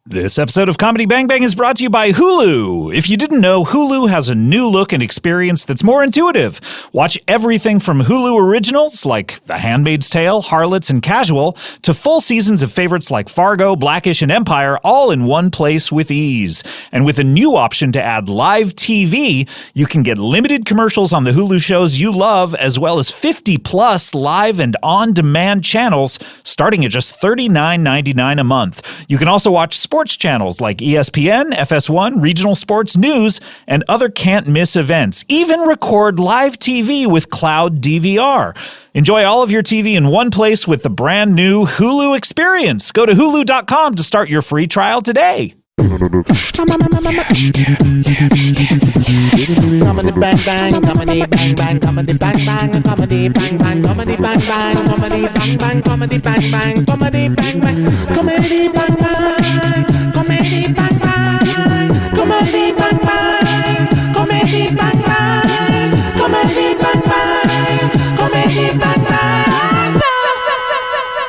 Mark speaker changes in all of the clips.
Speaker 1: This episode of Comedy Bang Bang is brought to you by Hulu. If you didn't know, Hulu has a new look and experience that's more intuitive. Watch everything from Hulu originals like The Handmaid's Tale, Harlots, and Casual, to full seasons of favorites like Fargo, Blackish, and Empire, all in one place with ease. And with a new option to add live TV, you can get limited commercials on the Hulu shows you love, as well as 50-plus live and on-demand channels, starting at just $39.99 a month. You can also watch sports channels like ESPN, FS1, regional sports news, and other can't-miss events. Even record live TV with cloud DVR. Enjoy all of your TV in one place with the brand new Hulu experience. Go to hulu.com to start your free trial today.
Speaker 2: Comedy bang bang, comedy bang bang, comedy bang bang, comedy bang bang, comedy bang bang, comedy bang bang, comedy bang bang, comedy bang bang, comedy bang bang, comedy bang bang, comedy bang bang, comedy bang bang, comedy bang bang, comedy bang bang.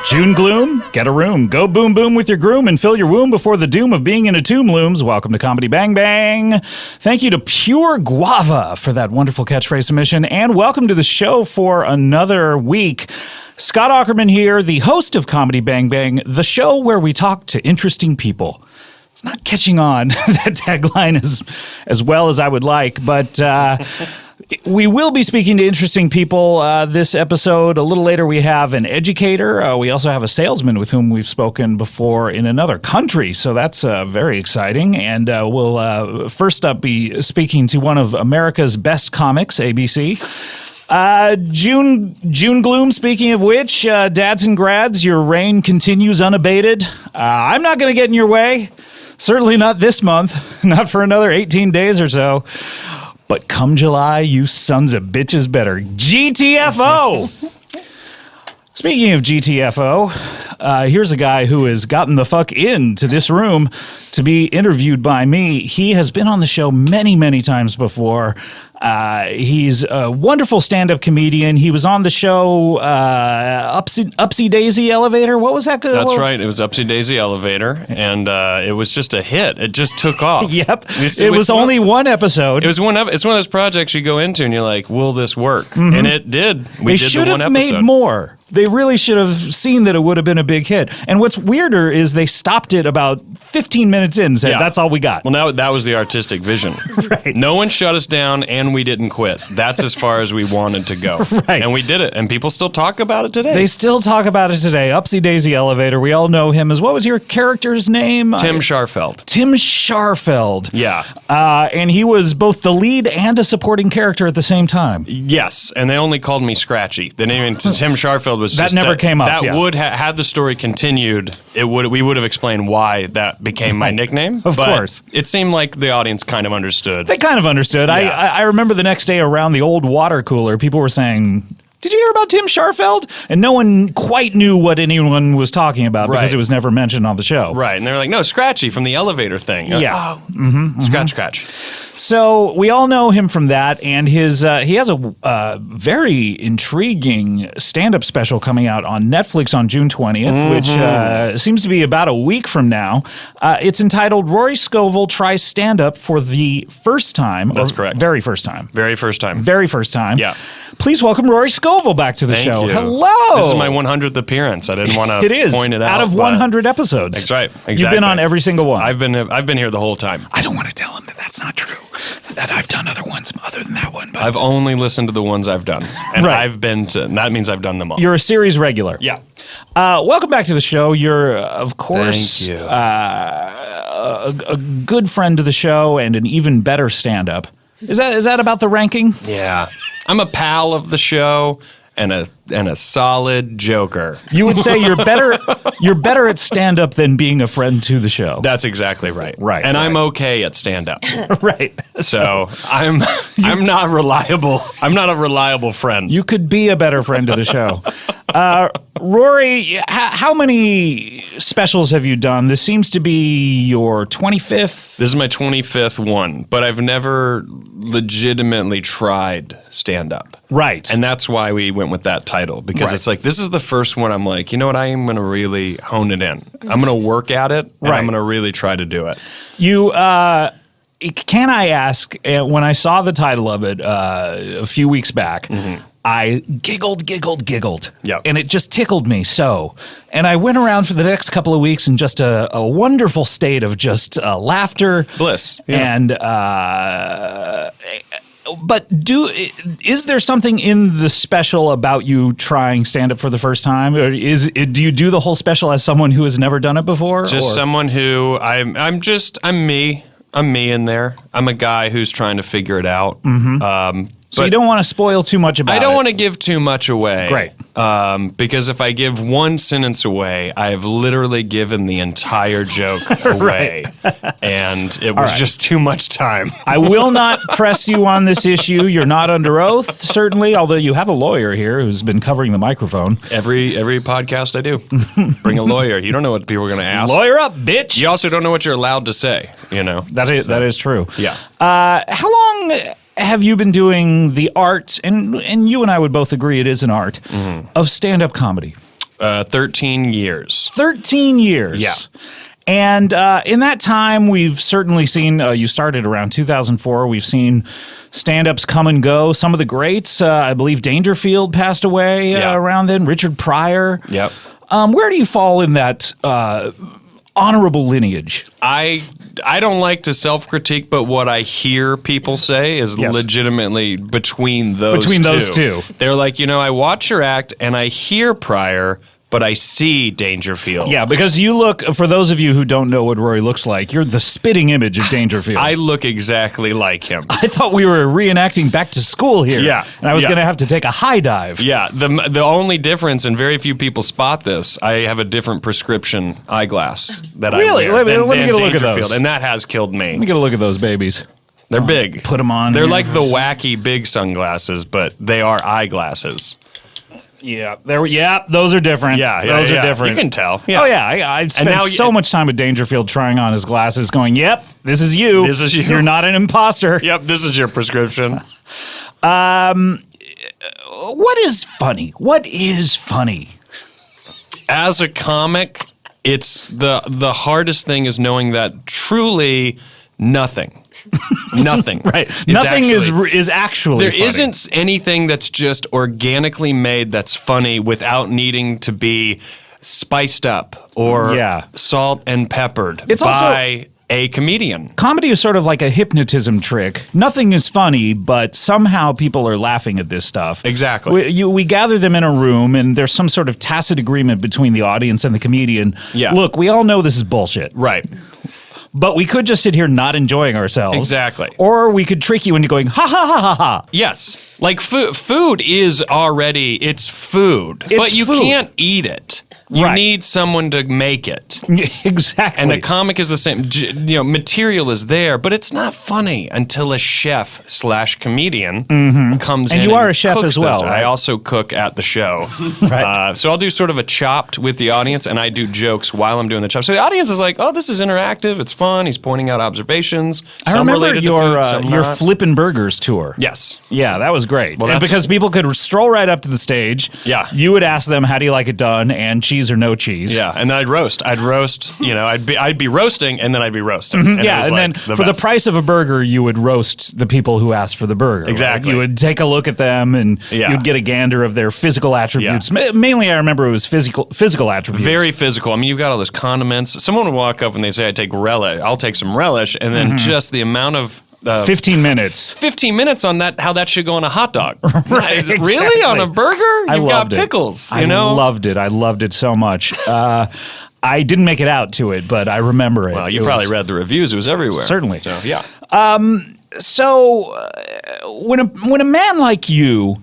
Speaker 1: June gloom? Get a room. Go boom boom with your groom and fill your womb before the doom of being in a tomb looms. Welcome to Comedy Bang Bang. Thank you to Pure Guava for that wonderful catchphrase submission, and welcome to the show for another week. Scott Aukerman here, the host of Comedy Bang Bang, the show where we talk to interesting people. It's not catching on, that tagline, as well as I would like, but we will be speaking to interesting people this episode. A little later, we have an educator. We also have a salesman with whom we've spoken before in another country, so that's very exciting. And we'll first up be speaking to one of America's best comics, ABC. June gloom, speaking of which, dads and grads, your reign continues unabated. I'm not going to get in your way. Certainly not this month, not for another 18 days or so. But come July, you sons of bitches better GTFO! Speaking of GTFO, here's a guy who has gotten the fuck into this room to be interviewed by me. He has been on the show many, many times before. He's a wonderful stand-up comedian. He was on the show Upsy Daisy Elevator. What was that?
Speaker 3: That's right. It was Upsy Daisy Elevator, and it was just a hit. It just took off.
Speaker 1: Yep. It was only one episode.
Speaker 3: It's one of those projects you go into and you're like, will this work? Mm-hmm. And it did.
Speaker 1: They should have made more. They really should have seen that it would have been a big hit. And what's weirder is they stopped it about 15 minutes in and said, that's all we got.
Speaker 3: Well, now that was the artistic vision.
Speaker 1: Right.
Speaker 3: No one shut us down, and we didn't quit. That's as far as we wanted to go.
Speaker 1: Right.
Speaker 3: And we did it, and people still talk about it today.
Speaker 1: They still talk about it today. Upsy Daisy Elevator. We all know him as, what was your character's name?
Speaker 3: Tim Scharfeld.
Speaker 1: Tim Scharfeld.
Speaker 3: Yeah.
Speaker 1: And he was both the lead and a supporting character at the same time.
Speaker 3: Yes, and they only called me Scratchy. The name Tim Scharfeld was
Speaker 1: that
Speaker 3: just...
Speaker 1: never came up.
Speaker 3: That would had the story continued, we would have explained why that became my nickname.
Speaker 1: Of course.
Speaker 3: It seemed like the audience kind of understood.
Speaker 1: They kind of understood.
Speaker 3: Yeah.
Speaker 1: I remember the next day around the old water cooler, people were saying, did you hear about Tim Scharfeld? And no one quite knew what anyone was talking about because it was never mentioned on the show.
Speaker 3: Right. And they were like, no, Scratchy from the elevator thing.
Speaker 1: Yeah.
Speaker 3: Scratch.
Speaker 1: So we all know him from that, and he has a very intriguing stand-up special coming out on Netflix on June 20th, which seems to be about a week from now. It's entitled Rory Scovel Tries Stand-Up for the First Time.
Speaker 3: That's correct.
Speaker 1: Very first time.
Speaker 3: Very first time.
Speaker 1: Very first time.
Speaker 3: Yeah.
Speaker 1: Please welcome Rory Scovel back to the show.
Speaker 3: Thank you.
Speaker 1: Hello.
Speaker 3: This is my 100th appearance. I didn't want to point it out.
Speaker 1: Out of 100 episodes.
Speaker 3: That's right. Exactly.
Speaker 1: You've been on every single one.
Speaker 3: I've been here the whole time.
Speaker 1: I don't want to tell him that that's not true. That I've done other ones other than that one. But
Speaker 3: I've only listened to the ones I've done. And
Speaker 1: Right.
Speaker 3: that means I've done them all.
Speaker 1: You're a series regular.
Speaker 3: Yeah.
Speaker 1: Welcome back to the show. You're, of course,
Speaker 3: Thank you.
Speaker 1: A good friend to the show and an even better stand-up. Is that about the ranking?
Speaker 3: Yeah. I'm a pal of the show and a solid joker.
Speaker 1: You would say you're better at stand-up than being a friend to the show.
Speaker 3: That's exactly right.
Speaker 1: Right.
Speaker 3: And
Speaker 1: right.
Speaker 3: I'm okay at stand-up.
Speaker 1: Right.
Speaker 3: So I'm not reliable. I'm not a reliable friend.
Speaker 1: You could be a better friend to the show. Rory, how many specials have you done? This seems to be your 25th.
Speaker 3: This is my 25th one, but I've never legitimately tried stand-up.
Speaker 1: Right.
Speaker 3: And that's why we went with that title because
Speaker 1: Right.
Speaker 3: it's like, this is the first one I'm like, you know what, I am going to really hone it in. I'm going to work at it, and
Speaker 1: Right.
Speaker 3: I'm going to really try to do it.
Speaker 1: You, can I ask, when I saw the title of it a few weeks back, I giggled.
Speaker 3: Yep.
Speaker 1: And it just tickled me so. And I went around for the next couple of weeks in just a wonderful state of just laughter.
Speaker 3: Bliss. Yeah.
Speaker 1: And, but is there something in the special about you trying stand-up for the first time? Or do you do the whole special as someone who has never done it before?
Speaker 3: Just someone who I'm me. I'm me in there. I'm a guy who's trying to figure it out.
Speaker 1: So you don't want to spoil too much about it.
Speaker 3: I don't want to give too much away.
Speaker 1: Great.
Speaker 3: Because if I give one sentence away, I have literally given the entire joke away. And it was just too much time.
Speaker 1: I will not press you on this issue. You're not under oath, certainly, although you have a lawyer here who's been covering the microphone.
Speaker 3: Every podcast I do. Bring a lawyer. You don't know what people are going to ask.
Speaker 1: Lawyer up, bitch.
Speaker 3: You also don't know what you're allowed to say, you know?
Speaker 1: That is true.
Speaker 3: Yeah.
Speaker 1: How long have you been doing the art, and you and I would both agree it is an art, of stand-up comedy?
Speaker 3: 13 years.
Speaker 1: 13 years.
Speaker 3: Yeah.
Speaker 1: And in that time, we've certainly seen, you started around 2004, we've seen stand-ups come and go. Some of the greats, I believe Dangerfield passed away around then, Richard Pryor.
Speaker 3: Yep.
Speaker 1: Where do you fall in that honorable lineage?
Speaker 3: I don't like to self-critique, but what I hear people say is legitimately between those two. They're like, I watch your act and I hear Pryor, but I see Dangerfield.
Speaker 1: Yeah, because you look, for those of you who don't know what Rory looks like, you're the spitting image of Dangerfield.
Speaker 3: I look exactly like him.
Speaker 1: I thought we were reenacting Back to School here.
Speaker 3: Yeah.
Speaker 1: And I was going to have to take a high dive.
Speaker 3: Yeah, the only difference, and very few people spot this, I have a different prescription eyeglass that
Speaker 1: Really?
Speaker 3: I wear
Speaker 1: Let me get a look at
Speaker 3: Dangerfield,
Speaker 1: those.
Speaker 3: and that has killed me.
Speaker 1: Let me get a look at those babies.
Speaker 3: They're big.
Speaker 1: Put them on.
Speaker 3: They're
Speaker 1: here.
Speaker 3: like the wacky big sunglasses, but they are eyeglasses.
Speaker 1: Yeah, those are different. Those are different.
Speaker 3: You can tell. Yeah.
Speaker 1: Oh yeah, I spent so much time with Dangerfield trying on his glasses, going, "Yep, this is you.
Speaker 3: This is you.
Speaker 1: You're not an imposter."
Speaker 3: Yep, this is your prescription.
Speaker 1: What is funny? What is funny?
Speaker 3: As a comic, it's the hardest thing is knowing that truly nothing.
Speaker 1: Right. Nothing is actually
Speaker 3: there
Speaker 1: funny.
Speaker 3: isn't anything that's just organically made that's funny without needing to be spiced up or salt and peppered by a comedian.
Speaker 1: Comedy is sort of like a hypnotism trick. Nothing is funny, but somehow people are laughing at this stuff.
Speaker 3: Exactly.
Speaker 1: We gather them in a room, and there's some sort of tacit agreement between the audience and the comedian.
Speaker 3: Yeah.
Speaker 1: Look, we all know this is bullshit.
Speaker 3: Right.
Speaker 1: But we could just sit here not enjoying ourselves.
Speaker 3: Exactly.
Speaker 1: Or we could trick you into going, ha ha ha ha ha.
Speaker 3: Yes. Like food is already, it's food. But you can't eat it. You need someone to make it.
Speaker 1: Exactly.
Speaker 3: And a comic is the same. Material is there, but it's not funny until a chef/comedian comes in.
Speaker 1: And you are a chef
Speaker 3: cooks
Speaker 1: as well,
Speaker 3: those.
Speaker 1: right?
Speaker 3: I also cook at the show.
Speaker 1: Right.
Speaker 3: So I'll do sort of a chopped with the audience, and I do jokes while I'm doing the chopped. So the audience is like, oh, this is interactive. It's fun. He's pointing out observations.
Speaker 1: I
Speaker 3: Some
Speaker 1: remember
Speaker 3: related
Speaker 1: your
Speaker 3: to food, some
Speaker 1: your
Speaker 3: not.
Speaker 1: Flippin' Burgers tour.
Speaker 3: Yes.
Speaker 1: Yeah, that was great.
Speaker 3: Well,
Speaker 1: And
Speaker 3: that's-
Speaker 1: because people could stroll right up to the stage.
Speaker 3: Yeah.
Speaker 1: You would ask them, how do you like it done? And cheese or no cheese.
Speaker 3: Yeah, and then I'd roast. I'd be roasting, and then I'd be roasting. And
Speaker 1: Yeah,
Speaker 3: it was
Speaker 1: and
Speaker 3: like
Speaker 1: then for the
Speaker 3: best.
Speaker 1: price of a burger, you would roast the people who asked for the burger. right?
Speaker 3: Exactly.
Speaker 1: You would take a look at them, and you'd get a gander of their physical attributes. Mainly, I remember it was physical attributes.
Speaker 3: Very physical. I mean, you've got all those condiments. Someone would walk up and they say, I take relish. I'll take some relish. And then just the amount of
Speaker 1: 15 minutes.
Speaker 3: 15 minutes on that, how that should go on a hot dog.
Speaker 1: Right,
Speaker 3: Really?
Speaker 1: exactly.
Speaker 3: On a burger?
Speaker 1: I
Speaker 3: You've got
Speaker 1: loved it.
Speaker 3: pickles,
Speaker 1: I
Speaker 3: you know?
Speaker 1: loved it. I loved it so much. I didn't make it out to it, but I remember it.
Speaker 3: Well, you
Speaker 1: It
Speaker 3: probably
Speaker 1: was-
Speaker 3: read the reviews. It was everywhere.
Speaker 1: Certainly.
Speaker 3: So, yeah.
Speaker 1: So, when a man like you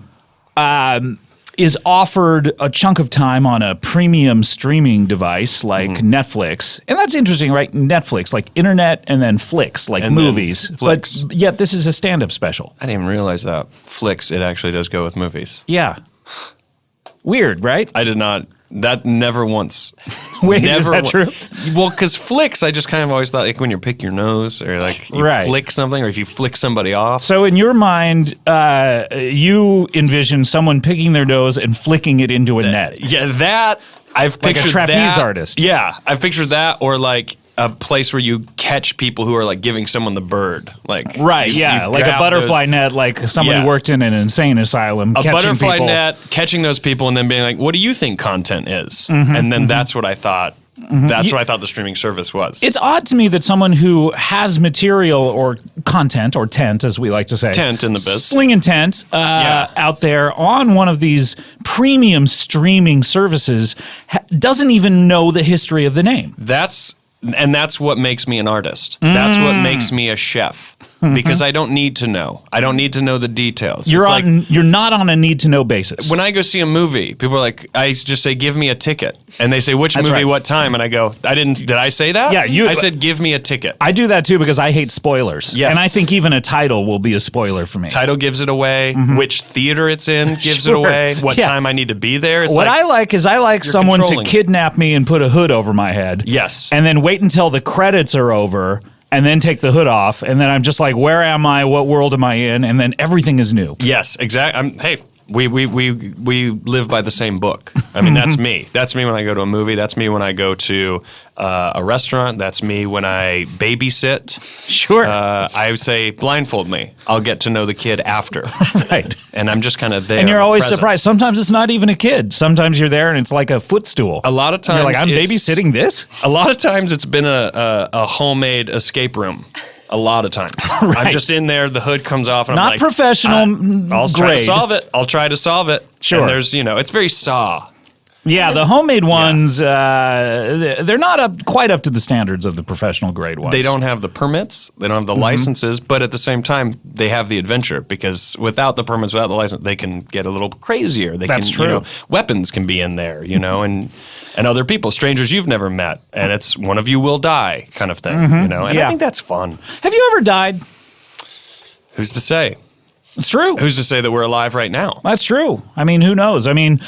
Speaker 1: is offered a chunk of time on a premium streaming device like Netflix, and that's interesting, right? Netflix, like internet, and then flicks, like
Speaker 3: And then
Speaker 1: movies.
Speaker 3: flicks.
Speaker 1: But yet, this is a stand-up special.
Speaker 3: I didn't even realize that. Flicks, it actually does go with movies.
Speaker 1: Yeah. Weird, right?
Speaker 3: I did not That never once.
Speaker 1: Wait, is that true?
Speaker 3: Well, because flicks, I just kind of always thought like when you pick your nose or like you flick something or if you flick somebody off.
Speaker 1: So in your mind, you envision someone picking their nose and flicking it into a net.
Speaker 3: Yeah, that I've pictured
Speaker 1: like a trapeze
Speaker 3: that,
Speaker 1: artist.
Speaker 3: Yeah, I've pictured that or like a place where you catch people who are like giving someone the bird, like
Speaker 1: right,
Speaker 3: you
Speaker 1: like a butterfly net, like somebody worked in an insane asylum.
Speaker 3: A butterfly
Speaker 1: people.
Speaker 3: net, catching those people, and then being like, "What do you think content is?" And then that's what I thought. That's what I thought the streaming service was.
Speaker 1: It's odd to me that someone who has material or content or tent, as we like to say,
Speaker 3: tent in the biz,
Speaker 1: sling and tent out there on one of these premium streaming services doesn't even know the history of the name.
Speaker 3: That's what makes me an artist. That's what makes me a chef. Because I don't need to know. I don't need to know the details.
Speaker 1: You're not on a need-to-know basis.
Speaker 3: When I go see a movie, people are like, I just say, give me a ticket. And they say, which movie, what time? And I go, did I say that?
Speaker 1: Yeah,
Speaker 3: I said, give me a ticket.
Speaker 1: I do that too because I hate spoilers.
Speaker 3: Yes.
Speaker 1: And I think even a title will be a spoiler for me.
Speaker 3: Title gives it away. Which theater it's in gives it away. What time I need to be there. It's
Speaker 1: what I like is someone to kidnap me and put a hood over my head.
Speaker 3: Yes.
Speaker 1: And then wait until the credits are over and then take the hood off. And then I'm just like, where am I? What world am I in? And then everything is new.
Speaker 3: Yes, exactly. Hey, we live by the same book. I mean, that's me. That's me when I go to a movie. That's me when I go to a restaurant. That's me when I babysit.
Speaker 1: Sure.
Speaker 3: I would say blindfold me. I'll get to know the kid after.
Speaker 1: Right.
Speaker 3: And I'm just kind of there.
Speaker 1: And you're always surprised. Sometimes it's not even a kid. Sometimes you're there and it's like a footstool.
Speaker 3: A lot of times
Speaker 1: you're like, I'm babysitting this?
Speaker 3: A lot of times it's been a homemade escape room. A lot of times.
Speaker 1: Right.
Speaker 3: I'm just in there, the hood comes off, and
Speaker 1: not
Speaker 3: I'm like,
Speaker 1: professional
Speaker 3: I'll try
Speaker 1: grade.
Speaker 3: to solve it. I'll try to solve it.
Speaker 1: Sure.
Speaker 3: And there's, it's very Saw.
Speaker 1: Yeah, the homemade ones, they're not quite up to the standards of the professional grade ones.
Speaker 3: They don't have the permits, they don't have the licenses, but at the same time, they have the adventure because without the permits, without the license, they can get a little crazier.
Speaker 1: That's true.
Speaker 3: Weapons can be in there, and other people, strangers you've never met, and it's one of you will die kind of thing, and I think that's fun.
Speaker 1: Have you ever died?
Speaker 3: Who's to say?
Speaker 1: It's true.
Speaker 3: Who's to say that we're alive right now?
Speaker 1: That's true. I mean, who knows? I mean,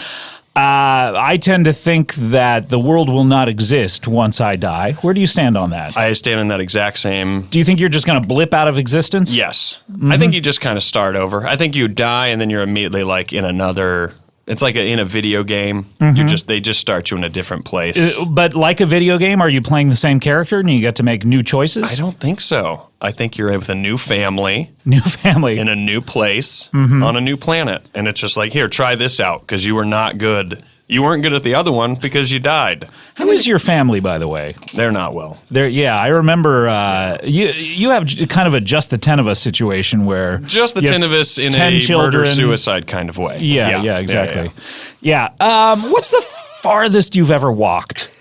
Speaker 1: I tend to think that the world will not exist once I die. Where do you stand on that?
Speaker 3: I stand in that exact same...
Speaker 1: Do you think you're just going to blip out of existence?
Speaker 3: Yes. I think you just kind of start over. I think you die and then you're immediately like in another... It's like in a video game. They just start you in a different place.
Speaker 1: But like a video game, are you playing the same character and you get to make new choices?
Speaker 3: I don't think so. I think you're with a new family.
Speaker 1: New family.
Speaker 3: In a new place on a new planet. And it's just like, here, try this out because you were not good. You weren't good at the other one because you died.
Speaker 1: How is your family, by the way?
Speaker 3: They're not well.
Speaker 1: I remember you have kind of a just the 10 of us situation where...
Speaker 3: Just the 10 of us in a murder-suicide kind of way.
Speaker 1: Yeah, exactly. Yeah. What's the farthest you've ever walked?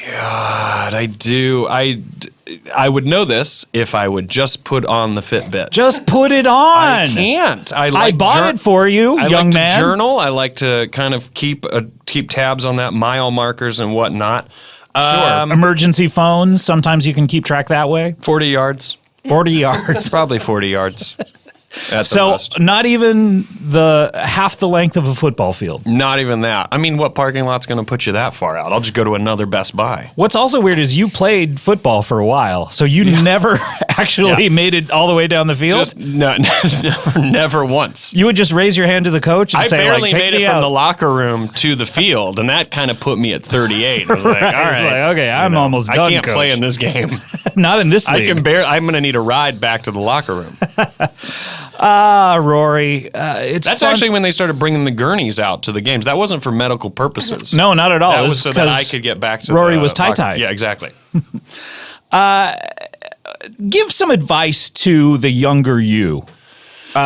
Speaker 3: God, I do. I would know this if I would just put on the Fitbit.
Speaker 1: Just put it on.
Speaker 3: I can't. I
Speaker 1: bought it for you, young man.
Speaker 3: I like to journal. I like to kind of keep tabs on that, mile markers and whatnot.
Speaker 1: Sure. Emergency phones. Sometimes you can keep track that way.
Speaker 3: 40 yards.
Speaker 1: 40 yards.
Speaker 3: Probably 40 yards.
Speaker 1: So not even half the length of a football field.
Speaker 3: Not even that. I mean, what parking lot's going to put you that far out? I'll just go to another Best Buy.
Speaker 1: What's also weird is you played football for a while, so you never actually made it all the way down the field?
Speaker 3: Never once.
Speaker 1: You would just raise your hand to the coach and say,
Speaker 3: I barely
Speaker 1: take
Speaker 3: made it from the locker room to the field, and that kind of put me at 38. I was like, all right.
Speaker 1: Okay, I'm almost done,
Speaker 3: I can't
Speaker 1: coach.
Speaker 3: play in this game.
Speaker 1: Not in this league.
Speaker 3: I'm going to need a ride back to the locker room.
Speaker 1: Rory, it's
Speaker 3: That's
Speaker 1: fun.
Speaker 3: actually when they started bringing the gurneys out to the games. That wasn't for medical purposes.
Speaker 1: No, not at all.
Speaker 3: That was so that I could get back to
Speaker 1: Rory was tie-tie.
Speaker 3: Yeah, exactly.
Speaker 1: Give some advice to the younger you. You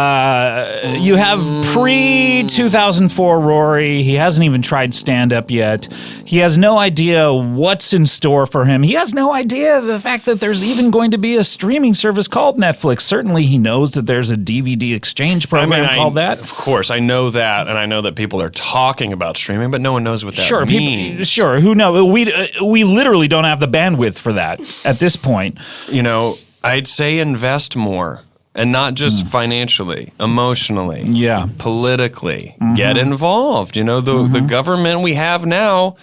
Speaker 1: have pre-2004 Rory. He hasn't even tried stand-up yet. He has no idea what's in store for him. He has no idea the fact that there's even going to be a streaming service called Netflix. Certainly he knows that there's a DVD exchange program called that.
Speaker 3: Of course, I know that, and I know that people are talking about streaming, but no one knows what that means.
Speaker 1: Who knows? We literally don't have the bandwidth for that at this point.
Speaker 3: I'd say invest more. And not just financially, emotionally, politically. Get involved. You know, the government we have now,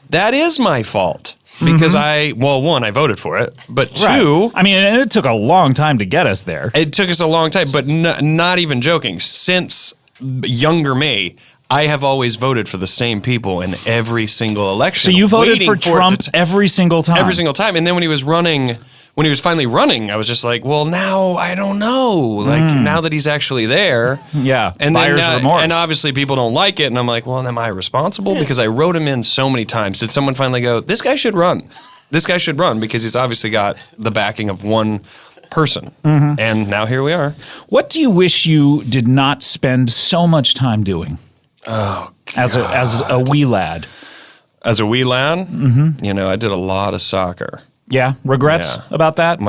Speaker 3: that is my fault. Because one, I voted for it, but two...
Speaker 1: I mean, it took a long time to get us there.
Speaker 3: It took us a long time, but not even joking. Since younger me, I have always voted for the same people in every single election.
Speaker 1: So you voted for Trump every single time?
Speaker 3: Every single time. And then when he was finally running, I was just like, well, now I don't know. Like, now that he's actually there.
Speaker 1: Yeah,
Speaker 3: and
Speaker 1: buyer's remorse.
Speaker 3: And obviously people don't like it. And I'm like, well, am I responsible? Because I wrote him in so many times. Did someone finally go, this guy should run? This guy should run because he's obviously got the backing of one person. And now here we are.
Speaker 1: What do you wish you did not spend so much time doing?
Speaker 3: Oh,
Speaker 1: God. As a wee lad.
Speaker 3: As a wee lad? You know, I did a lot of soccer.
Speaker 1: Yeah, regrets about that?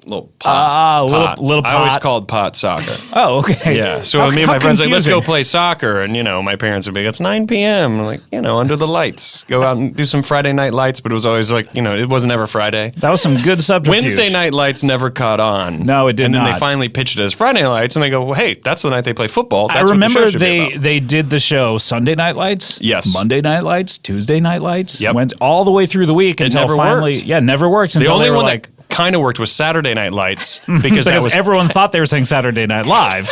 Speaker 3: Little pot.
Speaker 1: Little pot.
Speaker 3: I always called pot soccer.
Speaker 1: Oh, okay.
Speaker 3: Yeah. So me and my friends like, let's go play soccer. And, my parents would be like, it's 9 p.m. I'm like, under the lights. Go out and do some Friday night lights. But it was always like, it wasn't ever Friday.
Speaker 1: That was some good subterfuge.
Speaker 3: Wednesday night lights never caught on.
Speaker 1: No, it did not.
Speaker 3: And then they finally pitched it as Friday night lights. And they go, well, hey, that's the night they play football. That's
Speaker 1: I remember
Speaker 3: what the show should be about.
Speaker 1: they did the show Sunday Night Lights.
Speaker 3: Yes.
Speaker 1: Monday Night Lights, Tuesday Night Lights.
Speaker 3: Yep.
Speaker 1: Went all the way through the week until
Speaker 3: never
Speaker 1: finally.
Speaker 3: worked.
Speaker 1: Yeah, never worked until
Speaker 3: the only
Speaker 1: they were
Speaker 3: one
Speaker 1: like.
Speaker 3: That kind of worked was Saturday Night Lights because
Speaker 1: everyone thought they were saying Saturday Night Live.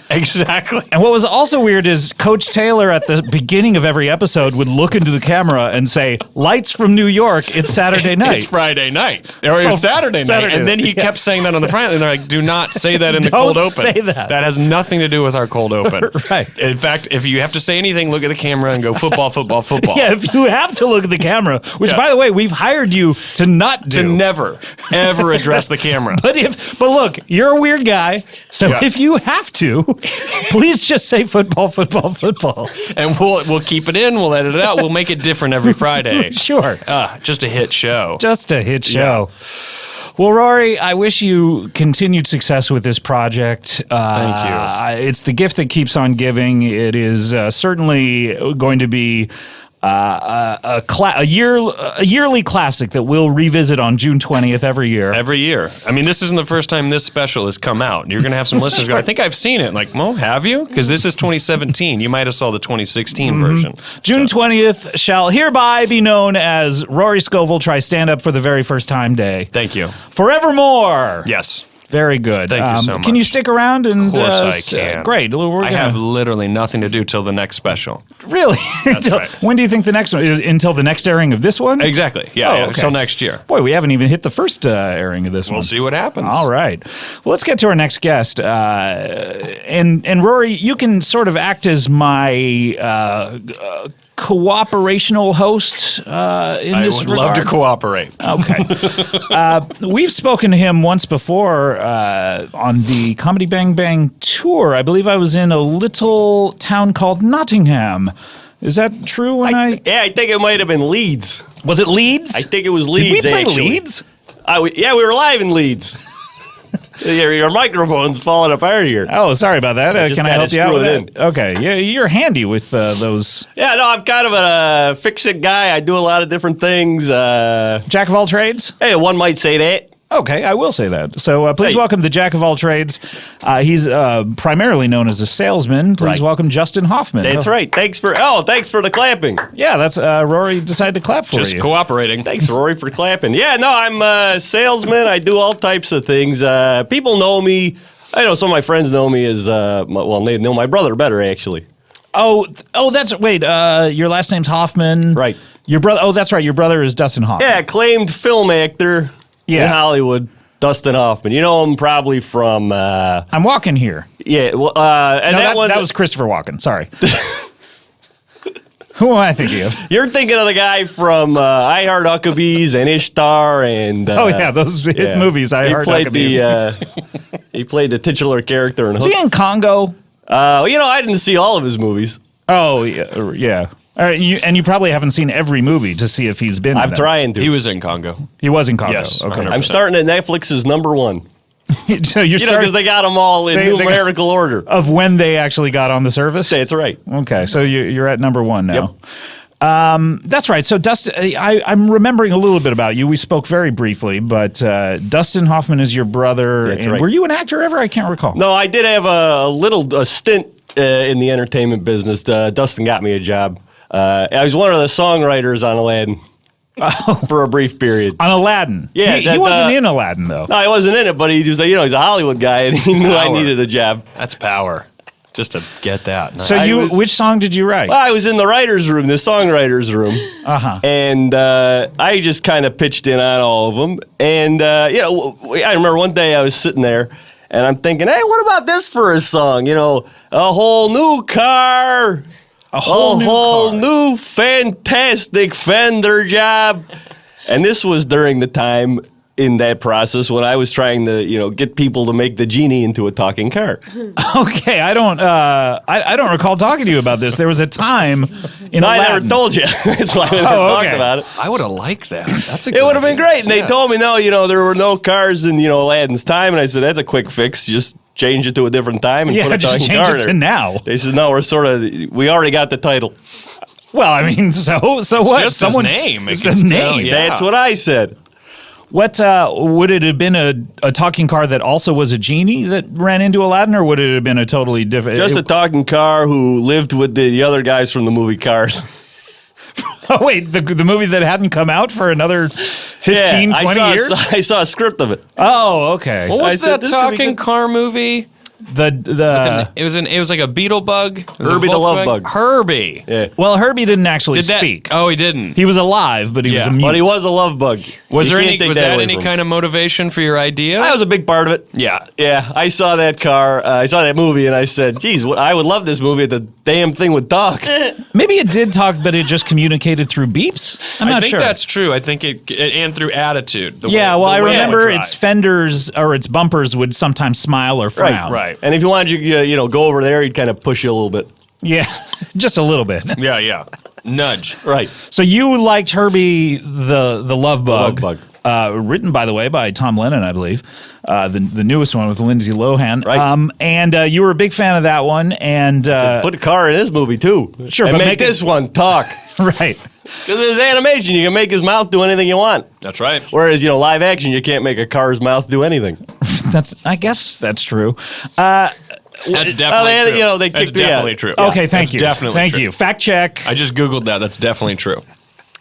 Speaker 3: Exactly.
Speaker 1: And what was also weird is Coach Taylor at the beginning of every episode would look into the camera and say, "Lights from New York, it's Saturday night."
Speaker 3: It's Friday night. Or it's Saturday night. And then he kept saying that on the front, and they're like, do not say that in the cold open.
Speaker 1: Don't say that.
Speaker 3: That has nothing to do with our cold open.
Speaker 1: Right.
Speaker 3: In fact, if you have to say anything, look at the camera and go football, football, football.
Speaker 1: Yeah, if you have to look at the camera, which, by the way, we've hired you to not do.
Speaker 3: To never, ever address the camera.
Speaker 1: But look, you're a weird guy, so if you have to, please just say football, football, football.
Speaker 3: And we'll keep it in, we'll edit it out, we'll make it different every Friday.
Speaker 1: Sure.
Speaker 3: Just a hit show.
Speaker 1: Just a hit show. Yeah. Well, Rory, I wish you continued success with this project.
Speaker 3: Thank you.
Speaker 1: It's the gift that keeps on giving. It is certainly going to be a yearly classic that we'll revisit on June 20th every year.
Speaker 3: Every year. I mean, this isn't the first time this special has come out. You're going to have some listeners go, I think I've seen it. Like, well, have you? Because this is 2017. You might have saw the 2016 version.
Speaker 1: June 20th shall hereby be known as Rory Scovel Tries Stand-Up for the very first time day.
Speaker 3: Thank you.
Speaker 1: Forevermore.
Speaker 3: Yes.
Speaker 1: Very good.
Speaker 3: Thank you so much.
Speaker 1: Can you stick around?
Speaker 3: Of course I can.
Speaker 1: Great.
Speaker 3: I have literally nothing to do till the next special.
Speaker 1: Really?
Speaker 3: That's right.
Speaker 1: When do you think the next one is? Until the next airing of this one?
Speaker 3: Exactly. Yeah, until next year.
Speaker 1: Boy, we haven't even hit the first airing of this one.
Speaker 3: We'll see what happens.
Speaker 1: All right. Well, let's get to our next guest. And Rory, you can sort of act as my cooperational host in this regard.
Speaker 3: I would love to cooperate.
Speaker 1: Okay. We've spoken to him once before on the Comedy Bang Bang tour. I believe I was in a little town called Nottingham. Is that true?
Speaker 4: Yeah, I think it might have been Leeds.
Speaker 1: Was it Leeds?
Speaker 4: I think it was Leeds,
Speaker 1: Did we play
Speaker 4: actually.
Speaker 1: Leeds?
Speaker 4: Yeah, we were live in Leeds. Your microphone's falling apart here.
Speaker 1: Oh, sorry about that. Can I help you out with
Speaker 4: it
Speaker 1: that? Okay. Yeah, you're handy with those.
Speaker 4: Yeah, no, I'm kind of a fix-it guy. I do a lot of different things.
Speaker 1: Jack of all trades?
Speaker 4: Hey, one might say that.
Speaker 1: Okay, I will say that. So please welcome the Jack of all trades. He's primarily known as a salesman. Please welcome Justin Hoffman.
Speaker 4: That's right. Thanks for the clapping.
Speaker 1: Yeah, that's Rory decided to clap for you.
Speaker 3: Just cooperating.
Speaker 4: Thanks, Rory, for clapping. Yeah, no, I'm a salesman. I do all types of things. People know me. I know some of my friends know me as, they know my brother better, actually.
Speaker 1: Oh, wait, your last name's Hoffman.
Speaker 4: Right.
Speaker 1: Your brother, that's right, your brother is Dustin Hoffman.
Speaker 4: Yeah, acclaimed film actor. In Hollywood, Dustin Hoffman. You know him probably from...
Speaker 1: I'm Walking Here.
Speaker 4: Yeah, well, and
Speaker 1: no, that was Christopher Walken, sorry. Who am I thinking of?
Speaker 4: You're thinking of the guy from I Heart Huckabees and Ishtar and...
Speaker 1: those hit movies, I Heart Huckabees.
Speaker 4: He played the titular character in
Speaker 1: Hook. Was he in Congo?
Speaker 4: I didn't see all of his movies.
Speaker 1: Oh, yeah. You probably haven't seen every movie to see if he's been in
Speaker 4: I'm trying to.
Speaker 3: He was in Congo.
Speaker 1: He was in Congo.
Speaker 3: Yes.
Speaker 1: Okay.
Speaker 3: 100%.
Speaker 4: I'm starting at Netflix's number one.
Speaker 1: So you're
Speaker 4: because they got them all in numerical order.
Speaker 1: Of when they actually got on the service?
Speaker 4: That's right.
Speaker 1: Okay, so you're at number one now. That's right. So, Dustin, I'm remembering a little bit about you. We spoke very briefly, but Dustin Hoffman is your brother.
Speaker 4: That's
Speaker 1: and
Speaker 4: right.
Speaker 1: Were you an actor ever? I can't recall.
Speaker 4: No, I did have a stint in the entertainment business. Dustin got me a job. I was one of the songwriters on Aladdin for a brief period.
Speaker 1: On Aladdin?
Speaker 4: Yeah.
Speaker 1: He wasn't in Aladdin, though.
Speaker 4: No, he wasn't in it, but he was, he's a Hollywood guy, and he knew I needed a job.
Speaker 3: That's power. Just to get that.
Speaker 1: So which song did you write?
Speaker 4: Well, I was in the writer's room, the songwriter's room. And I just kind of pitched in on all of them. And, I remember one day I was sitting there, and I'm thinking, hey, what about this for a song? A whole new car. A whole new fantastic Fender job. And this was during the time in that process when I was trying to, get people to make the genie into a talking car.
Speaker 1: Okay, I don't recall talking to you about this. There was a time in Aladdin.
Speaker 4: I never told you. That's why I never talked about it.
Speaker 3: I would have liked that. That's a
Speaker 4: It would have been great. And they told me, no, there were no cars in, Aladdin's time. And I said, that's a quick fix. Just change it to a different time and put a
Speaker 1: just
Speaker 4: talking
Speaker 1: change
Speaker 4: car
Speaker 1: it
Speaker 4: in
Speaker 1: to
Speaker 4: it.
Speaker 1: now.
Speaker 4: They said, no, we already got the title.
Speaker 1: Well, I mean, so what?
Speaker 3: Just his name.
Speaker 1: It's his name.
Speaker 3: Yeah.
Speaker 4: That's what I said.
Speaker 1: What would it have been a talking car that also was a genie that ran into Aladdin, or would it have been a totally different?
Speaker 4: Just a talking car who lived with the other guys from the movie Cars.
Speaker 1: Oh wait, the movie that hadn't come out for another 15, 20 years?
Speaker 4: I saw a script of it.
Speaker 1: Oh, okay.
Speaker 3: What was
Speaker 4: said,
Speaker 3: that
Speaker 4: this could be
Speaker 3: talking
Speaker 4: good.
Speaker 3: car movie? It was like a beetle bug. It was a
Speaker 4: Herbie the Love
Speaker 3: Volkswagen-
Speaker 4: Bug.
Speaker 3: Herbie.
Speaker 4: Yeah.
Speaker 1: Well, Herbie didn't actually
Speaker 3: Did that?
Speaker 1: speak.
Speaker 3: Oh, he didn't.
Speaker 1: He was alive, but he was
Speaker 3: Yeah.
Speaker 1: a mute.
Speaker 4: But he was a love bug.
Speaker 3: Was
Speaker 4: You
Speaker 3: there
Speaker 4: can't
Speaker 3: any?
Speaker 4: take
Speaker 3: Was
Speaker 4: that
Speaker 3: that
Speaker 4: away
Speaker 3: any
Speaker 4: from him.
Speaker 3: kind of motivation for your idea?
Speaker 4: That was a big part of it.
Speaker 3: Yeah.
Speaker 4: Yeah, I saw that car. I saw that movie, and I said, geez, I would love this movie if the damn thing would talk.
Speaker 1: Maybe it did talk, but it just communicated through beeps? I'm
Speaker 3: I
Speaker 1: not
Speaker 3: think
Speaker 1: sure.
Speaker 3: that's true. I think it and through attitude.
Speaker 1: Yeah, well, I
Speaker 3: the way it would
Speaker 1: remember
Speaker 3: drive.
Speaker 1: its fenders or its bumpers would sometimes smile or frown.
Speaker 3: Right.
Speaker 4: And if you wanted you go over there, he'd kind of push you a little bit.
Speaker 1: Yeah, just a little bit.
Speaker 3: Yeah. Nudge.
Speaker 4: Right.
Speaker 1: So you liked Herbie the Love Bug.
Speaker 4: Love
Speaker 1: Written, by the way, by Tom Lennon, I believe. The newest one with Lindsay Lohan.
Speaker 4: Right.
Speaker 1: And you were a big fan of that one. And
Speaker 4: Put a car in this movie, too.
Speaker 1: Sure,
Speaker 4: and
Speaker 1: but
Speaker 4: make
Speaker 1: make it-
Speaker 4: this one talk.
Speaker 1: right.
Speaker 4: Because there's animation. You can make his mouth do anything you want.
Speaker 3: That's right.
Speaker 4: Whereas, live action, you can't make a car's mouth do anything.
Speaker 1: I guess that's true.
Speaker 3: That's definitely true.
Speaker 4: they
Speaker 3: That's
Speaker 4: kicked me out.
Speaker 3: definitely true.
Speaker 1: Okay, thank
Speaker 3: That's
Speaker 1: you.
Speaker 3: Definitely
Speaker 1: Thank
Speaker 3: true.
Speaker 1: you. Fact check.
Speaker 3: I just Googled that. That's definitely true.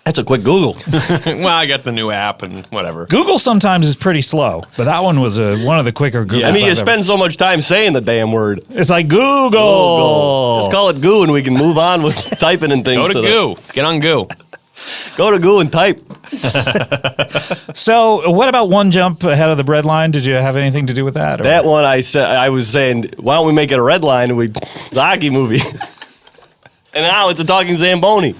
Speaker 4: That's a quick Google.
Speaker 3: Well, I got the new app and whatever.
Speaker 1: Google sometimes is pretty slow, but that one was one of the quicker Googles.
Speaker 3: Yeah.
Speaker 4: I mean, you
Speaker 1: I've
Speaker 4: spend so much time saying the damn word.
Speaker 1: It's like Google.
Speaker 4: Just call it Goo, and we can move on with typing and things.
Speaker 3: Go to Goo. Get on Goo.
Speaker 4: Go to Goo and type.
Speaker 1: So, what about One Jump Ahead of the Bread Line? Did you have anything to do with that? or-
Speaker 4: That one, I was saying, why don't we make it a red line and it's a hockey movie? And now it's a talking Zamboni.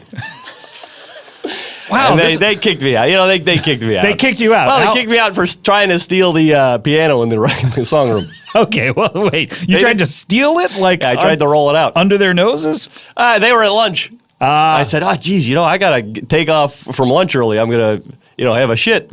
Speaker 1: Wow,
Speaker 4: And
Speaker 1: this-
Speaker 4: they kicked me out. They kicked me out.
Speaker 1: They kicked you out.
Speaker 4: Well,
Speaker 1: How-
Speaker 4: they kicked me out for trying to steal the piano in the song room.
Speaker 1: Okay, well, wait. You
Speaker 4: They
Speaker 1: tried
Speaker 4: did-
Speaker 1: to steal it? Like
Speaker 4: I tried to roll it out.
Speaker 1: under their noses?
Speaker 4: They were at lunch. I said, geez, I got to take off from lunch early. I'm going to, have a shit.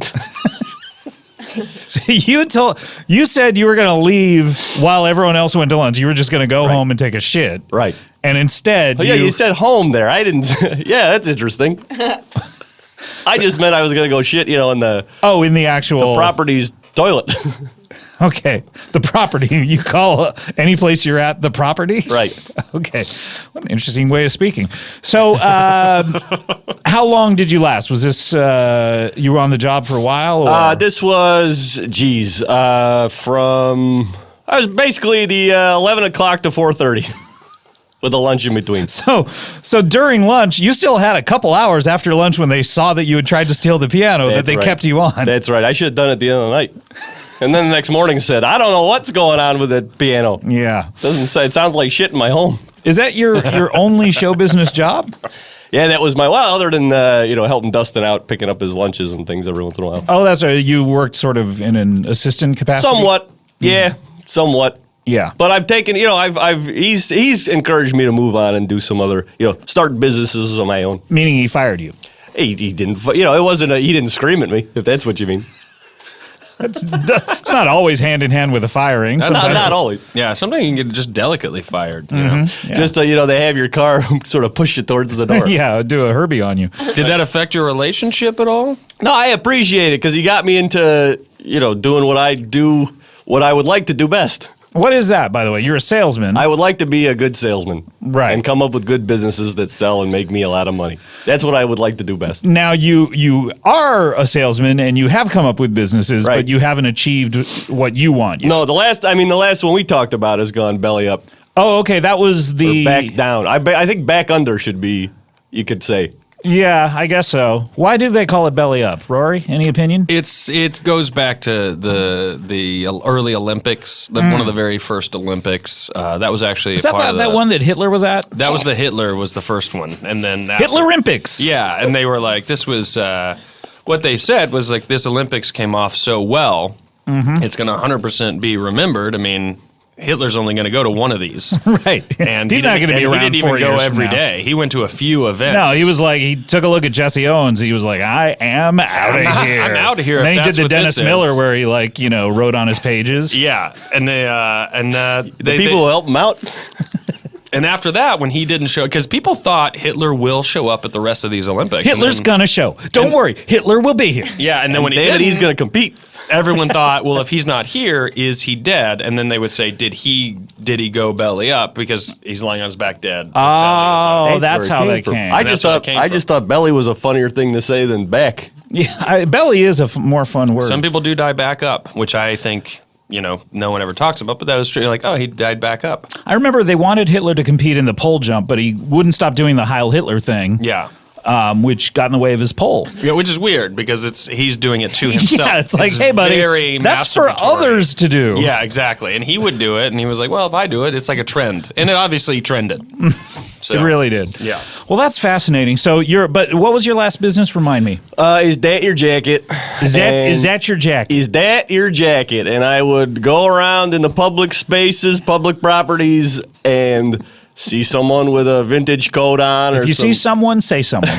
Speaker 1: You said you were going to leave while everyone else went to lunch. You were just going to go home and take a shit.
Speaker 4: Right.
Speaker 1: And instead,
Speaker 4: Oh, yeah, you said home there. I didn't. Yeah, that's interesting. I just meant I was going to go shit, in the
Speaker 1: in the actual
Speaker 4: property's toilet.
Speaker 1: Okay, the property. You call any place you're at the property?
Speaker 4: Right.
Speaker 1: Okay, what an interesting way of speaking. So, how long did you last? Was this you were on the job for a while? Or?
Speaker 4: This was, from I was basically the 11 o'clock to 4:30 with a lunch in between.
Speaker 1: So during lunch, you still had a couple hours after lunch when they saw that you had tried to steel the piano that
Speaker 4: That's
Speaker 1: they
Speaker 4: right.
Speaker 1: kept you on.
Speaker 4: That's right. I should have done it at the end of the night. And then the next morning said, I don't know what's going on with the piano.
Speaker 1: Yeah.
Speaker 4: Doesn't say. It sounds like shit in my home.
Speaker 1: Is that your only show business job?
Speaker 4: Yeah, that was other than helping Dustin out, picking up his lunches and things every once in a while.
Speaker 1: Oh, that's right. You worked sort of in an assistant capacity?
Speaker 4: Somewhat. Yeah, somewhat.
Speaker 1: Yeah.
Speaker 4: But I've taken, he's encouraged me to move on and do some other, start businesses of my own.
Speaker 1: Meaning he fired you.
Speaker 4: He didn't, it wasn't he didn't scream at me, if that's what you mean.
Speaker 1: It's not always hand in hand with a firing.
Speaker 4: Not always.
Speaker 3: Yeah, sometimes you can get just delicately fired. You know?
Speaker 1: Yeah.
Speaker 4: Just they have your car sort of push you towards the door.
Speaker 1: Yeah, do a Herbie on you.
Speaker 3: Did that affect your relationship at all?
Speaker 4: No, I appreciate it because he got me into doing what I would like to do best.
Speaker 1: What is that, by the way? You're a salesman.
Speaker 4: I would like to be a good salesman.
Speaker 1: Right.
Speaker 4: And come up with good businesses that sell and make me a lot of money. That's what I would like to do best.
Speaker 1: Now, you are a salesman and you have come up with businesses,
Speaker 4: Right.
Speaker 1: but you haven't achieved what you want yet.
Speaker 4: No, the last one we talked about has gone belly up.
Speaker 1: Oh, okay. That was
Speaker 4: Or back down. I think back under should be, you could say.
Speaker 1: Yeah, I guess so. Why do they call it belly up? Rory, any opinion?
Speaker 3: It goes back to the early Olympics, one of the very first Olympics. That was actually
Speaker 1: Is that one that Hitler was at?
Speaker 3: That was Hitler was the first one, and then
Speaker 1: Hitler Olympics.
Speaker 3: Yeah, and they were like, this was what they said was like this Olympics came off so well, it's going to 100% be remembered. I mean, Hitler's only going to go to one of these,
Speaker 1: Right.
Speaker 3: and
Speaker 1: he's not going to be around.
Speaker 3: He didn't even go every day. He went to a few events.
Speaker 1: No, he was like, he took a look at Jesse Owens. He was like, I am out of here.
Speaker 3: I'm out of here.
Speaker 1: And then
Speaker 3: if
Speaker 1: he did
Speaker 3: that's
Speaker 1: the
Speaker 3: what
Speaker 1: Dennis
Speaker 3: this
Speaker 1: Miller
Speaker 3: is.
Speaker 1: where he wrote on his pages.
Speaker 3: Yeah, and
Speaker 4: The people will help him out.
Speaker 3: And after that, when he didn't show, because people thought Hitler will show up at the rest of these Olympics.
Speaker 1: Hitler's gonna show. Don't worry, Hitler will be here.
Speaker 3: Yeah, and then when he
Speaker 4: Damn it,
Speaker 3: didn't,
Speaker 4: he's going to compete.
Speaker 3: everyone thought, well, if he's not here, is he dead? And then they would say, did he go belly up because he's lying on his back dead? His belly is
Speaker 1: Oh,
Speaker 3: up.
Speaker 1: that's
Speaker 4: where it
Speaker 1: how
Speaker 4: came
Speaker 1: they
Speaker 4: from.
Speaker 1: came.
Speaker 4: I
Speaker 3: That's
Speaker 4: just
Speaker 3: where it
Speaker 4: thought
Speaker 3: came
Speaker 4: I
Speaker 3: from.
Speaker 4: just thought belly was a funnier thing to say than back.
Speaker 1: Yeah, belly is a more fun word.
Speaker 3: Some people do die back up, which I think no one ever talks about, but that is true. Like, oh, he died back up.
Speaker 1: I remember they wanted Hitler to compete in the pole jump, but he wouldn't stop doing the Heil Hitler thing.
Speaker 3: Yeah.
Speaker 1: Which got in the way of his pole.
Speaker 3: Yeah, which is weird because he's doing it to himself.
Speaker 1: Yeah, it's like, hey, buddy,
Speaker 3: very
Speaker 1: that's for
Speaker 3: masturbatory.
Speaker 1: others to do.
Speaker 3: Yeah, exactly. And he would do it, and he was like, well, if I do it, it's like a trend. And it obviously trended. So,
Speaker 1: It really did.
Speaker 3: Yeah.
Speaker 1: Well, that's fascinating. So but what was your last business? Remind me.
Speaker 4: Is that your jacket?
Speaker 1: Is that your jacket?
Speaker 4: Is that your jacket? And I would go around in the public spaces, public properties, and see someone with a vintage coat on.
Speaker 1: If you see someone, say someone.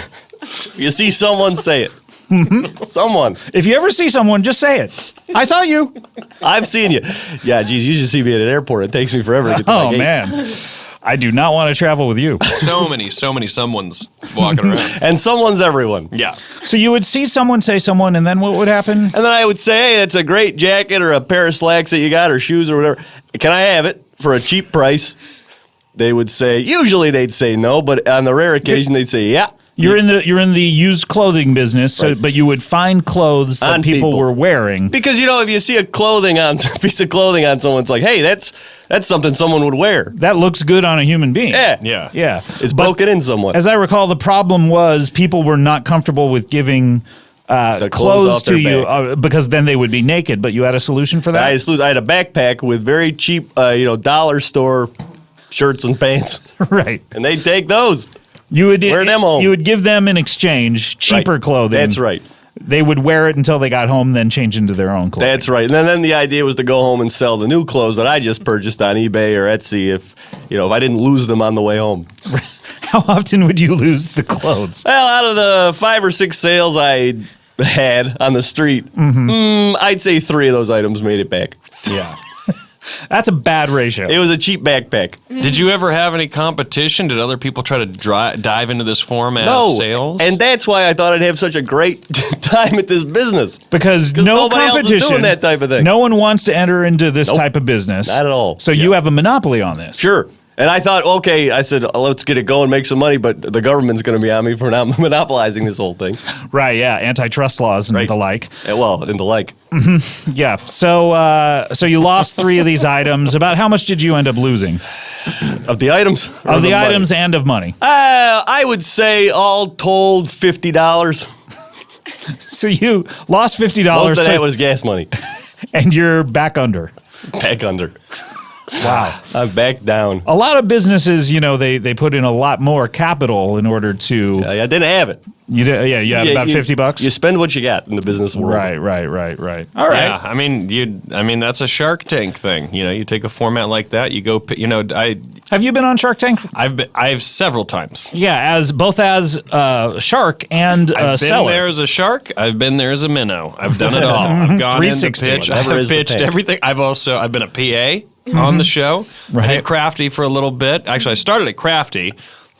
Speaker 4: You see someone, say it. Someone.
Speaker 1: If you ever see someone, just say it. I saw you.
Speaker 4: I've seen you. Yeah, geez, you should see me at an airport. It takes me forever to get to my
Speaker 1: Oh,
Speaker 4: gate.
Speaker 1: man. I do not want to travel with you.
Speaker 3: So many someone's walking around.
Speaker 4: And someone's everyone.
Speaker 3: Yeah.
Speaker 1: So you would see someone, say someone, and then what would happen?
Speaker 4: And then I would say, hey, that's a great jacket or a pair of slacks that you got or shoes or whatever. Can I have it for a cheap price? They would say, usually they'd say no, but on the rare occasion they'd say, yeah.
Speaker 1: You're in the used clothing business,
Speaker 4: Right.
Speaker 1: but you would find clothes that
Speaker 4: On
Speaker 1: people
Speaker 4: people.
Speaker 1: were wearing.
Speaker 4: Because, if you see a piece of clothing on someone, it's like, hey, that's something someone would wear.
Speaker 1: That looks good on a human being.
Speaker 4: Yeah.
Speaker 3: Yeah.
Speaker 1: Yeah.
Speaker 4: It's
Speaker 1: But
Speaker 4: broken in somewhat.
Speaker 1: as I recall, the problem was people were not comfortable with giving
Speaker 4: The
Speaker 1: clothes
Speaker 4: off
Speaker 1: to
Speaker 4: their
Speaker 1: you
Speaker 4: back.
Speaker 1: because then they would be naked. But you had a solution for that?
Speaker 4: I had a backpack with very cheap, dollar store shirts and pants,
Speaker 1: Right.
Speaker 4: and they'd take those.
Speaker 1: You would
Speaker 4: Wear them home.
Speaker 1: You would give them in exchange cheaper
Speaker 4: Right.
Speaker 1: clothing.
Speaker 4: That's right.
Speaker 1: They would wear it until they got home, then change into their own clothing.
Speaker 4: That's right. And then the idea was to go home and sell the new clothes that I just purchased on eBay or Etsy if I didn't lose them on the way home.
Speaker 1: How often would you lose the clothes?
Speaker 4: Well, out of the 5 or 6 sales I had on the street, I'd say 3 of those items made it back.
Speaker 3: Yeah.
Speaker 1: That's a bad ratio.
Speaker 4: It was a cheap backpack.
Speaker 3: Did you ever have any competition? Did other people try to dive into this format of sales?
Speaker 4: And that's why I thought I'd have such a great time at this business.
Speaker 1: because no
Speaker 4: nobody else is
Speaker 1: competition.
Speaker 4: doing that type of thing.
Speaker 1: No one wants to enter into this type of business.
Speaker 4: Not at all.
Speaker 1: So you have a monopoly on this.
Speaker 4: Sure. And I thought, okay, I said, let's get it going, make some money, but the government's going to be on me for not monopolizing this whole thing.
Speaker 1: Right, yeah. Antitrust laws and
Speaker 4: Right.
Speaker 1: the like.
Speaker 4: And the like.
Speaker 1: Yeah. So you lost 3 of these items. About how much did you end up losing?
Speaker 4: Of the items? or
Speaker 1: Of the
Speaker 4: money?
Speaker 1: items and of money.
Speaker 4: I would say all told $50.
Speaker 1: So you lost $50
Speaker 4: Most of that was gas money.
Speaker 1: and you're back under.
Speaker 4: Back under.
Speaker 1: Wow.
Speaker 4: I'm back down.
Speaker 1: A lot of businesses, they put in a lot more capital in order to.
Speaker 4: I didn't have it.
Speaker 1: You did, yeah. You had about $50.
Speaker 4: You spend what you got in the business world.
Speaker 1: Right. All right.
Speaker 3: Yeah, I mean, that's a Shark Tank thing. You take a format like that, you go.
Speaker 1: Have you been on Shark Tank?
Speaker 3: I've several times.
Speaker 1: Yeah, as shark and
Speaker 3: I've been
Speaker 1: seller.
Speaker 3: there as a shark. I've been there as a minnow. I've done it all. I've gone in to
Speaker 1: 360.
Speaker 3: pitch.
Speaker 4: Whatever
Speaker 3: I've
Speaker 4: is the
Speaker 3: pitched
Speaker 4: pay.
Speaker 3: everything. I've been a PA on the show.
Speaker 1: Right.
Speaker 3: I did Crafty for a little bit. Actually, I started at Crafty.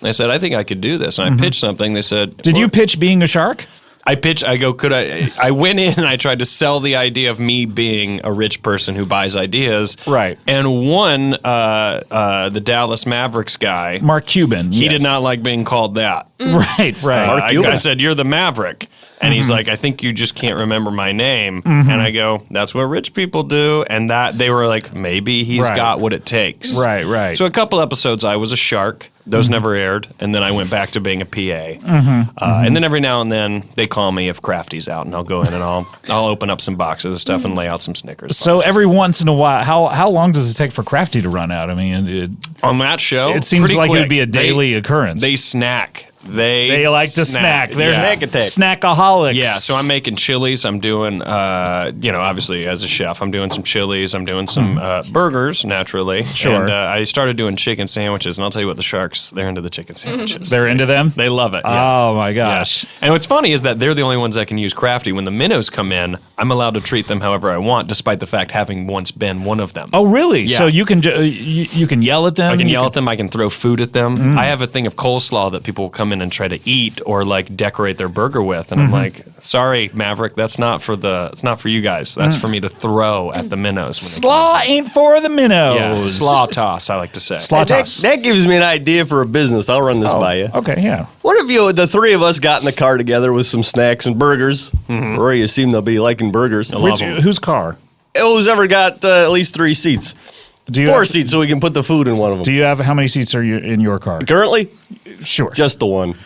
Speaker 3: I said, I think I could do this. And I pitched something. They said,
Speaker 1: Did you pitch being a shark?
Speaker 3: I go, could I? I went in and I tried to sell the idea of me being a rich person who buys ideas.
Speaker 1: Right.
Speaker 3: And one, the Dallas Mavericks guy,
Speaker 1: Mark Cuban.
Speaker 3: he did not like being called that.
Speaker 1: Right.
Speaker 3: I said, you're the Maverick. And he's like, I think you just can't remember my name. And I go, that's what rich people do. And that they were like, maybe he's got what it takes.
Speaker 1: Right.
Speaker 3: So a couple episodes, I was a shark. Those never aired. And then I went back to being a PA. And then every now and then they call me if Crafty's out, and I'll go in and I'll open up some boxes of stuff and lay out some Snickers.
Speaker 1: So every once in a while, how long does it take for Crafty to run out? I mean,
Speaker 3: On that show,
Speaker 1: it seems
Speaker 3: pretty
Speaker 1: like
Speaker 3: quick.
Speaker 1: it would be a daily occurrence.
Speaker 3: They snack.
Speaker 1: They like to snack. They're snackaholics.
Speaker 3: Yeah, so I'm making chilies. I'm doing, obviously as a chef, I'm doing some chilies. I'm doing some burgers, naturally.
Speaker 1: Sure.
Speaker 3: And I started doing chicken sandwiches, and I'll tell you what, the sharks, they're into the chicken sandwiches.
Speaker 1: They're into them?
Speaker 3: They love it. Yeah.
Speaker 1: Oh, my gosh.
Speaker 3: Yeah. And what's funny is that they're the only ones that can use Crafty. When the minnows come in, I'm allowed to treat them however I want, despite the fact having once been one of them.
Speaker 1: Oh, really?
Speaker 3: Yeah.
Speaker 1: So you can you can yell at them?
Speaker 3: I can yell at them. I can throw food at them. I have a thing of coleslaw that people will come in and try to eat or like decorate their burger with, and I'm like, sorry, Maverick, it's not for you guys. That's for me to throw at the minnows.
Speaker 1: Slaw ain't for the minnows.
Speaker 3: Yeah, slaw toss, I like to say.
Speaker 1: Slaw toss.
Speaker 4: That gives me an idea for a business. I'll run this by you.
Speaker 1: Okay, yeah.
Speaker 4: What if the three of us got in the car together with some snacks and burgers? Rory, you seem to be liking burgers.
Speaker 1: Whose car?
Speaker 4: Who's ever got at least 3 seats?
Speaker 1: Do you
Speaker 4: 4
Speaker 1: have,
Speaker 4: seats so we can put the food in one of them.
Speaker 1: Do you have how many seats are you in your car?
Speaker 4: Currently?
Speaker 1: Sure.
Speaker 4: Just the one.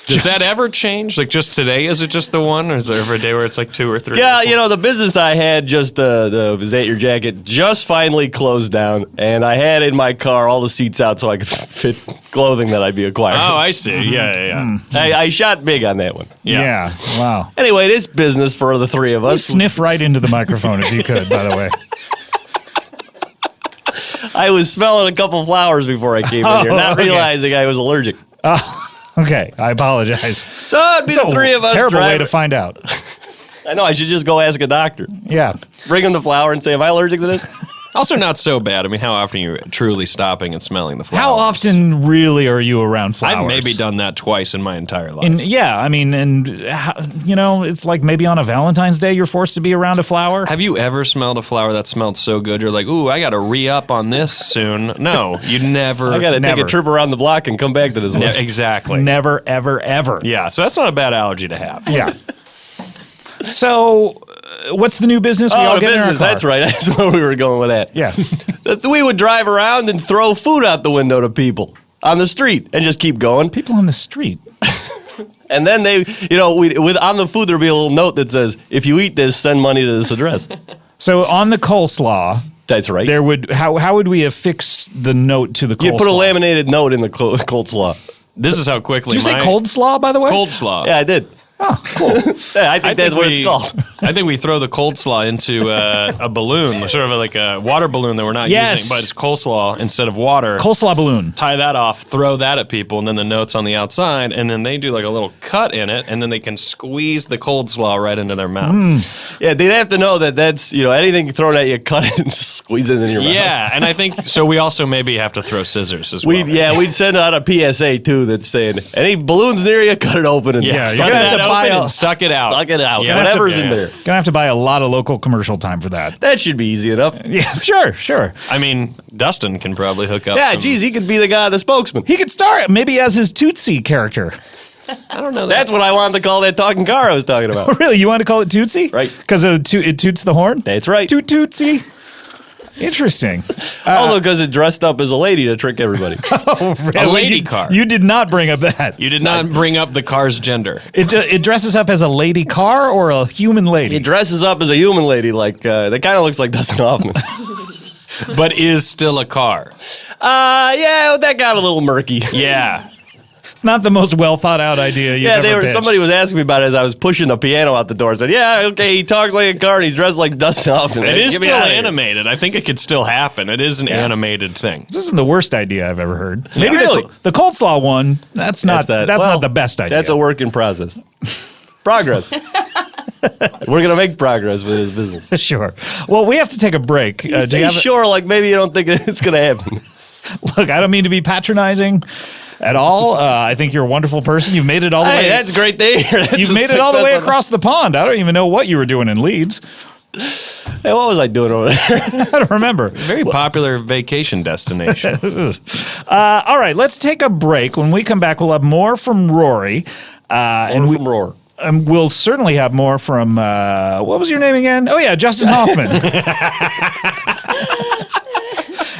Speaker 3: Does that ever change? Like just today, is it just the one, or is there ever a day where it's like 2 or 3?
Speaker 4: Yeah, the business I had, just the Was That Your Jacket, just finally closed down, and I had in my car all the seats out so I could fit clothing that I'd be acquiring.
Speaker 3: Oh, I see. Yeah.
Speaker 4: I shot big on that one.
Speaker 1: Yeah. Wow.
Speaker 4: Anyway, this business for the three of us.
Speaker 1: Sniff right into the microphone if you could, by the way.
Speaker 4: I was smelling a couple flowers before I came in here, not realizing I was allergic.
Speaker 1: Okay, I apologize.
Speaker 4: So it'd be the three of us
Speaker 1: Terrible way
Speaker 4: driving.
Speaker 1: to find out.
Speaker 4: I know, I should just go ask a doctor.
Speaker 1: Yeah.
Speaker 4: Bring him the flower and say, am I allergic to this?
Speaker 3: Also not so bad. I mean, how often are you truly stopping and smelling the flowers?
Speaker 1: How often really are you around flowers?
Speaker 3: I've maybe done that twice in my entire life.
Speaker 1: It's like maybe on a Valentine's Day you're forced to be around a flower.
Speaker 3: Have you ever smelled a flower that smelled so good you're like, ooh, I got to re-up on this soon? No, you never.
Speaker 4: I got to take a trip around the block and come back to this one.
Speaker 3: Exactly.
Speaker 1: Never, ever, ever.
Speaker 3: Yeah, so that's not a bad allergy to have.
Speaker 1: Yeah. So, what's the new business we all
Speaker 4: the
Speaker 1: get in our
Speaker 4: business,
Speaker 1: car?
Speaker 4: that's right. That's where we were going with that.
Speaker 1: Yeah.
Speaker 4: That we would drive around and throw food out the window to people on the street and just keep going.
Speaker 1: People on the street.
Speaker 4: And then they, on the food, there'd be a little note that says, if you eat this, send money to this address.
Speaker 1: So on the coleslaw,
Speaker 4: That's right.
Speaker 1: there would how would we affix the note to the coleslaw?
Speaker 4: You'd put a laminated note in the cold slaw.
Speaker 3: This is how quickly
Speaker 1: Did you say cold slaw, by the way?
Speaker 3: Cold slaw.
Speaker 4: Yeah, I did.
Speaker 1: Oh, cool.
Speaker 4: Yeah, I think that's what it's called.
Speaker 3: I think we throw the cold slaw into a balloon, sort of like a water balloon that we're not using, but it's coleslaw instead of water.
Speaker 1: Coleslaw balloon.
Speaker 3: Tie that off, throw that at people, and then the note's on the outside, and then they do like a little cut in it, and then they can squeeze the cold slaw right into their mouths.
Speaker 4: Yeah, they'd have to know that that's, anything thrown at you, cut it and squeeze it in your mouth.
Speaker 3: Yeah, and I think, so we also maybe have to throw scissors as well.
Speaker 4: We'd send out a PSA, too, that's saying, any balloons near you, cut it open and
Speaker 3: Yeah,
Speaker 1: you're gonna have to buy
Speaker 3: and suck it out.
Speaker 4: suck it out.
Speaker 3: Yeah.
Speaker 4: Whatever's in there.
Speaker 1: Gonna have to buy a lot of local commercial time for that.
Speaker 4: That should be easy enough.
Speaker 1: Yeah, sure.
Speaker 3: I mean, Dustin can probably hook up.
Speaker 4: Yeah,
Speaker 3: some-
Speaker 4: geez, he could be the guy, the spokesman.
Speaker 1: He could star maybe as his Tootsie character.
Speaker 3: I don't know.
Speaker 4: That's what I wanted to call that talking car I was talking about.
Speaker 1: Really, you want to call it Tootsie?
Speaker 4: Right.
Speaker 1: Because it toots the horn?
Speaker 4: That's right.
Speaker 1: Tootsie. Interesting.
Speaker 4: Also because it dressed up as a lady to trick everybody.
Speaker 3: A lady car.
Speaker 1: You did not bring up that.
Speaker 3: You did not bring up the car's gender.
Speaker 1: It dresses up as a lady car or a human lady?
Speaker 4: He dresses up as a human lady, like that kind of looks like Dustin Hoffman.
Speaker 3: but is still a car.
Speaker 4: Yeah, that got a little murky.
Speaker 3: Yeah.
Speaker 1: Not the most well thought out idea you've ever pitched.
Speaker 4: Somebody was asking me about it as I was pushing the piano out the door. I said, yeah, okay, he talks like a car and he's dressed like Justin Hoffman.
Speaker 3: It is still animated. I think it could still happen. It is an animated thing.
Speaker 1: This isn't the worst idea I've ever heard. Maybe
Speaker 4: Really?
Speaker 1: the coleslaw one, that's not the best idea.
Speaker 4: That's a work in process. Progress. We're going to make progress with his business.
Speaker 1: Sure. Well, we have to take a break.
Speaker 4: Sure, like maybe you don't think it's going to happen.
Speaker 1: Look, I don't mean to be patronizing at all. I think you're a wonderful person. You've made it all the way.
Speaker 4: That's great to hear.
Speaker 1: You've made it all the way across the pond. I don't even know what you were doing in Leeds.
Speaker 4: Hey, what was I doing over there?
Speaker 1: I don't remember.
Speaker 3: Very popular vacation destination.
Speaker 1: All right, let's take a break. When we come back, we'll have more from Rory.
Speaker 4: From Roar.
Speaker 1: And we'll certainly have more from, what was your name again? Oh, yeah, Justin Hoffman.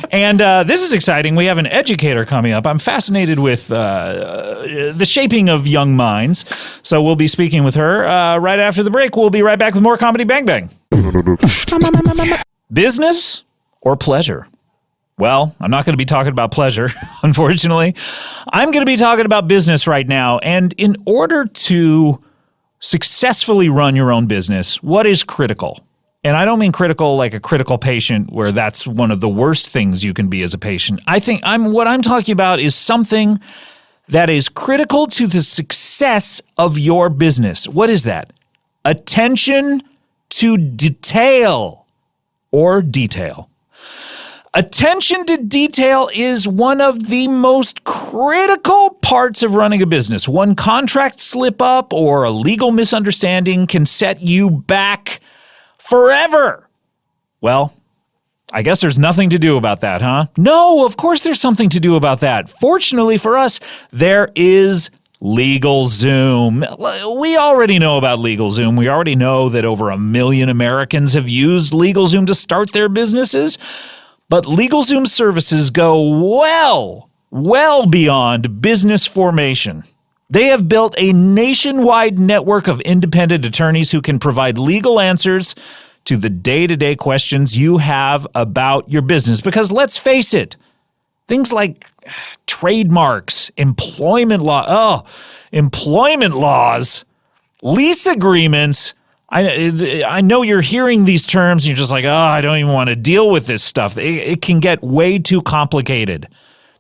Speaker 1: And this is exciting. We have an educator coming up. I'm fascinated with the shaping of young minds. So we'll be speaking with her right after the break. We'll be right back with more Comedy Bang Bang. Business or pleasure? Well, I'm not going to be talking about pleasure, unfortunately. I'm going to be talking about business right now. And in order to successfully run your own business, what is critical? And I don't mean critical like a critical patient where that's one of the worst things you can be as a patient. I think what I'm talking about is something that is critical to the success of your business. What is that? Attention to detail or detail. Attention to detail is one of the most critical parts of running a business. One contract slip up or a legal misunderstanding can set you back forever. Well, I guess there's nothing to do about that, huh? No, of course there's something to do about that. Fortunately for us, there is LegalZoom. We already know about LegalZoom. We already know that over 1 million Americans have used LegalZoom to start their businesses. But LegalZoom services go well beyond business formation. They have built a nationwide network of independent attorneys who can provide legal answers to the day-to-day questions you have about your business. Because let's face it, things like trademarks, employment laws, lease agreements. I know you're hearing these terms and you're just like, oh, I don't even want to deal with this stuff. It can get way too complicated.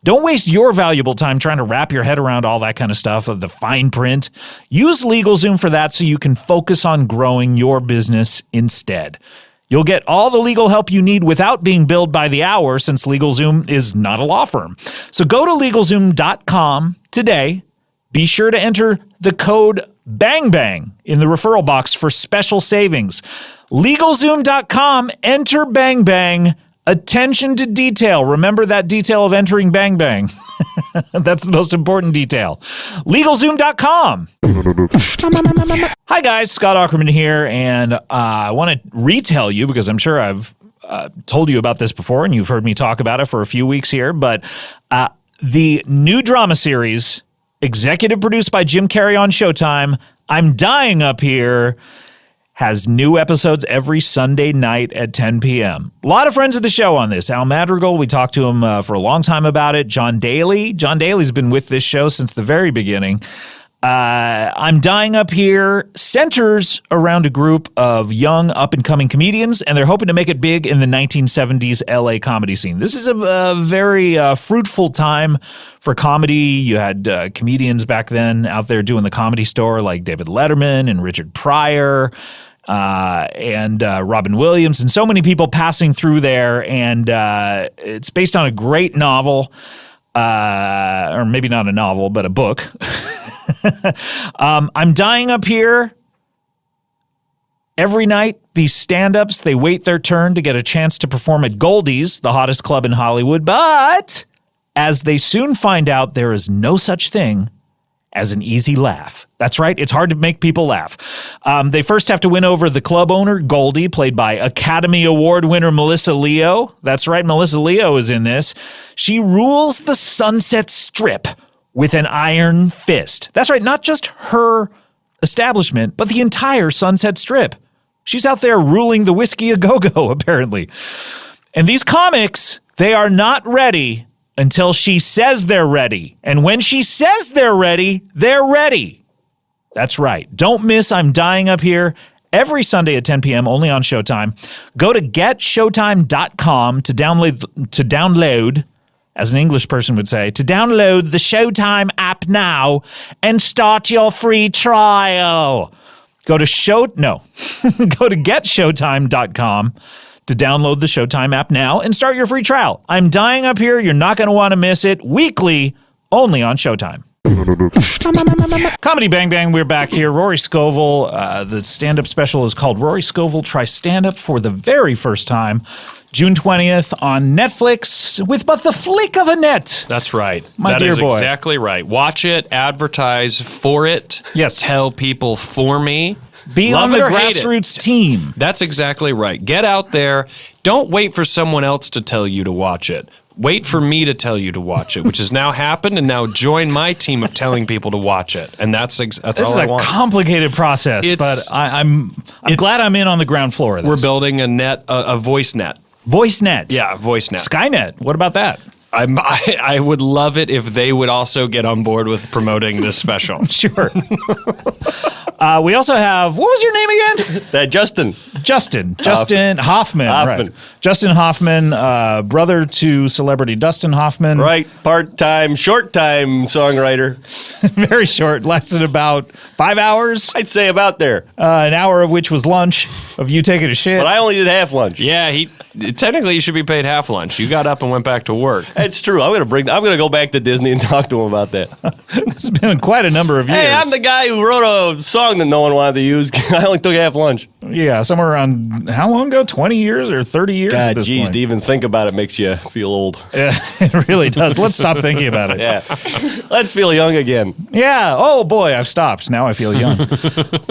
Speaker 1: Don't waste your valuable time trying to wrap your head around all that kind of stuff of the fine print. Use LegalZoom for that so you can focus on growing your business instead. You'll get all the legal help you need without being billed by the hour since LegalZoom is not a law firm. So go to LegalZoom.com today. Be sure to enter the code BANGBANG in the referral box for special savings. LegalZoom.com, enter BANGBANG. Attention to detail. Remember that detail of entering Bang Bang. That's the most important detail. LegalZoom.com. Hi guys, Scott Aukerman here, and I want to retell you, because I'm sure I've told you about this before and you've heard me talk about it for a few weeks here, but the new drama series, executive produced by Jim Carrey on Showtime, I'm Dying Up Here, has new episodes every Sunday night at 10 p.m. A lot of friends of the show on this. Al Madrigal, we talked to him for a long time about it. John Daly's been with this show since the very beginning. I'm Dying Up Here centers around a group of young up-and-coming comedians, and they're hoping to make it big in the 1970s LA comedy scene. This is a very fruitful time for comedy. You had comedians back then out there doing the Comedy Store like David Letterman and Richard Pryor, and Robin Williams, and so many people passing through there, and it's based on a great novel, or maybe not a novel, but a book. I'm Dying Up Here. Every night, these stand-ups, they wait their turn to get a chance to perform at Goldie's, the hottest club in Hollywood, but as they soon find out, there is no such thing as an easy laugh. That's right, it's hard to make people laugh. They first have to win over the club owner, Goldie, played by Academy Award winner Melissa Leo. That's right, Melissa Leo is in this. She rules the Sunset Strip with an iron fist. That's right, not just her establishment, but the entire Sunset Strip. She's out there ruling the Whiskey A Go-Go, apparently. And these comics, they are not ready until she says they're ready. And when she says they're ready, they're ready. That's right. Don't miss I'm Dying Up Here every Sunday at 10 p.m. only on Showtime. Go to getshowtime.com to download, as an English person would say, to download the Showtime app now and start your free trial. Go to getshowtime.com to download the Showtime app now and start your free trial. I'm Dying Up Here. You're not going to want to miss it. Weekly, only on Showtime. Comedy Bang Bang, we're back here. Rory Scovel, the stand-up special is called Rory Scovel Tries Stand-Up for the very first time. June 20th on Netflix with but the flick of a net.
Speaker 3: That's right.
Speaker 1: My dear boy.
Speaker 3: That is exactly right. Watch it, advertise for it.
Speaker 1: Yes.
Speaker 3: Tell people for me.
Speaker 1: Be
Speaker 3: Love
Speaker 1: on the
Speaker 3: it or hate
Speaker 1: grassroots team.
Speaker 3: That's exactly right. Get out there. Don't wait for someone else to tell you to watch it. Wait for me to tell you to watch it, which has now happened, and now join my team of telling people to watch it. And that's all I want.
Speaker 1: This is a complicated process, but I'm glad I'm in on the ground floor of this.
Speaker 3: We're building a voice net.
Speaker 1: Voice net.
Speaker 3: Yeah, voice net.
Speaker 1: Skynet. What about that?
Speaker 3: I would love it if they would also get on board with promoting this special.
Speaker 1: Sure. We also have, what was your name again?
Speaker 4: Justin
Speaker 1: Hoffman. Right. Justin Hoffman, brother to celebrity Dustin Hoffman.
Speaker 4: Right. Part-time, short-time songwriter.
Speaker 1: Very short. Lasted about 5 hours.
Speaker 4: I'd say about there.
Speaker 1: An hour of which was lunch of you taking a shit.
Speaker 4: But I only did half lunch.
Speaker 3: Yeah, technically you should be paid half lunch. You got up and went back to work.
Speaker 4: It's true. I'm gonna go back to Disney and talk to him about that.
Speaker 1: It's been quite a number of years.
Speaker 4: Hey, I'm the guy who wrote a song that no one wanted to use. I only took half lunch.
Speaker 1: Yeah, somewhere around, how long ago? 20 years or 30 years at
Speaker 4: God,
Speaker 1: this
Speaker 4: geez,
Speaker 1: point?
Speaker 4: to even think about it makes you feel old.
Speaker 1: Yeah, it really does. Let's stop thinking about it.
Speaker 4: Yeah. Let's feel young again.
Speaker 1: Yeah. Oh, boy, I've stopped. Now I feel young.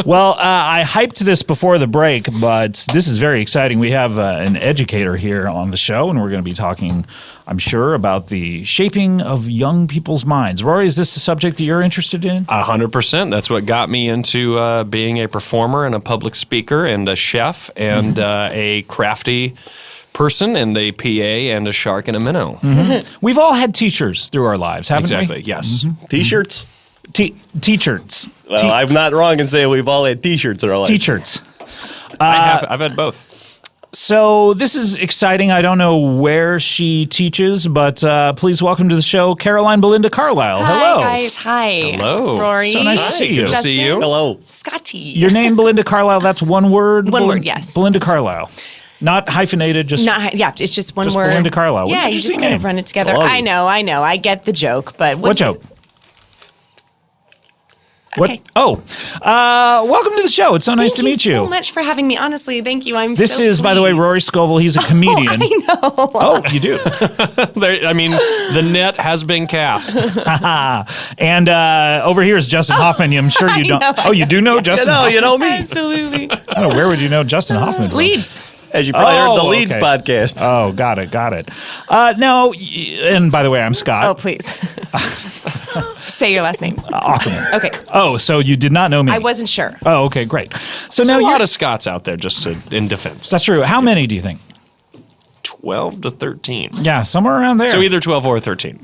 Speaker 1: Well, I hyped this before the break, but this is very exciting. We have an educator here on the show, and we're going to be talking, I'm sure, about the shaping of young people's minds. Rory, is this a subject that you're interested in?
Speaker 3: 100%. That's what got me into being a performer and a public speaker and a chef and a crafty person and a PA and a shark and a minnow.
Speaker 1: Mm-hmm. We've all had teachers through our lives, haven't we?
Speaker 3: Exactly, yes.
Speaker 4: Mm-hmm. T-shirts?
Speaker 1: T-shirts.
Speaker 4: Well, I'm not wrong in saying we've all had T-shirts in our lives.
Speaker 1: T-shirts.
Speaker 3: I've had both.
Speaker 1: So this is exciting. I don't know where she teaches, but please welcome to the show, Caroline BelindaCarlisle. Hello.
Speaker 5: Hi, guys. Hi.
Speaker 3: Hello.
Speaker 5: Rory.
Speaker 1: So nice to see you.
Speaker 3: Good to see you.
Speaker 4: Hello.
Speaker 5: Scotty.
Speaker 1: Your name, BelindaCarlisle, that's one word?
Speaker 5: One word, yes.
Speaker 1: BelindaCarlisle. Not hyphenated, just...
Speaker 5: Yeah, it's just one
Speaker 1: just
Speaker 5: word.
Speaker 1: BelindaCarlisle.
Speaker 5: Yeah, you just kind of run it together.
Speaker 4: Hello.
Speaker 5: I know. I get the joke, but...
Speaker 1: What joke?
Speaker 5: Okay.
Speaker 1: What? Oh, welcome to the show. It's so nice to meet you.
Speaker 5: Thank you so much for having me. Honestly, thank you.
Speaker 1: This is, by the way, Rory Scovel. He's a comedian.
Speaker 5: I know.
Speaker 1: Oh, you do?
Speaker 3: The net has been cast.
Speaker 1: And over here is Justin Hoffman. I'm sure you don't. Oh, you do know Justin Hoffman?
Speaker 4: You know me.
Speaker 5: Absolutely.
Speaker 1: I don't know. Where would you know Justin Hoffman from?
Speaker 5: Leeds.
Speaker 4: As you probably heard, the Leeds
Speaker 1: okay.
Speaker 4: podcast.
Speaker 1: Oh, got it. Now, and by the way, I'm Scott.
Speaker 5: Oh, please. Say your last name.
Speaker 1: Aukerman.
Speaker 5: Okay.
Speaker 1: Oh, so you did not know me.
Speaker 5: I wasn't sure.
Speaker 1: Oh, okay, great. So
Speaker 3: There's
Speaker 1: now
Speaker 3: a
Speaker 1: you're...
Speaker 3: lot of Scots out there, just in defense.
Speaker 1: That's true. How many do you think?
Speaker 3: 12 to 13.
Speaker 1: Yeah, somewhere around there.
Speaker 3: So either 12 or 13.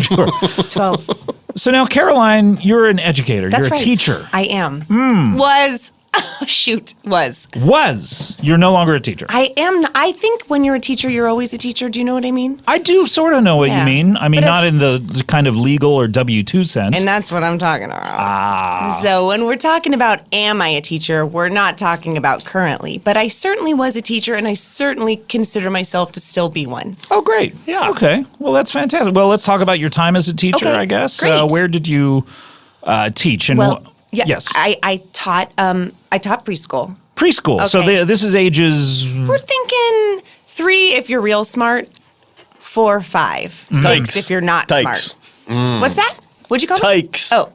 Speaker 1: Sure.
Speaker 5: 12.
Speaker 1: So now, Caroline, you're an educator.
Speaker 5: That's
Speaker 1: you're a
Speaker 5: right.
Speaker 1: teacher.
Speaker 5: I am. Was. Was.
Speaker 1: You're no longer a teacher.
Speaker 5: I am. I think when you're a teacher, you're always a teacher. Do you know what I mean?
Speaker 1: I do sort of know what you
Speaker 5: Yeah.
Speaker 1: mean. I mean,
Speaker 5: But
Speaker 1: not in the kind of legal or W-2 sense.
Speaker 5: And that's what I'm talking about. So when we're talking about am I a teacher, we're not talking about currently. But I certainly was a teacher, and I certainly consider myself to still be one.
Speaker 1: Oh, great.
Speaker 3: Yeah.
Speaker 1: Okay. Well, that's fantastic. Well, let's talk about your time as a teacher,
Speaker 5: Okay,
Speaker 1: I guess.
Speaker 5: great.
Speaker 1: Where did you teach? And
Speaker 5: Well, yeah,
Speaker 1: yes.
Speaker 5: I taught preschool.
Speaker 1: Preschool. So
Speaker 5: Okay.
Speaker 1: this is ages...
Speaker 5: We're thinking 3 if you're real smart, 4, 5, 6 if you're not
Speaker 4: Tykes.
Speaker 5: smart. What's that? What'd you call me?
Speaker 4: Tykes.
Speaker 5: Oh,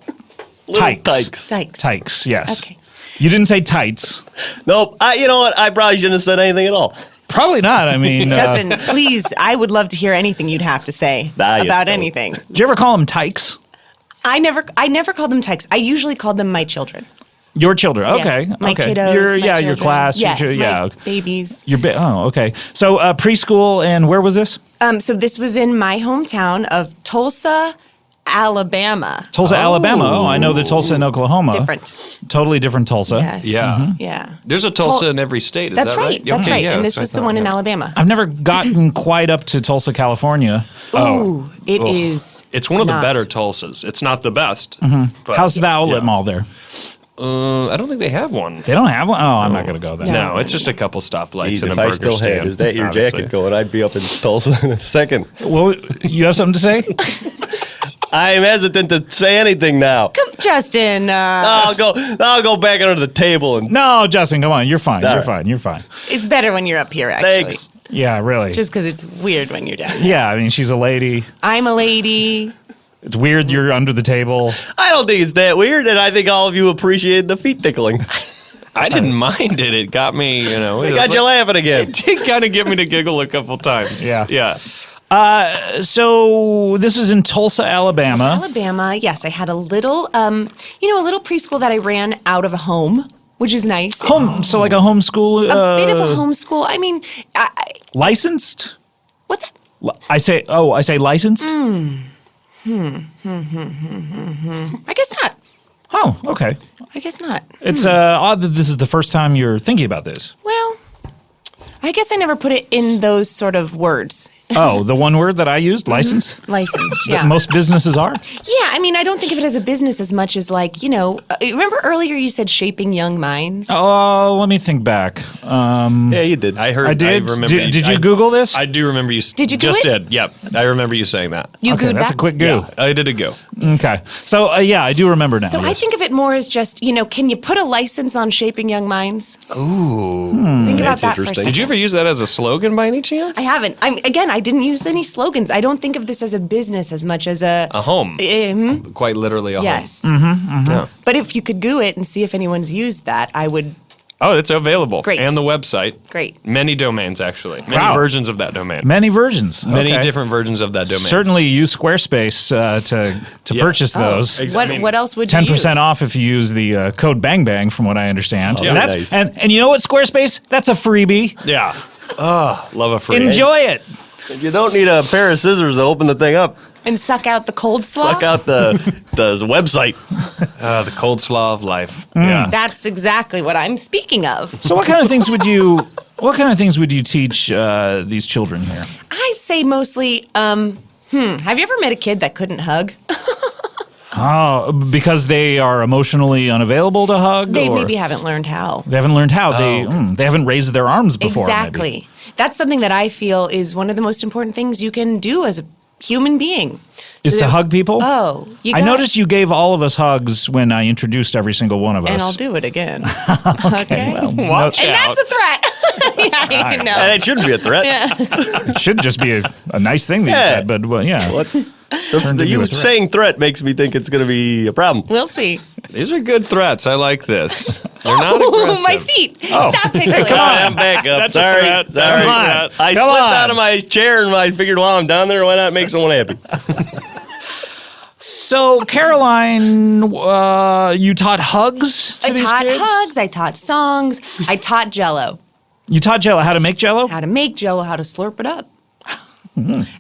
Speaker 4: Little
Speaker 1: Tykes.
Speaker 4: Tykes.
Speaker 5: tykes.
Speaker 1: Tykes, yes.
Speaker 5: Okay.
Speaker 1: You didn't say tights.
Speaker 4: Nope. You know what? I probably shouldn't have said anything at all.
Speaker 1: Probably not. I mean...
Speaker 5: Justin, please, I would love to hear anything you'd have to say
Speaker 4: Nah, you
Speaker 5: about
Speaker 4: don't.
Speaker 5: anything.
Speaker 1: did you ever call them tykes?
Speaker 5: I never called them tykes. I usually called them my children.
Speaker 1: Your children, okay.
Speaker 5: Yes, my
Speaker 1: okay.
Speaker 5: kiddos,
Speaker 1: your,
Speaker 5: my
Speaker 1: your
Speaker 5: children.
Speaker 1: class.
Speaker 5: Yeah,
Speaker 1: your
Speaker 5: my babies.
Speaker 1: okay. So preschool, and where was this?
Speaker 5: So this was in my hometown of Tulsa, Alabama.
Speaker 1: Tulsa, Alabama. Oh, I know the Tulsa in Oklahoma.
Speaker 5: Different.
Speaker 1: Totally different Tulsa.
Speaker 5: Yes.
Speaker 3: Yeah.
Speaker 5: Yeah.
Speaker 3: There's a Tulsa in every state. Is
Speaker 5: That's
Speaker 3: that
Speaker 5: right. That's
Speaker 3: Okay,
Speaker 5: right.
Speaker 3: yeah,
Speaker 5: And this
Speaker 3: that's
Speaker 5: was
Speaker 3: what I
Speaker 5: the one
Speaker 3: thought,
Speaker 5: in
Speaker 3: yeah.
Speaker 5: Alabama.
Speaker 1: I've never gotten quite up to Tulsa, California.
Speaker 5: Ooh, it is.
Speaker 3: It's one of the
Speaker 5: not.
Speaker 3: better Tulsas. It's not the best. But
Speaker 1: How's the outlet mall there?
Speaker 3: I don't think they have one.
Speaker 1: They don't have one? Oh, I'm not going to go there.
Speaker 3: No, it's just a couple stoplights
Speaker 4: Jeez,
Speaker 3: and a
Speaker 4: if
Speaker 3: burger
Speaker 4: I still
Speaker 3: stand.
Speaker 4: had, is that your
Speaker 3: obviously.
Speaker 4: jacket going? I'd be up in Tulsa in a second.
Speaker 1: Well, you have something to say?
Speaker 4: I'm hesitant to say anything now.
Speaker 5: Come, Justin.
Speaker 4: I'll go back under the table and
Speaker 1: No, Justin, come on. You're fine.
Speaker 4: All
Speaker 1: You're
Speaker 4: right.
Speaker 1: fine. You're fine.
Speaker 5: It's better when you're up here, actually.
Speaker 4: thanks.
Speaker 1: Yeah, really.
Speaker 5: Just because it's weird when you're down here.
Speaker 1: Yeah, I mean, she's a lady.
Speaker 5: I'm a lady.
Speaker 1: It's weird you're under the table.
Speaker 4: I don't think it's that weird, and I think all of you appreciate the feet tickling.
Speaker 3: I didn't mind it. It got me,
Speaker 4: It got you laughing again.
Speaker 3: It did kind of get me to giggle a couple times.
Speaker 1: Yeah.
Speaker 3: Yeah.
Speaker 1: So this was in Tulsa, Alabama.
Speaker 5: Alabama, yes. I had a little, a little preschool that I ran out of a home, which is nice.
Speaker 1: So like a homeschool.
Speaker 5: A bit of a homeschool. I mean,
Speaker 1: Licensed?
Speaker 5: what's that?
Speaker 1: I say licensed?
Speaker 5: I guess not.
Speaker 1: Oh, okay.
Speaker 5: I guess not.
Speaker 1: It's odd that this is the first time you're thinking about this.
Speaker 5: Well, I guess I never put it in those sort of words.
Speaker 1: Oh, the one word that I used, licensed?
Speaker 5: Licensed,
Speaker 1: That
Speaker 5: yeah.
Speaker 1: most businesses are?
Speaker 5: Yeah, I mean, I don't think of it as a business as much as like, remember earlier you said shaping young minds?
Speaker 1: Oh, let me think back.
Speaker 4: Yeah, you did.
Speaker 3: I heard.
Speaker 1: I did.
Speaker 3: remember
Speaker 1: Did you Google this?
Speaker 3: I do remember you.
Speaker 5: Did you
Speaker 3: just
Speaker 5: Google it?
Speaker 3: did? Yep. I remember you saying that.
Speaker 5: You
Speaker 1: Okay,
Speaker 5: gooed
Speaker 1: that's
Speaker 5: that?
Speaker 1: a quick goo.
Speaker 3: Yeah, I did a go.
Speaker 1: Okay. So, yeah, I do remember now.
Speaker 5: So I
Speaker 1: yes.
Speaker 5: think of it more as just, can you put a license on shaping young minds?
Speaker 3: Ooh.
Speaker 5: Think about
Speaker 4: That's
Speaker 5: that for a
Speaker 4: interesting.
Speaker 5: second.
Speaker 3: Did you ever use that as a slogan by any chance?
Speaker 5: I haven't. I didn't use any slogans. I don't think of this as a business as much as a
Speaker 3: home. Quite literally a
Speaker 5: yes.
Speaker 3: home. Yeah.
Speaker 5: But if you could goo it and see if anyone's used that, I would.
Speaker 3: Oh, it's available.
Speaker 5: Great.
Speaker 3: And the website.
Speaker 5: Great.
Speaker 3: Many domains, actually. Many
Speaker 1: Wow.
Speaker 3: versions of that domain.
Speaker 1: Many versions.
Speaker 3: Many
Speaker 1: Okay.
Speaker 3: different versions of that domain.
Speaker 1: Certainly use Squarespace to
Speaker 3: Yeah.
Speaker 1: purchase those.
Speaker 5: What else would you
Speaker 1: 10%
Speaker 5: use?
Speaker 1: off if you use the code BangBang, from what I understand.
Speaker 3: Yeah.
Speaker 1: And that's
Speaker 4: Nice.
Speaker 1: and you know what, Squarespace? That's a freebie.
Speaker 3: Yeah. Love a free.
Speaker 1: Enjoy it.
Speaker 4: You don't need a pair of scissors to open the thing up.
Speaker 5: And suck out the cold slaw?
Speaker 4: Suck out the website.
Speaker 3: The cold slaw of life.
Speaker 1: Mm.
Speaker 3: Yeah.
Speaker 5: That's exactly what I'm speaking of.
Speaker 1: So what kind of things would you teach these children here?
Speaker 5: I'd say mostly, have you ever met a kid that couldn't hug?
Speaker 1: Oh, because they are emotionally unavailable to hug?
Speaker 5: They
Speaker 1: or
Speaker 5: maybe haven't learned how.
Speaker 1: they haven't learned how. They haven't raised their arms before.
Speaker 5: Exactly.
Speaker 1: Maybe.
Speaker 5: That's something that I feel is one of the most important things you can do as a human being.
Speaker 1: Is
Speaker 5: So
Speaker 1: to
Speaker 5: that-
Speaker 1: hug people?
Speaker 5: Oh,
Speaker 1: I noticed you gave all of us hugs when I introduced every single one of us.
Speaker 5: And I'll do it again. Okay.
Speaker 1: Well,
Speaker 3: Watch
Speaker 5: And
Speaker 3: out.
Speaker 5: that's a threat. yeah, I know.
Speaker 4: And it shouldn't be a threat.
Speaker 1: it should just be a nice thing that you
Speaker 4: Yeah.
Speaker 1: said, but well, yeah.
Speaker 4: What?
Speaker 1: Turned into
Speaker 4: You
Speaker 1: a threat.
Speaker 4: saying threat makes me think it's going to be a problem.
Speaker 5: We'll see.
Speaker 3: These are good threats. I like this. They're not
Speaker 5: Oh,
Speaker 3: aggressive.
Speaker 5: my feet. Stop tickling.
Speaker 4: Come on, I'm back up.
Speaker 3: That's a
Speaker 4: Sorry.
Speaker 3: threat.
Speaker 4: Sorry.
Speaker 3: That's a
Speaker 1: Come on.
Speaker 3: threat.
Speaker 4: I
Speaker 1: Come
Speaker 4: slipped
Speaker 1: on.
Speaker 4: out of my chair and I figured while I'm down there, why not make someone happy?
Speaker 1: So, Caroline, you taught hugs to
Speaker 5: I
Speaker 1: these
Speaker 5: taught
Speaker 1: kids?
Speaker 5: hugs. I taught songs. I taught Jell-O.
Speaker 1: You taught Jello how to make Jello?
Speaker 5: How to make Jell-O, how to slurp it up.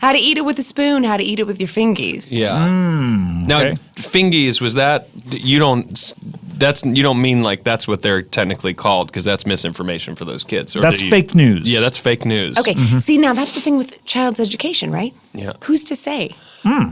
Speaker 5: How to eat it with a spoon, how to eat it with your fingies.
Speaker 3: Yeah. Now,
Speaker 1: okay.
Speaker 3: fingies, was that you don't mean like that's what they're technically called, because that's misinformation for those kids. Or
Speaker 1: That's
Speaker 3: do you-
Speaker 1: fake news.
Speaker 3: Yeah, that's fake news.
Speaker 5: Okay, see, now that's the thing with child's education, right?
Speaker 3: Yeah.
Speaker 5: Who's to say?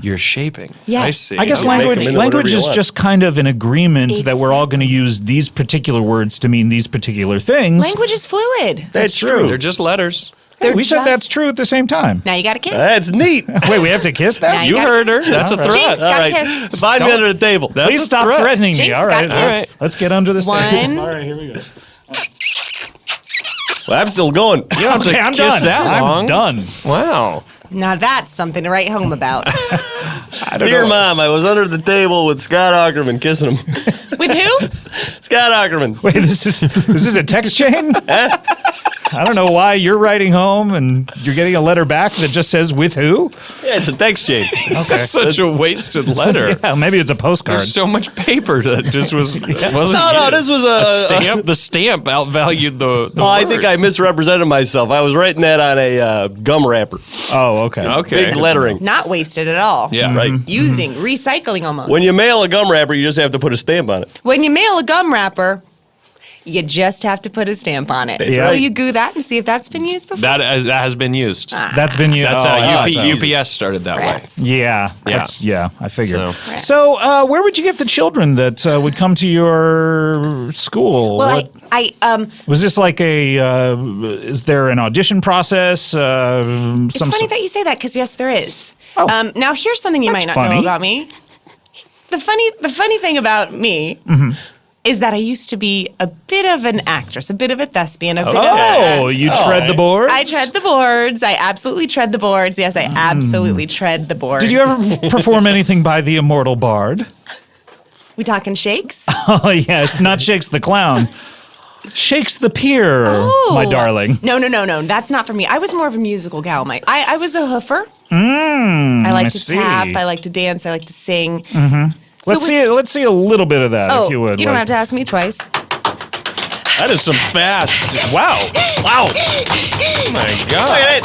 Speaker 3: You're shaping.
Speaker 5: Yes.
Speaker 3: I see.
Speaker 1: I guess
Speaker 4: Okay. Make
Speaker 1: language
Speaker 4: them into whatever
Speaker 1: language
Speaker 4: you
Speaker 1: is
Speaker 4: want.
Speaker 1: just kind of an agreement that we're all going to use these particular words to mean these particular things.
Speaker 5: Language is fluid.
Speaker 4: That's true.
Speaker 3: They're just letters.
Speaker 5: They're
Speaker 1: We said
Speaker 5: just-
Speaker 1: that's true at the same time.
Speaker 5: Now you got a kiss.
Speaker 4: That's neat.
Speaker 1: Wait, we have to kiss now?
Speaker 5: Now
Speaker 3: You
Speaker 5: gotta
Speaker 3: heard her.
Speaker 5: kiss.
Speaker 3: That's a threat.
Speaker 5: Jinx,
Speaker 4: All
Speaker 5: got
Speaker 4: right.
Speaker 5: a kiss.
Speaker 4: Find me under the table.
Speaker 3: That's
Speaker 1: Please
Speaker 3: a
Speaker 1: stop
Speaker 3: threat.
Speaker 1: threatening me.
Speaker 5: Jinx
Speaker 1: All
Speaker 5: got
Speaker 1: right, all right.
Speaker 5: kiss.
Speaker 1: Let's get under this
Speaker 5: One.
Speaker 1: table. All right, here we go.
Speaker 4: Well, I'm still going.
Speaker 3: You don't have to
Speaker 1: Okay, I'm
Speaker 3: kiss
Speaker 1: done.
Speaker 3: that
Speaker 1: I'm
Speaker 3: long.
Speaker 1: done.
Speaker 3: Wow.
Speaker 5: Now that's something to write home about.
Speaker 4: Dear Mom, I was under the table with Scott Aukerman kissing him.
Speaker 5: With who?
Speaker 4: Scott Aukerman.
Speaker 1: Wait, this is a text chain? I don't know why you're writing home and you're getting a letter back that just says with who.
Speaker 4: Yeah, it's a text chain.
Speaker 1: Okay.
Speaker 3: That's such a wasted letter.
Speaker 1: Yeah, maybe it's a postcard.
Speaker 3: There's so much paper that just wasn't
Speaker 4: No, this was
Speaker 3: a stamp. The stamp outvalued the
Speaker 4: Oh, I
Speaker 3: word.
Speaker 4: think I misrepresented myself. I was writing that on a gum wrapper.
Speaker 1: Oh, okay.
Speaker 3: Okay.
Speaker 4: Big lettering.
Speaker 5: Not wasted at all.
Speaker 3: Yeah.
Speaker 4: Right.
Speaker 5: Using, recycling almost.
Speaker 4: When you mail a gum wrapper, you just have to put a stamp on it.
Speaker 5: When you mail a gum wrapper, you just have to put a stamp on it.
Speaker 1: Yeah.
Speaker 5: Will you go that and see if that's been used before?
Speaker 3: That has been used.
Speaker 1: That's been you.
Speaker 3: That's
Speaker 1: oh,
Speaker 3: how
Speaker 1: awesome.
Speaker 3: UPS started that
Speaker 5: Rats.
Speaker 1: Yeah, I figured.
Speaker 3: So-
Speaker 1: So, where would you get the children that would come to your school?
Speaker 5: Well,
Speaker 1: What- was this like is there an audition process?
Speaker 5: It's funny that you say that because yes, there is.
Speaker 1: Oh.
Speaker 5: Now here's something you
Speaker 1: That's
Speaker 5: might not
Speaker 1: funny.
Speaker 5: know about me. The funny thing about me is that I used to be a bit of an actress, a bit of a thespian, a bit of
Speaker 1: Oh, you tread the boards?
Speaker 5: I tread the boards. I absolutely tread the boards. Yes, I absolutely tread the boards.
Speaker 1: Did you ever perform anything by the immortal bard?
Speaker 5: We talking shakes?
Speaker 1: Oh, yeah, not Shakes the Clown. Shakes the Pier, my darling.
Speaker 5: No. That's not for me. I was more of a musical gal. I was a hoofer. I like to
Speaker 1: see.
Speaker 5: tap. I like to dance. I like to sing.
Speaker 1: Let's see a little bit of that,
Speaker 5: Oh,
Speaker 1: if you would.
Speaker 5: don't have to ask me twice.
Speaker 3: That is some fast. Wow. Wow. Oh my God.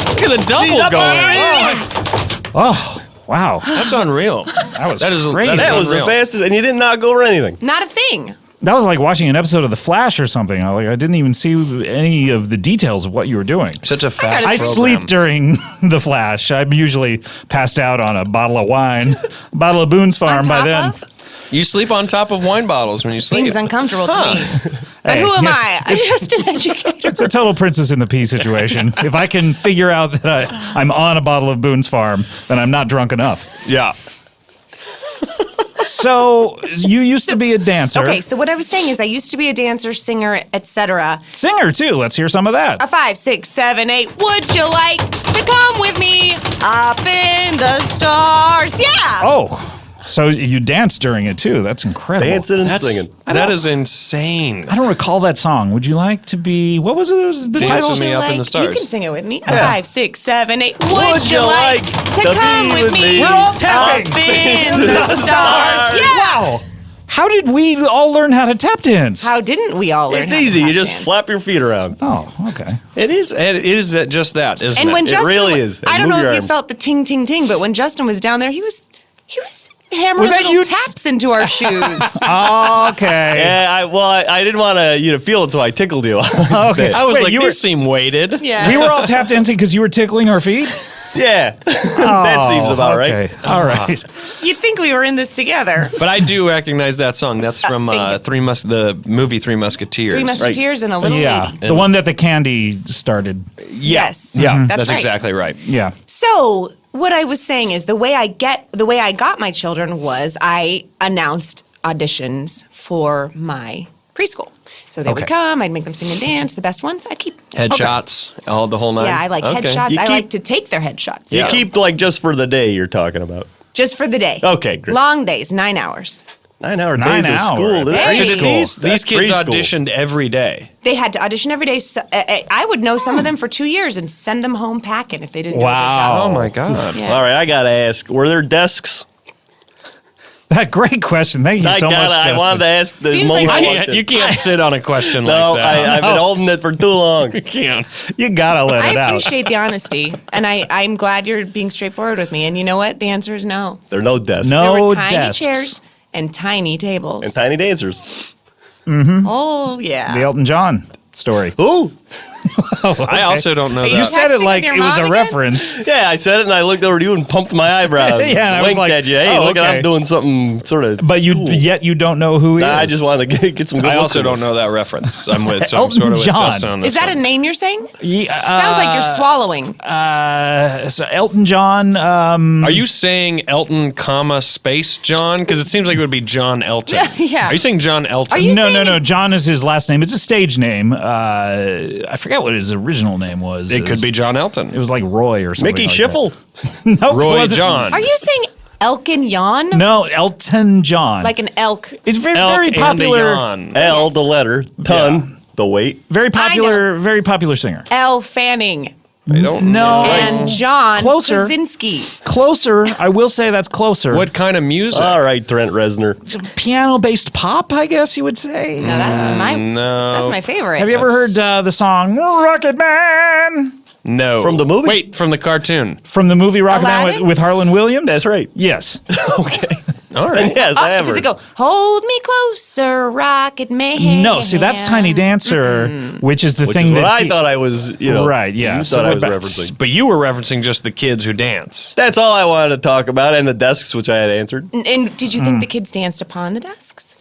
Speaker 3: Look at the double going.
Speaker 1: Oh, wow.
Speaker 3: That's unreal.
Speaker 1: That was
Speaker 3: That is
Speaker 1: crazy.
Speaker 4: That was the
Speaker 3: unreal.
Speaker 4: fastest, and you did not go over anything.
Speaker 5: Not a thing.
Speaker 1: That was like watching an episode of The Flash or something. I didn't even see any of the details of what you were doing.
Speaker 3: Such a fast
Speaker 1: I
Speaker 3: program.
Speaker 1: sleep during The Flash. I'm usually passed out on a bottle of wine, a bottle of Boone's Farm
Speaker 5: On
Speaker 1: by
Speaker 5: top
Speaker 1: then.
Speaker 5: of?
Speaker 3: You sleep on top of wine bottles when you sleep.
Speaker 5: Seems uncomfortable to me. But
Speaker 1: Hey,
Speaker 5: who am
Speaker 1: yeah.
Speaker 5: I? I'm just an educator.
Speaker 1: It's a total Princess in the Pea situation. If I can figure out that I'm on a bottle of Boone's Farm, then I'm not drunk enough.
Speaker 3: Yeah.
Speaker 1: So you used to be a dancer.
Speaker 5: Okay, so what I was saying is I used to be a dancer, singer, etc.
Speaker 1: Singer, too. Let's hear some of that.
Speaker 5: A 5, 6, 7, 8. Would you like to come with me up in the stars? Yeah.
Speaker 1: Oh, so you danced during it, too. That's incredible.
Speaker 4: Dancing and singing.
Speaker 3: That is insane.
Speaker 1: I don't recall that song. Would you like to be... What was it? The
Speaker 3: Dance
Speaker 1: title?
Speaker 3: with me up in the stars.
Speaker 5: You can sing it with me. A 5, 6, 7, 8. Would you like to
Speaker 4: to
Speaker 5: come
Speaker 4: be
Speaker 5: with me
Speaker 1: We're all tapping.
Speaker 5: up in the stars? Yeah.
Speaker 1: Wow. How did we all learn how to tap dance?
Speaker 5: How didn't we all learn
Speaker 4: It's
Speaker 5: how to
Speaker 4: easy.
Speaker 5: tap
Speaker 4: You just
Speaker 5: dance?
Speaker 4: flap your feet around.
Speaker 1: Oh, okay.
Speaker 3: It is just that, isn't
Speaker 5: And
Speaker 3: it?
Speaker 5: when Justin,
Speaker 4: really is.
Speaker 5: I don't
Speaker 4: Move
Speaker 5: know
Speaker 4: your
Speaker 5: if you
Speaker 4: arm.
Speaker 5: felt the ting ting ting, but when Justin was down there, he was hammering
Speaker 1: Was that
Speaker 5: little
Speaker 1: you?
Speaker 5: taps into our shoes.
Speaker 1: Okay.
Speaker 4: Yeah, I didn't want you to feel it, so I tickled you.
Speaker 1: Okay.
Speaker 3: I was
Speaker 1: Wait,
Speaker 3: like,
Speaker 1: you
Speaker 3: these seem weighted.
Speaker 5: Yeah.
Speaker 1: We were all tap dancing because you were tickling our feet?
Speaker 4: Yeah, that seems about right.
Speaker 1: Okay. All right.
Speaker 5: You'd think we were in this together.
Speaker 3: But I do recognize that song. That's from
Speaker 5: Thank you.
Speaker 3: the movie Three Musketeers.
Speaker 5: Three Musketeers and a little
Speaker 1: Yeah.
Speaker 5: lady.
Speaker 1: The one that the candy started.
Speaker 5: Yes.
Speaker 3: Yeah,
Speaker 5: That's right.
Speaker 3: exactly right.
Speaker 1: Yeah.
Speaker 5: So what I was saying is the way I got my children was I announced auditions for my preschool. So they would
Speaker 1: Okay.
Speaker 5: come, I'd make them sing and dance. The best ones I'd keep.
Speaker 3: Headshots, all the whole nine.
Speaker 5: Yeah, I like
Speaker 3: Okay.
Speaker 5: headshots.
Speaker 4: You
Speaker 5: I
Speaker 4: keep-
Speaker 5: like to take their headshots.
Speaker 4: You
Speaker 5: too.
Speaker 4: keep like just for the day you're talking about.
Speaker 5: Just for the day.
Speaker 4: Okay, great.
Speaker 5: Long days, 9 hours.
Speaker 4: 9 hour
Speaker 1: 9
Speaker 4: days of
Speaker 1: hours.
Speaker 4: school.
Speaker 5: Hey.
Speaker 3: So did these
Speaker 4: That's
Speaker 3: kids
Speaker 4: preschool.
Speaker 3: auditioned every day?
Speaker 5: They had to audition every day. So, I would know some of them for 2 years and send them home packing if they didn't do a good
Speaker 1: Wow.
Speaker 3: Oh
Speaker 5: job.
Speaker 3: my God.
Speaker 5: Yeah.
Speaker 4: All right, I gotta ask: were there desks?
Speaker 1: That great question. Thank you so much,
Speaker 4: I
Speaker 1: Justin.
Speaker 4: wanted to ask the
Speaker 5: Seems
Speaker 4: moment.
Speaker 5: like-
Speaker 4: I walked in.
Speaker 3: You can't sit on a question
Speaker 4: No,
Speaker 3: like that.
Speaker 4: I've been holding it for too long.
Speaker 3: You can't.
Speaker 1: You gotta let
Speaker 5: I
Speaker 1: it out.
Speaker 5: appreciate the honesty, and I'm glad you're being straightforward with me. And you know what? The answer is no.
Speaker 4: There are no desks.
Speaker 1: No.
Speaker 5: There were tiny
Speaker 1: desks.
Speaker 5: chairs and tiny tables.
Speaker 4: And tiny dancers.
Speaker 5: Oh, yeah.
Speaker 1: The Elton John story.
Speaker 4: Ooh.
Speaker 3: I also don't know
Speaker 5: You
Speaker 1: You
Speaker 3: that.
Speaker 1: said it
Speaker 5: texting
Speaker 1: like
Speaker 5: with your
Speaker 1: it was a
Speaker 5: mom again?
Speaker 1: reference.
Speaker 4: Yeah, I said it and I looked over to you and pumped my eyebrows.
Speaker 1: Yeah, and I was
Speaker 4: winked
Speaker 1: like,
Speaker 4: at you. Hey,
Speaker 1: oh,
Speaker 4: look at
Speaker 1: okay.
Speaker 4: I'm doing something sort of.
Speaker 1: But yet you don't know who he is.
Speaker 4: I just wanted to get some good
Speaker 3: I
Speaker 4: looks
Speaker 3: also
Speaker 4: at
Speaker 3: don't
Speaker 4: it.
Speaker 3: know that reference. I'm with, so I'm
Speaker 1: Elton
Speaker 3: sort of with
Speaker 1: John.
Speaker 3: Justin on this
Speaker 5: Is that
Speaker 3: one.
Speaker 5: a name you're saying?
Speaker 1: Yeah,
Speaker 5: Sounds like you're swallowing.
Speaker 1: So Elton John.
Speaker 3: Are you saying Elton, space John? Because it seems like it would be John Elton.
Speaker 5: Yeah.
Speaker 3: Are you saying John Elton?
Speaker 5: Are you
Speaker 1: no.
Speaker 5: saying-
Speaker 1: John is his last name. It's a stage name. I forget what his original name was.
Speaker 3: It could be John Elton.
Speaker 1: It was like Roy or something.
Speaker 4: Mickey
Speaker 1: like
Speaker 4: Schiffel.
Speaker 1: that. Nope, it
Speaker 3: Roy
Speaker 1: wasn't.
Speaker 3: John.
Speaker 5: Are you saying Elkin Yawn?
Speaker 1: No, Elton John.
Speaker 5: Like an elk.
Speaker 1: it's very
Speaker 3: Elk
Speaker 1: very
Speaker 3: and a
Speaker 1: popular.
Speaker 3: yawn.
Speaker 4: L, the letter. Ton. The Wait?
Speaker 1: Very popular singer.
Speaker 5: Elle Fanning.
Speaker 3: I don't
Speaker 1: know.
Speaker 5: And John
Speaker 1: Closer.
Speaker 5: Krasinski.
Speaker 1: Closer. I will say that's closer.
Speaker 3: What kind of music?
Speaker 4: All right, Trent Reznor.
Speaker 1: Piano-based pop, I guess you would say.
Speaker 5: Now that's my favorite.
Speaker 1: Have you ever heard the song Rocket Man?
Speaker 3: No.
Speaker 4: From the movie?
Speaker 3: Wait, from the cartoon.
Speaker 1: From the movie Rocket Man
Speaker 5: Aladdin?
Speaker 1: with Harlan Williams?
Speaker 4: That's right.
Speaker 1: Yes.
Speaker 4: Okay.
Speaker 3: All right.
Speaker 4: Yes, I have
Speaker 5: Does
Speaker 4: heard.
Speaker 5: it go, hold me closer, Rocket Man?
Speaker 1: No, see, that's Tiny Dancer, which is the
Speaker 4: Which
Speaker 1: thing
Speaker 4: is
Speaker 1: that
Speaker 4: what I thought I was,
Speaker 1: Right, yeah.
Speaker 4: You
Speaker 1: So
Speaker 4: thought I was
Speaker 1: what about-
Speaker 4: referencing.
Speaker 3: But you were referencing just the kids who dance.
Speaker 4: That's all I wanted to talk about, and the desks, which I had answered.
Speaker 5: And did you think the kids danced upon the desks?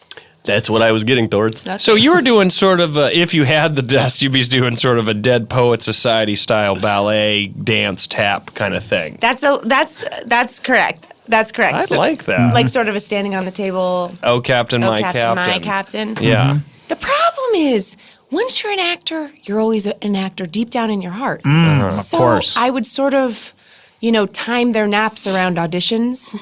Speaker 4: That's what I was getting towards.
Speaker 3: So you were doing sort of if you had the desk, you'd be doing sort of a Dead Poet Society style ballet dance tap kind of thing.
Speaker 5: That's correct. That's correct.
Speaker 3: I like that.
Speaker 5: Like sort of a standing on the table.
Speaker 3: Oh, Captain,
Speaker 5: Oh,
Speaker 3: my
Speaker 5: Captain,
Speaker 3: Captain.
Speaker 5: my Captain.
Speaker 3: Yeah.
Speaker 5: The problem is, once you're an actor, you're always an actor deep down in your heart.
Speaker 1: Of course.
Speaker 5: I would sort of, time their naps around auditions.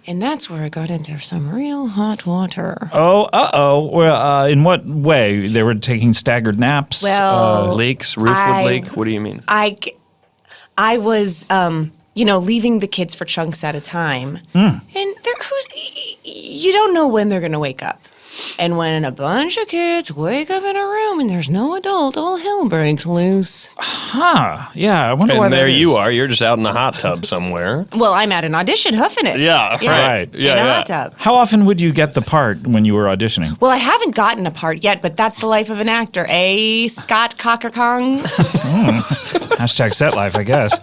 Speaker 5: And that's where I got into some real hot water.
Speaker 1: Oh, well, in what way? They were taking staggered naps?
Speaker 5: Well,
Speaker 3: Leaks, roof would leak. What do you mean?
Speaker 5: I was, leaving the kids for chunks at a time. And you don't know when they're going to wake up. And when a bunch of kids wake up in a room and there's no adult, all hell breaks loose.
Speaker 1: Yeah, I wonder why
Speaker 3: And
Speaker 1: that
Speaker 3: there
Speaker 1: is.
Speaker 3: you are. You're just out in the hot tub somewhere.
Speaker 5: Well, I'm at an audition hoofing it.
Speaker 3: Yeah,
Speaker 1: right.
Speaker 3: Yeah,
Speaker 5: in a
Speaker 3: yeah.
Speaker 5: hot tub.
Speaker 1: How often would you get the part when you were auditioning?
Speaker 5: Well, I haven't gotten a part yet, but that's the life of an actor, Scott Aukerman?
Speaker 1: Hashtag set life, I guess.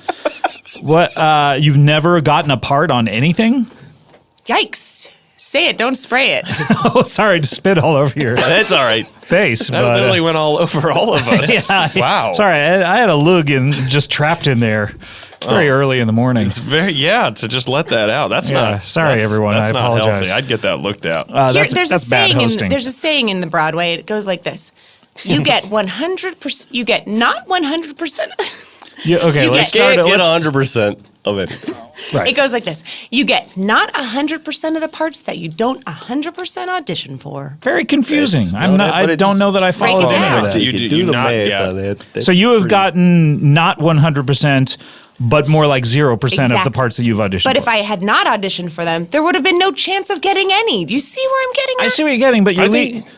Speaker 1: What, you've never gotten a part on anything?
Speaker 5: Yikes. Say it, don't spray it.
Speaker 1: Oh, sorry to spit all over your
Speaker 4: That's all right.
Speaker 1: face.
Speaker 3: That
Speaker 1: but,
Speaker 3: literally went all over all of us.
Speaker 1: yeah,
Speaker 3: Wow.
Speaker 1: Sorry, I had a lug just trapped in there. It's very early in the morning.
Speaker 3: It's to just let that out. That's
Speaker 1: Yeah,
Speaker 3: not.
Speaker 1: sorry,
Speaker 3: that's-
Speaker 1: everyone.
Speaker 3: That's
Speaker 1: I
Speaker 3: not
Speaker 1: apologize.
Speaker 3: healthy. I'd get that looked at.
Speaker 1: That's bad hosting.
Speaker 5: There's a saying in the Broadway. It goes like this: you get 100%. You get not 100%.
Speaker 1: Yeah, okay,
Speaker 5: you
Speaker 1: let's
Speaker 5: get-
Speaker 1: start.
Speaker 4: Can't get
Speaker 1: Let's,
Speaker 4: 100% of anything.
Speaker 1: right.
Speaker 5: It goes like this: you get not 100% of the parts that you don't 100% audition for.
Speaker 1: Very confusing. I
Speaker 4: but
Speaker 1: don't know that I followed
Speaker 5: Break it
Speaker 1: any
Speaker 5: down.
Speaker 1: of that.
Speaker 4: So
Speaker 3: You
Speaker 4: you
Speaker 3: do-
Speaker 4: can do
Speaker 3: you
Speaker 4: the
Speaker 3: not
Speaker 4: math
Speaker 3: get-
Speaker 4: on that. That's
Speaker 1: So you have
Speaker 4: pretty-
Speaker 1: gotten not 100%, but more like 0% of the
Speaker 5: Exactly.
Speaker 1: parts that you've auditioned
Speaker 5: But
Speaker 1: for.
Speaker 5: if I had not auditioned for them, there would have been no chance of getting any. Do you see where I'm getting at?
Speaker 1: I see what you're getting, but you're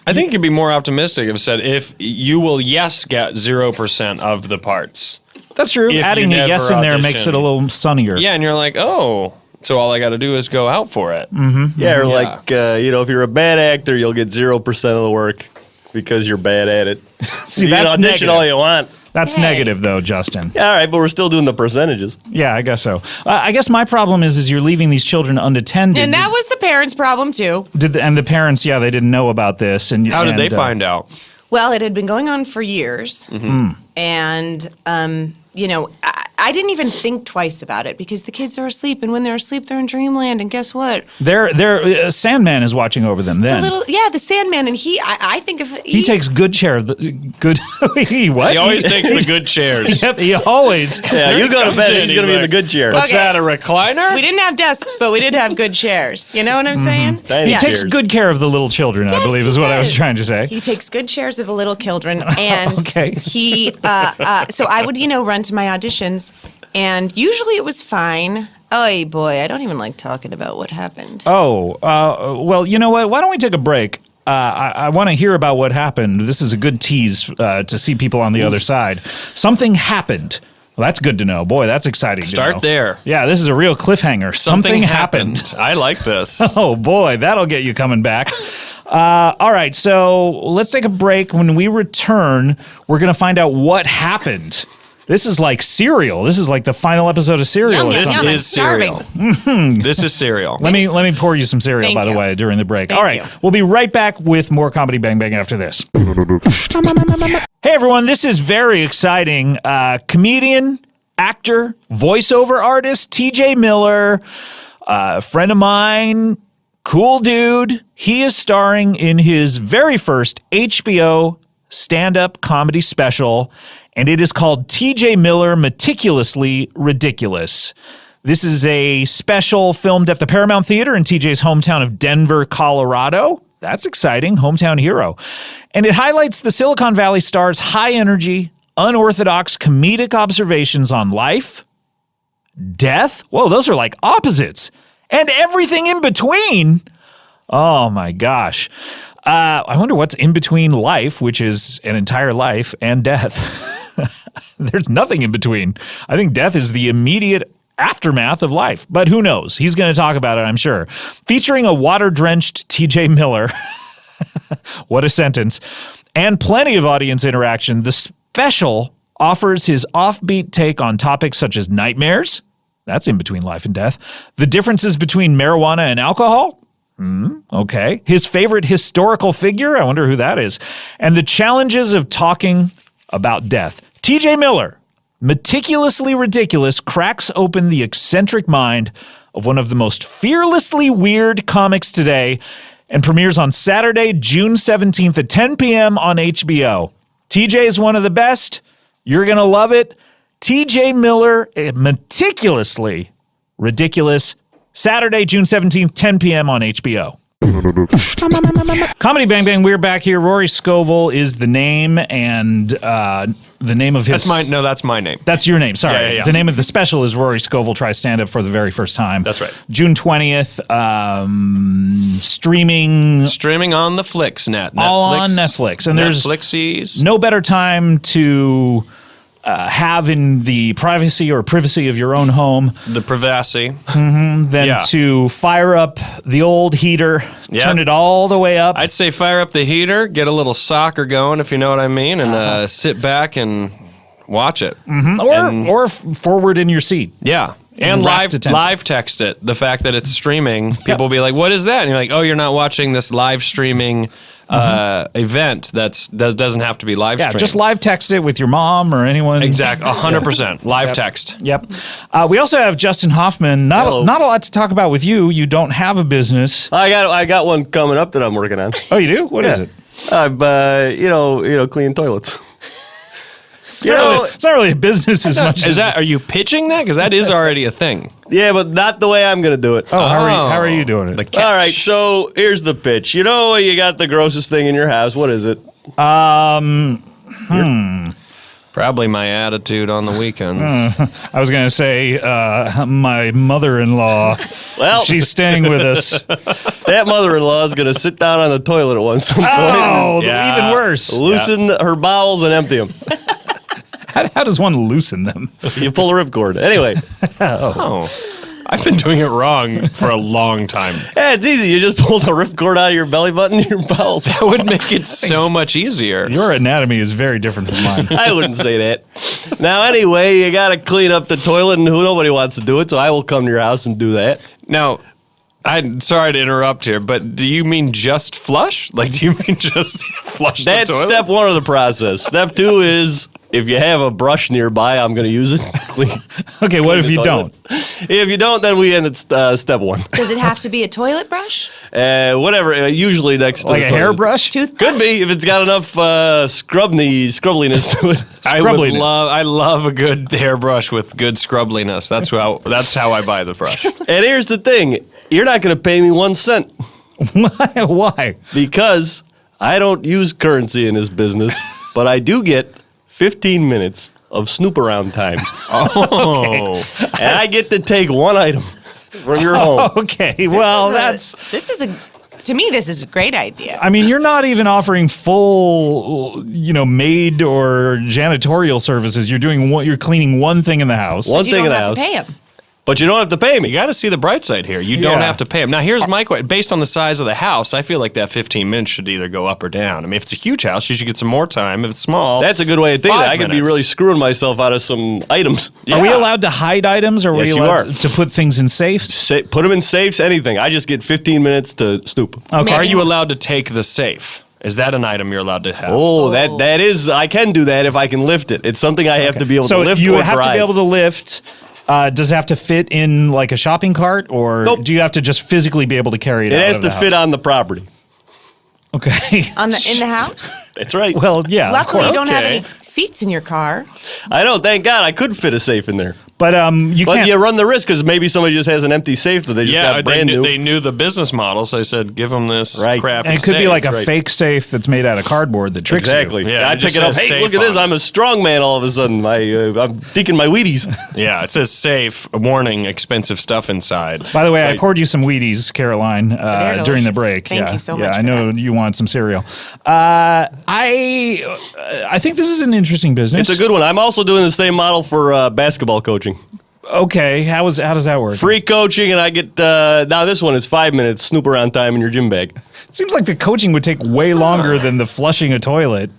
Speaker 3: I think you'd be more optimistic if it said if you will get 0% of the parts.
Speaker 1: that's true.
Speaker 3: if you
Speaker 1: Adding a
Speaker 3: never
Speaker 1: yes in there makes
Speaker 3: auditioned.
Speaker 1: it a little sunnier.
Speaker 3: Yeah, and you're like, oh, so all I got to do is go out for it.
Speaker 4: Yeah, or like, if you're a bad actor, you'll get 0% of the work because you're bad at it.
Speaker 1: See,
Speaker 4: you can
Speaker 1: that's
Speaker 4: audition
Speaker 1: negative.
Speaker 4: all you want.
Speaker 1: That's
Speaker 5: Hey.
Speaker 1: negative, though, Justin.
Speaker 4: Yeah, all right, but we're still doing the percentages.
Speaker 1: Yeah, I guess so. I guess my problem is you're leaving these children unattended.
Speaker 5: And that was the parents' problem too.
Speaker 1: And the parents, they didn't know about this. And
Speaker 3: How did they find out?
Speaker 5: Well, it had been going on for years, and I didn't even think twice about it because the kids are asleep, and when they're asleep, they're in dreamland. And guess what?
Speaker 1: They're Sandman is watching over them. Then
Speaker 5: The Sandman, and I think of
Speaker 1: he takes good care of the good. What?
Speaker 3: He always takes the good chairs.
Speaker 1: Yep, he always.
Speaker 4: Yeah, you go to bed, he's going to be in the good chair.
Speaker 3: What's
Speaker 5: Okay.
Speaker 3: that, a recliner?
Speaker 5: We didn't have desks, but we did have good chairs. You know what I'm saying?
Speaker 4: Tiny
Speaker 1: He takes
Speaker 4: chairs.
Speaker 1: good care of the little children. I
Speaker 5: Yes,
Speaker 1: believe
Speaker 5: he
Speaker 1: is what I was
Speaker 5: does.
Speaker 1: trying to say.
Speaker 5: He takes good shares of the little children, and
Speaker 1: Okay.
Speaker 5: he. So I would, run to my auditions, and usually it was fine. Oh boy, I don't even like talking about what happened.
Speaker 1: Well, you know what? Why don't we take a break? I want to hear about what happened. This is a good tease to see people on the other side. Something happened. Well, that's good to know. Boy, that's exciting. to
Speaker 3: Start
Speaker 1: know.
Speaker 3: there.
Speaker 1: Yeah, this is a real cliffhanger. Something happened.
Speaker 3: I like this.
Speaker 1: Oh boy, that'll get you coming back. All right, so let's take a break. When we return, we're going to find out what happened. This is like Serial. This is like the final episode of Serial.
Speaker 5: Yum,
Speaker 1: or
Speaker 5: yum,
Speaker 1: something.
Speaker 5: yum.
Speaker 3: This
Speaker 5: I'm
Speaker 3: is cereal. This is cereal.
Speaker 1: Let me pour you some cereal,
Speaker 5: Thank
Speaker 1: by the
Speaker 5: you.
Speaker 1: way, during the break.
Speaker 5: Thank
Speaker 1: All right,
Speaker 5: you.
Speaker 1: we'll be right back with more Comedy Bang Bang after this. Hey everyone, this is very exciting. Comedian, actor, voiceover artist, TJ Miller, a friend of mine, cool dude. He is starring in his very first HBO stand-up comedy special, and it is called TJ Miller Meticulously Ridiculous. This is a special filmed at the Paramount Theater in TJ's hometown of Denver, Colorado. That's exciting. Hometown hero. And it highlights the Silicon Valley star's high energy, unorthodox comedic observations on life, death. Whoa, those are like opposites. And everything in between. Oh my gosh. I wonder what's in between life, which is an entire life, and death. There's nothing in between. I think death is the immediate aftermath of life, but who knows? He's going to talk about it, I'm sure. Featuring a water-drenched TJ Miller. What a sentence. And plenty of audience interaction. The special offers his offbeat take on topics such as nightmares. That's in between life and death. The differences between marijuana and alcohol. Okay. His favorite historical figure. I wonder who that is. And the challenges of talking about death. TJ Miller, meticulously ridiculous, cracks open the eccentric mind of one of the most fearlessly weird comics today and premieres on Saturday, June 17th at 10 p.m. on HBO. TJ is one of the best. You're going to love it. TJ Miller, meticulously ridiculous. Saturday, June 17th, 10 p.m. on HBO. Comedy Bang Bang, we're back here. Rory Scovel is the name, and the name of his...
Speaker 3: That's my name.
Speaker 1: That's your name, sorry.
Speaker 3: Yeah.
Speaker 1: The name of the special is Rory Scovel Tries Stand-Up for the very first time.
Speaker 3: That's right.
Speaker 1: June 20th, streaming...
Speaker 3: Streaming on the Flixnet.
Speaker 1: All on Netflix. And there's
Speaker 3: Netflixies.
Speaker 1: no better time to... have in the privacy of your own home
Speaker 3: The privacy.
Speaker 1: than to fire up the old heater, turn it all the way up.
Speaker 3: I'd say fire up the heater, get a little soccer going, if you know what I mean, and sit back and watch it.
Speaker 1: Or forward in your seat.
Speaker 3: Yeah. And
Speaker 1: rapt attention.
Speaker 3: live text it. The fact that it's streaming, people will be like, what is that? And you're like, oh, you're not watching this live streaming event that doesn't have to be live streamed.
Speaker 1: Yeah, just live text it with your mom or anyone.
Speaker 3: Exactly, 100%. Live text.
Speaker 1: Yep. We also have Justin Hoffman. Not a lot to talk about with you. You don't have a business.
Speaker 4: I got one coming up that I'm working on.
Speaker 1: Oh, you do? What is it?
Speaker 4: Cleaning toilets.
Speaker 1: It's not really a business as much as...
Speaker 3: Are you pitching that? Because that is already a thing.
Speaker 4: Yeah, but not the way I'm going to do it.
Speaker 1: Oh, how are you doing it?
Speaker 3: The catch.
Speaker 4: All right, so here's the pitch. You got the grossest thing in your house. What is it?
Speaker 3: Probably my attitude on the weekends.
Speaker 1: I was going to say my mother-in-law.
Speaker 4: Well,
Speaker 1: she's staying with us.
Speaker 4: That mother-in-law is going to sit down on the toilet at one point.
Speaker 1: Oh, even worse.
Speaker 4: Loosen her bowels and empty them.
Speaker 1: How does one loosen them?
Speaker 4: You pull a ripcord. Anyway.
Speaker 3: Oh. I've been doing it wrong for a long time.
Speaker 4: Yeah, it's easy. You just pull the ripcord out of your belly button, your bowels.
Speaker 3: That would make it so much easier.
Speaker 1: Your anatomy is very different from mine.
Speaker 4: I wouldn't say that. Now, anyway, you got to clean up the toilet, and nobody wants to do it, so I will come to your house and do that.
Speaker 3: Now, I'm sorry to interrupt here, but do you mean just flush? Like, do you mean just flush the toilet?
Speaker 4: That's step one of the process. Step two is... if you have a brush nearby, I'm going to use it.
Speaker 1: Okay, what if you don't?
Speaker 4: If you don't, then we end at step one.
Speaker 5: Does it have to be a toilet brush?
Speaker 4: Whatever. Usually next to
Speaker 1: Like
Speaker 4: the
Speaker 1: a
Speaker 4: toilet.
Speaker 1: hairbrush?
Speaker 5: Toothbrush?
Speaker 4: Could be if it's got enough scrubbliness to it.
Speaker 3: I love a good hairbrush with good scrubbliness. That's how I buy the brush.
Speaker 4: And here's the thing: you're not going to pay me 1 cent
Speaker 1: Why?
Speaker 4: because I don't use currency in this business, but I do get 15 minutes of snoop around time.
Speaker 3: Oh.
Speaker 4: And I get to take one item from your home.
Speaker 1: Okay, well,
Speaker 5: This is a great idea.
Speaker 1: I mean, you're not even offering full, maid or janitorial services. You're cleaning one thing in the house.
Speaker 4: One
Speaker 5: you
Speaker 4: thing
Speaker 5: don't
Speaker 4: in the
Speaker 5: have
Speaker 4: house.
Speaker 5: to pay him.
Speaker 4: But you don't have to pay me.
Speaker 3: You got to see the bright side here. You don't have to pay them. Now, here's my question. Based on the size of the house, I feel like that 15 minutes should either go up or down. I mean, if it's a huge house, you should get some more time. If it's small,
Speaker 4: That's a good way of thinking.
Speaker 3: 5
Speaker 4: I could be
Speaker 3: minutes.
Speaker 4: really screwing myself out of some items.
Speaker 1: Are we allowed to hide items, or are
Speaker 4: Yes,
Speaker 1: we
Speaker 4: you
Speaker 1: allowed
Speaker 4: are.
Speaker 1: to put things in safes?
Speaker 4: Put them in safes, anything. I just get 15 minutes to snoop.
Speaker 1: Okay.
Speaker 3: Are you allowed to take the safe? Is that an item you're allowed to have?
Speaker 4: Oh, that is, I can do that if I can lift it. It's something I have to be able to lift
Speaker 1: you
Speaker 4: or
Speaker 1: have
Speaker 4: drive.
Speaker 1: to be able to lift. Does it have to fit in like a shopping cart, or
Speaker 4: Nope.
Speaker 1: do you have to just physically be able to carry it?
Speaker 4: It
Speaker 1: out
Speaker 4: has
Speaker 1: of
Speaker 4: to
Speaker 1: the
Speaker 4: fit
Speaker 1: house?
Speaker 4: on the property.
Speaker 1: Okay.
Speaker 5: In the house?
Speaker 4: That's right.
Speaker 1: Well, yeah.
Speaker 5: Luckily,
Speaker 1: of
Speaker 5: you
Speaker 1: course.
Speaker 5: don't have
Speaker 3: Okay.
Speaker 5: any seats in your car.
Speaker 4: I know. Thank God I could fit a safe in there.
Speaker 1: But you
Speaker 4: But
Speaker 1: can't.
Speaker 4: you run the risk because maybe somebody just has an empty safe that they just got brand new.
Speaker 3: They knew the business model, so they said, give them this crappy
Speaker 1: And it could be
Speaker 3: safe.
Speaker 1: like a fake safe that's made out of cardboard that tricks
Speaker 4: Exactly.
Speaker 1: you.
Speaker 3: Yeah,
Speaker 4: I
Speaker 3: it
Speaker 4: pick
Speaker 3: just
Speaker 4: it up.
Speaker 3: says
Speaker 4: Hey,
Speaker 3: safe
Speaker 4: look at this.
Speaker 3: on it.
Speaker 4: I'm a strong man all of a sudden. I'm deacon my Wheaties.
Speaker 3: Yeah, it says safe, warning, expensive stuff inside.
Speaker 1: By the way, I
Speaker 4: Right.
Speaker 1: poured you some Wheaties, Caroline,
Speaker 5: They're
Speaker 1: during the
Speaker 5: delicious.
Speaker 1: break.
Speaker 5: Thank you so much
Speaker 1: I
Speaker 5: for
Speaker 1: know
Speaker 5: that.
Speaker 1: you want some cereal. I think this is an interesting business.
Speaker 4: It's a good one. I'm also doing the same model for basketball coaching.
Speaker 1: Okay, how does that work?
Speaker 4: Free coaching, and I get now this one is 5 minutes snoop around time in your gym bag.
Speaker 1: Seems like the coaching would take way longer than the flushing a toilet.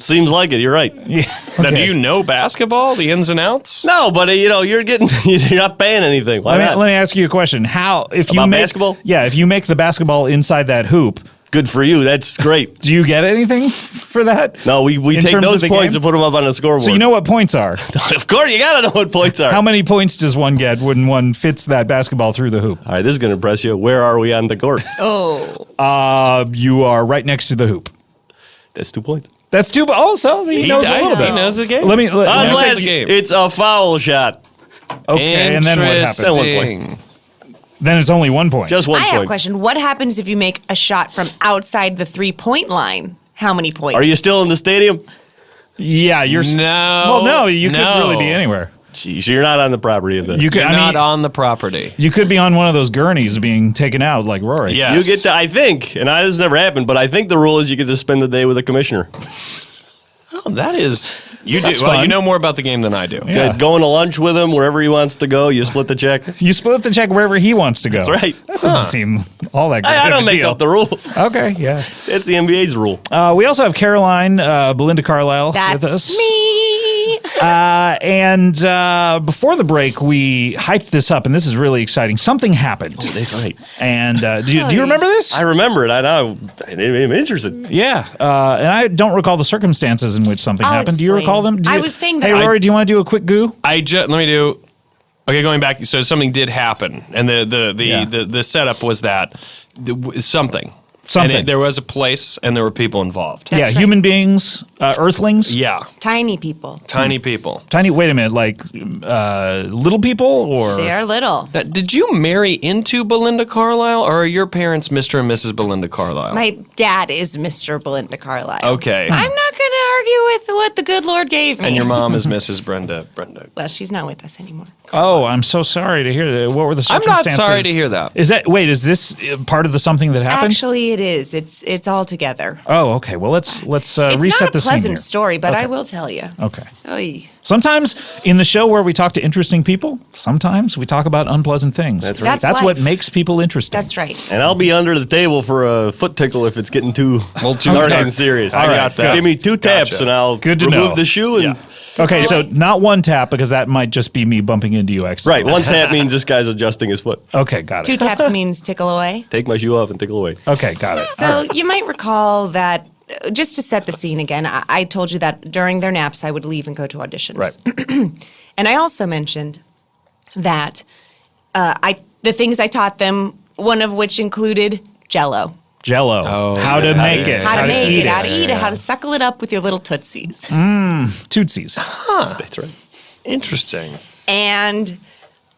Speaker 4: Seems like it. You're right.
Speaker 1: Yeah.
Speaker 3: Now, do
Speaker 1: okay.
Speaker 3: you know basketball, the ins and outs?
Speaker 4: No, but you're getting you're not paying anything. Why not?
Speaker 1: Let me ask you a question. How if you
Speaker 4: About
Speaker 1: make
Speaker 4: basketball?
Speaker 1: Yeah, if you make the basketball inside that hoop,
Speaker 4: Good for you. That's great.
Speaker 1: do you get anything for that?
Speaker 4: No, we
Speaker 1: In
Speaker 4: take
Speaker 1: terms of
Speaker 4: those
Speaker 1: the
Speaker 4: points
Speaker 1: game?
Speaker 4: and put them up on the scoreboard.
Speaker 1: So you know what points are.
Speaker 4: of course, you gotta know what points are.
Speaker 1: How many points does one get when one fits that basketball through the hoop?
Speaker 4: All right, this is gonna impress you. Where are we on the court?
Speaker 1: You are right next to the hoop.
Speaker 4: That's 2 points.
Speaker 1: That's two. Also, he knows a little bit.
Speaker 3: He knows the game.
Speaker 1: Let me.
Speaker 4: Unless
Speaker 3: the game.
Speaker 4: it's a foul shot.
Speaker 1: Okay, and then what happens?
Speaker 4: Then 1 point.
Speaker 3: Interesting.
Speaker 1: Then it's only 1 point.
Speaker 4: Just 1
Speaker 5: I
Speaker 4: point.
Speaker 5: have a question. What happens if you make a shot from outside the 3-point line? How many points?
Speaker 4: Are you still in the stadium?
Speaker 1: Yeah, you're.
Speaker 3: No.
Speaker 1: Well, no, you could really be anywhere.
Speaker 4: Jeez, you're not on the property of the.
Speaker 1: You could.
Speaker 3: You're
Speaker 1: I
Speaker 3: not
Speaker 1: mean,
Speaker 3: on the property.
Speaker 1: you could be on one of those gurneys being taken out like Rory.
Speaker 3: Yes.
Speaker 4: You get to, I think, and this has never happened, but I think the rule is you get to spend the day with a commissioner.
Speaker 3: Oh, that is. You
Speaker 1: That's
Speaker 3: do. Well,
Speaker 1: fun.
Speaker 3: you know more about the game than I do.
Speaker 1: Yeah.
Speaker 4: Going to lunch with him wherever he wants to go. You split the check.
Speaker 1: You split the check wherever he wants to go.
Speaker 4: That's right.
Speaker 1: That doesn't seem all that good.
Speaker 4: I
Speaker 1: of
Speaker 4: don't
Speaker 1: a
Speaker 4: make
Speaker 1: deal.
Speaker 4: up the rules.
Speaker 1: Okay, yeah.
Speaker 4: It's the NBA's rule.
Speaker 1: We also have Caroline BelindaCarlisle with us.
Speaker 5: That's me.
Speaker 1: And before the break, we hyped this up, and this is really exciting. Something happened.
Speaker 4: That's right.
Speaker 1: And do you remember this?
Speaker 4: I remember it. I'm interested.
Speaker 1: Yeah. And I don't recall the circumstances in which something
Speaker 5: I'll
Speaker 1: happened. Do you
Speaker 5: explain.
Speaker 1: recall them?
Speaker 5: I was saying that
Speaker 1: Hey,
Speaker 5: I-
Speaker 1: Rory, do you want to do a quick goo?
Speaker 3: Let me do. Okay, going back. So something did happen, and the setup was that something.
Speaker 1: Something.
Speaker 3: And there was a place, and there were people involved.
Speaker 1: Yeah,
Speaker 5: right.
Speaker 1: human beings, earthlings.
Speaker 3: Yeah,
Speaker 5: Tiny people.
Speaker 3: tiny people.
Speaker 1: Tiny, wait a minute, like little people or?
Speaker 5: They are little.
Speaker 3: Now, did you marry into Belinda Carlisle, or are your parents Mr. and Mrs. Belinda Carlisle?
Speaker 5: My dad is Mr. BelindaCarlisle.
Speaker 3: Okay.
Speaker 5: I'm not going to argue with what the good Lord gave me.
Speaker 3: And your mom is Mrs. Brenda.
Speaker 5: Well, she's not with us anymore.
Speaker 1: Oh, I'm so sorry to hear that. What were the
Speaker 3: I'm
Speaker 1: circumstances?
Speaker 3: not sorry to hear that.
Speaker 1: Is this part of the something that happened?
Speaker 5: Actually, it is. It's all together.
Speaker 1: Oh, okay. Well, let's
Speaker 5: It's
Speaker 1: reset
Speaker 5: not
Speaker 1: the
Speaker 5: a
Speaker 1: scene here.
Speaker 5: pleasant story, but
Speaker 1: Okay.
Speaker 5: I will tell you.
Speaker 1: Okay.
Speaker 5: Oy.
Speaker 1: Sometimes in the show where we talk to interesting people, sometimes we talk about unpleasant things.
Speaker 4: That's right.
Speaker 5: That's
Speaker 1: what
Speaker 5: life.
Speaker 1: makes people interesting.
Speaker 5: That's right.
Speaker 4: And I'll be under the table for a foot tickle if it's getting too dark and serious.
Speaker 3: I got that.
Speaker 4: Give me 2 taps
Speaker 3: Gotcha.
Speaker 4: and I'll
Speaker 1: Good to
Speaker 4: remove
Speaker 1: know.
Speaker 4: the shoe. And
Speaker 1: Okay, so not one tap because that might just be me bumping into you
Speaker 4: right,
Speaker 1: accidentally.
Speaker 4: 1 tap means this guy's adjusting his foot.
Speaker 1: Okay, got
Speaker 5: 2
Speaker 1: it.
Speaker 5: taps means tickle away.
Speaker 4: Take my shoe off and tickle away.
Speaker 1: Okay, got it.
Speaker 5: So you might recall that, just to set the scene again, I told you that during their naps I would leave and go to auditions.
Speaker 1: Right.
Speaker 5: And I also mentioned that the things I taught them, one of which included Jell-O.
Speaker 1: Jello. How to make it.
Speaker 5: How to make
Speaker 1: eat
Speaker 5: it, how to eat it, how to suckle it up with your little tootsies.
Speaker 1: Tootsies.
Speaker 4: That's right.
Speaker 3: Interesting.
Speaker 5: And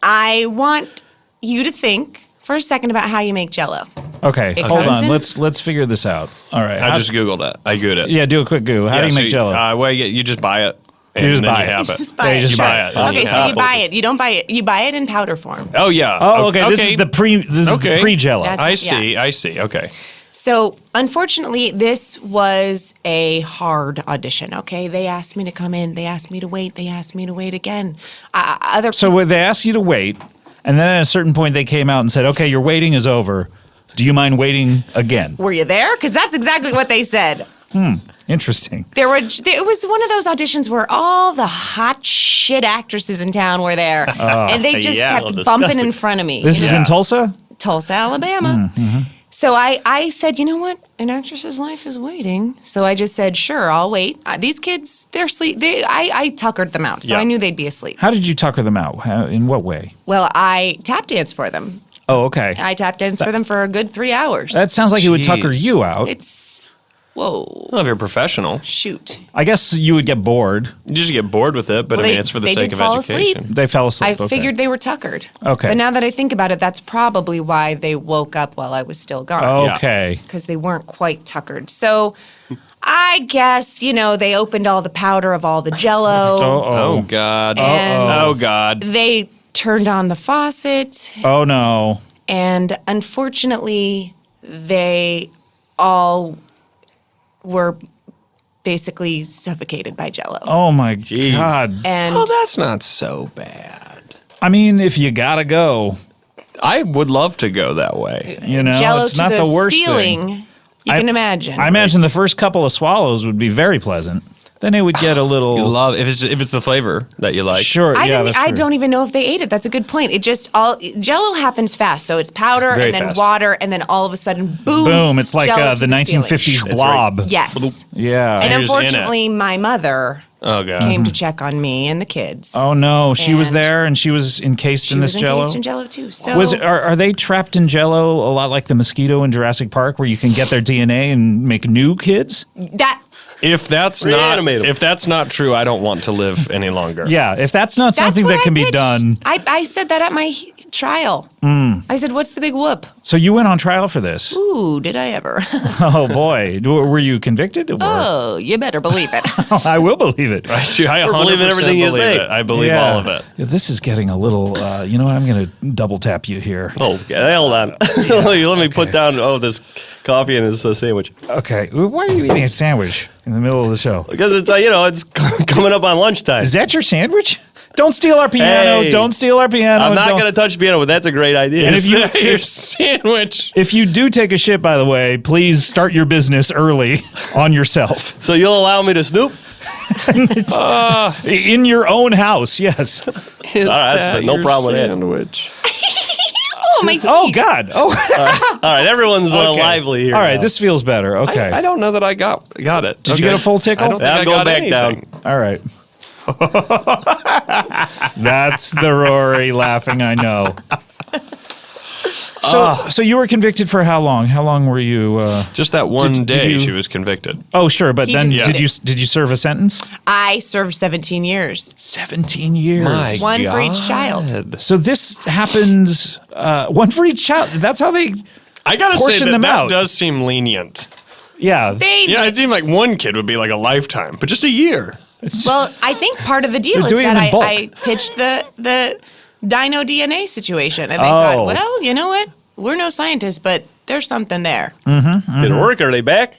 Speaker 5: I want you to think for a second about how you make Jell-O.
Speaker 1: Okay,
Speaker 5: It
Speaker 1: hold
Speaker 5: comes
Speaker 1: on.
Speaker 5: in-
Speaker 1: Let's figure this out. All right.
Speaker 3: I just Googled it. I Googled it.
Speaker 1: Yeah, do a quick goo. How do you make Jello?
Speaker 3: Well, you just buy it. And
Speaker 1: You just
Speaker 3: then
Speaker 1: buy
Speaker 3: you
Speaker 1: it.
Speaker 3: have it.
Speaker 5: Just buy
Speaker 1: Yeah,
Speaker 5: it.
Speaker 1: you just
Speaker 3: buy it.
Speaker 5: Okay, so
Speaker 3: Yeah.
Speaker 5: you buy it. You don't buy it. You buy it in powder form.
Speaker 3: Oh yeah.
Speaker 1: Oh, okay. This
Speaker 3: Okay.
Speaker 1: is the pre-Jello.
Speaker 5: That's-
Speaker 3: I see.
Speaker 5: yeah.
Speaker 3: I see. Okay.
Speaker 5: So, unfortunately, this was a hard audition, okay? They asked me to come in. They asked me to wait. They asked me to wait again.
Speaker 1: So when they asked you to wait, and then at a certain point they came out and said, "Okay, your waiting is over. Do you mind waiting again?"
Speaker 5: Were you there? Because that's exactly what they said.
Speaker 1: Interesting.
Speaker 5: It was one of those auditions where all the hot shit actresses in town were there, and they just
Speaker 3: yeah.
Speaker 5: kept
Speaker 4: Oh,
Speaker 5: bumping
Speaker 4: disgusting.
Speaker 5: in front of me.
Speaker 1: This is in Tulsa?
Speaker 5: Tulsa, Alabama. So I said, you know what? An actress's life is waiting. So I just said, sure, I'll wait. These kids, they're asleep. I tuckered them out, so
Speaker 3: Yeah.
Speaker 5: I knew they'd be asleep.
Speaker 1: How did you tucker them out? In what way?
Speaker 5: Well, I tap danced for them.
Speaker 1: Oh, okay.
Speaker 5: I tap danced for them for a good 3 hours.
Speaker 1: That sounds like it would tucker
Speaker 3: Jeez.
Speaker 1: you out.
Speaker 5: It's Whoa.
Speaker 3: Well, if you're a professional,
Speaker 5: Shoot.
Speaker 1: I guess you would get bored.
Speaker 3: you just get bored with it. But
Speaker 5: Well,
Speaker 3: I mean,
Speaker 5: they-
Speaker 3: it's for the
Speaker 5: they
Speaker 3: sake
Speaker 5: did
Speaker 3: of
Speaker 5: fall
Speaker 3: education.
Speaker 5: asleep.
Speaker 1: They fell asleep.
Speaker 5: I
Speaker 1: okay.
Speaker 5: figured they were tuckered.
Speaker 1: Okay.
Speaker 5: But now that I think about it, that's probably why they woke up while I was still gone.
Speaker 1: Okay.
Speaker 5: Because they weren't quite tuckered. So I guess, they opened all the powder of all the Jell-O.
Speaker 3: Oh God.
Speaker 5: And
Speaker 3: Oh God.
Speaker 5: they turned on the faucet.
Speaker 1: Oh no.
Speaker 5: And unfortunately, they all were basically suffocated by Jell-O.
Speaker 1: Oh my God.
Speaker 5: And
Speaker 3: Oh, that's not so bad.
Speaker 1: I mean, if you gotta go,
Speaker 3: I would love to go that way.
Speaker 5: Jell-O
Speaker 1: it's
Speaker 5: to
Speaker 1: not the worst
Speaker 5: ceiling,
Speaker 1: thing.
Speaker 5: you can imagine.
Speaker 1: I imagine the first couple of swallows would be very pleasant. Then it would get a little.
Speaker 3: You love if it's the flavor that you like.
Speaker 1: Sure. That's
Speaker 5: I
Speaker 1: true.
Speaker 5: don't even know if they ate it. That's a good point. It just Jell-O happens fast, so it's powder
Speaker 3: Very
Speaker 5: and then
Speaker 3: fast.
Speaker 5: water, and then all of a sudden, boom!
Speaker 1: Boom! It's like
Speaker 5: Jell-O
Speaker 1: the
Speaker 5: to ceiling.
Speaker 1: 1950s
Speaker 3: That's
Speaker 1: blob.
Speaker 5: Yes.
Speaker 1: Yeah.
Speaker 5: And
Speaker 3: Who's in it?
Speaker 5: unfortunately, my mother
Speaker 3: Oh God.
Speaker 5: came to check on me and the kids.
Speaker 1: Oh no, she was
Speaker 5: And
Speaker 1: there and she was encased
Speaker 5: she
Speaker 1: in
Speaker 5: was
Speaker 1: this Jell-O.
Speaker 5: encased in Jell-O too. So
Speaker 1: Are they trapped in Jell-O a lot like the mosquito in Jurassic Park, where you can get their DNA and make new kids?
Speaker 5: that
Speaker 3: If that's
Speaker 4: Reanimate 'em.
Speaker 3: if that's not true, I don't want to live any longer.
Speaker 1: Yeah, if that's not
Speaker 5: that's
Speaker 1: something
Speaker 5: what
Speaker 1: that can
Speaker 5: I
Speaker 1: be
Speaker 5: pitched.
Speaker 1: done.
Speaker 5: I said that at my trial. I said, "What's the big whoop?"
Speaker 1: So you went on trial for this.
Speaker 5: Ooh, did I ever?
Speaker 1: Oh boy, were you convicted? Or?
Speaker 5: Oh, you better believe it.
Speaker 1: I will believe it.
Speaker 3: I 100%
Speaker 4: believe in everything you
Speaker 3: believe
Speaker 4: say.
Speaker 3: it. I believe
Speaker 1: Yeah.
Speaker 3: all of it.
Speaker 1: Yeah, this is getting a little. You know what? I'm going to double tap you here.
Speaker 4: Oh, okay, hold on. Let me put down this coffee and this sandwich
Speaker 1: Okay, why are you eating a sandwich in the middle of the show?
Speaker 4: because it's it's coming up on lunchtime.
Speaker 1: Is that your sandwich? Don't steal our piano.
Speaker 4: Hey.
Speaker 1: Don't steal our piano.
Speaker 4: I'm not
Speaker 1: Don't-
Speaker 4: going to touch piano, but that's a great idea.
Speaker 1: And if you
Speaker 3: Your sandwich.
Speaker 1: if you do take a shit, by the way, please start your business early on yourself
Speaker 4: so you'll allow me to snoop?
Speaker 1: in your own house. Yes.
Speaker 3: Is
Speaker 4: right,
Speaker 3: that
Speaker 4: no
Speaker 3: your
Speaker 4: problem with that.
Speaker 3: sandwich?
Speaker 5: Oh my!
Speaker 1: Oh God. Oh.
Speaker 4: All right, everyone's
Speaker 1: Okay.
Speaker 4: lively here.
Speaker 1: All right,
Speaker 4: now.
Speaker 1: this feels better. Okay.
Speaker 3: I don't know that I got it.
Speaker 1: Did you get a full tickle?
Speaker 3: I don't think
Speaker 4: I'm
Speaker 3: I
Speaker 4: going
Speaker 3: got
Speaker 4: back
Speaker 3: anything.
Speaker 4: down.
Speaker 1: All right. That's the Rory laughing, I know. So you were convicted for how long? How long were you?
Speaker 3: Just that one
Speaker 1: Did
Speaker 3: day
Speaker 1: you-
Speaker 3: she was convicted.
Speaker 1: Oh, sure, but
Speaker 5: He
Speaker 1: then
Speaker 5: just
Speaker 1: did you serve a sentence?
Speaker 5: I served 17 years,
Speaker 1: 17 years.
Speaker 5: one for each child.
Speaker 1: So this happens one for each child. That's how they.
Speaker 3: I gotta say
Speaker 1: Portion
Speaker 3: that
Speaker 1: them out.
Speaker 3: does seem lenient.
Speaker 1: Yeah.
Speaker 3: Yeah, it seemed like one kid would be like a lifetime, but just a year.
Speaker 5: Well, I think part of the deal
Speaker 1: They're
Speaker 5: is
Speaker 1: doing
Speaker 5: that
Speaker 1: them in bulk.
Speaker 5: I pitched the dino DNA situation, and they
Speaker 1: Oh.
Speaker 5: thought, well, you know what? We're no scientists, but there's something there.
Speaker 1: Mm.
Speaker 4: Did it work? Are they back?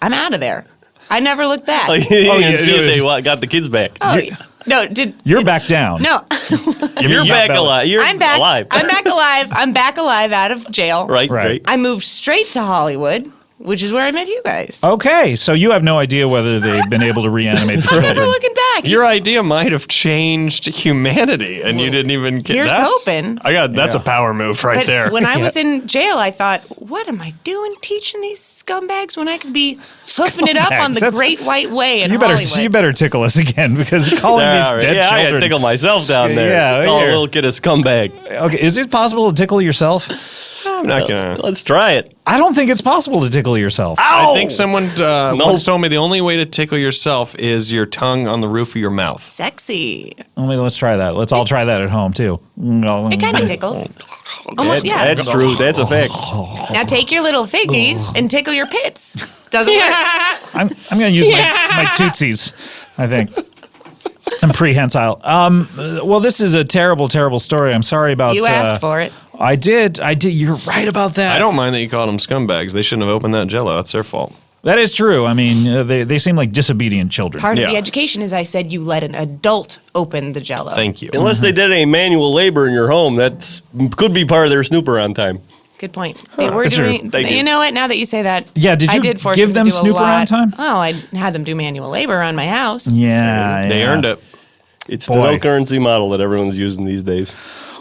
Speaker 5: I'm out of there. I never looked back.
Speaker 4: You didn't
Speaker 1: yeah,
Speaker 4: see if
Speaker 1: dude.
Speaker 4: they got the kids back.
Speaker 5: Oh, no, did
Speaker 1: You're back down.
Speaker 5: no?
Speaker 4: You're back
Speaker 1: Bella.
Speaker 4: alive. You're
Speaker 5: I'm back.
Speaker 4: alive.
Speaker 5: I'm back alive. I'm back alive out of jail.
Speaker 4: Right,
Speaker 1: Right.
Speaker 4: right.
Speaker 5: I moved straight to Hollywood, which is where I met you guys.
Speaker 1: Okay, so you have no idea whether they've been able to reanimate the
Speaker 5: I'm never
Speaker 1: children.
Speaker 5: looking back.
Speaker 3: Your idea might have changed humanity, and you didn't even get.
Speaker 5: Here's
Speaker 3: that's,
Speaker 5: hoping.
Speaker 3: That's a power move right
Speaker 5: But
Speaker 3: there.
Speaker 5: when I was in jail, I thought, what am I doing teaching these scumbags when I could be hoofing it up on the
Speaker 1: Scumbags, that's-
Speaker 5: Great White Way in
Speaker 1: You
Speaker 5: Hollywood?
Speaker 1: better tickle us again because calling
Speaker 4: All
Speaker 1: these
Speaker 4: right.
Speaker 1: dead
Speaker 4: I
Speaker 1: children.
Speaker 4: gotta tickle myself down there.
Speaker 1: Yeah,
Speaker 4: Call a
Speaker 1: here.
Speaker 4: little kid a scumbag.
Speaker 1: Okay, is it possible to tickle yourself?
Speaker 3: I'm not gonna.
Speaker 4: Let's try it.
Speaker 1: I don't think it's possible to tickle yourself.
Speaker 3: I think someone once told me the only way to tickle yourself is your tongue on the roof of your mouth.
Speaker 5: Sexy.
Speaker 1: Let's try that. Let's all try that at home too.
Speaker 5: It kind of tickles. Almost, yeah.
Speaker 4: That's true. That's a fact.
Speaker 5: Now take your little figgies and tickle your pits. Doesn't work.
Speaker 1: I'm going to use my tootsies, I think. I'm prehensile. Well, this is a terrible, terrible story. I'm sorry about.
Speaker 5: You asked for it.
Speaker 1: I did. You're right about that.
Speaker 3: I don't mind that you called them scumbags. They shouldn't have opened that Jell-O. That's their fault.
Speaker 1: That is true. I mean, they seem like disobedient children.
Speaker 5: Part
Speaker 3: Yeah.
Speaker 5: of the education is I said you let an adult open the Jell-O.
Speaker 3: Thank you.
Speaker 4: Unless they did any manual labor in your home, that's could be part of their snooper on time.
Speaker 5: Good point. They were
Speaker 1: That's true.
Speaker 5: doing.
Speaker 4: Thank you.
Speaker 5: You know what? Now that you say that,
Speaker 1: Yeah, did
Speaker 5: I
Speaker 1: you
Speaker 5: did force
Speaker 1: give them
Speaker 5: to do a
Speaker 1: snooper on
Speaker 5: lot.
Speaker 1: time?
Speaker 5: Oh, I had them do manual labor on my house.
Speaker 1: Yeah,
Speaker 3: They
Speaker 1: yeah.
Speaker 3: earned it.
Speaker 4: It's
Speaker 1: Boy.
Speaker 4: the no currency model that everyone's using these days.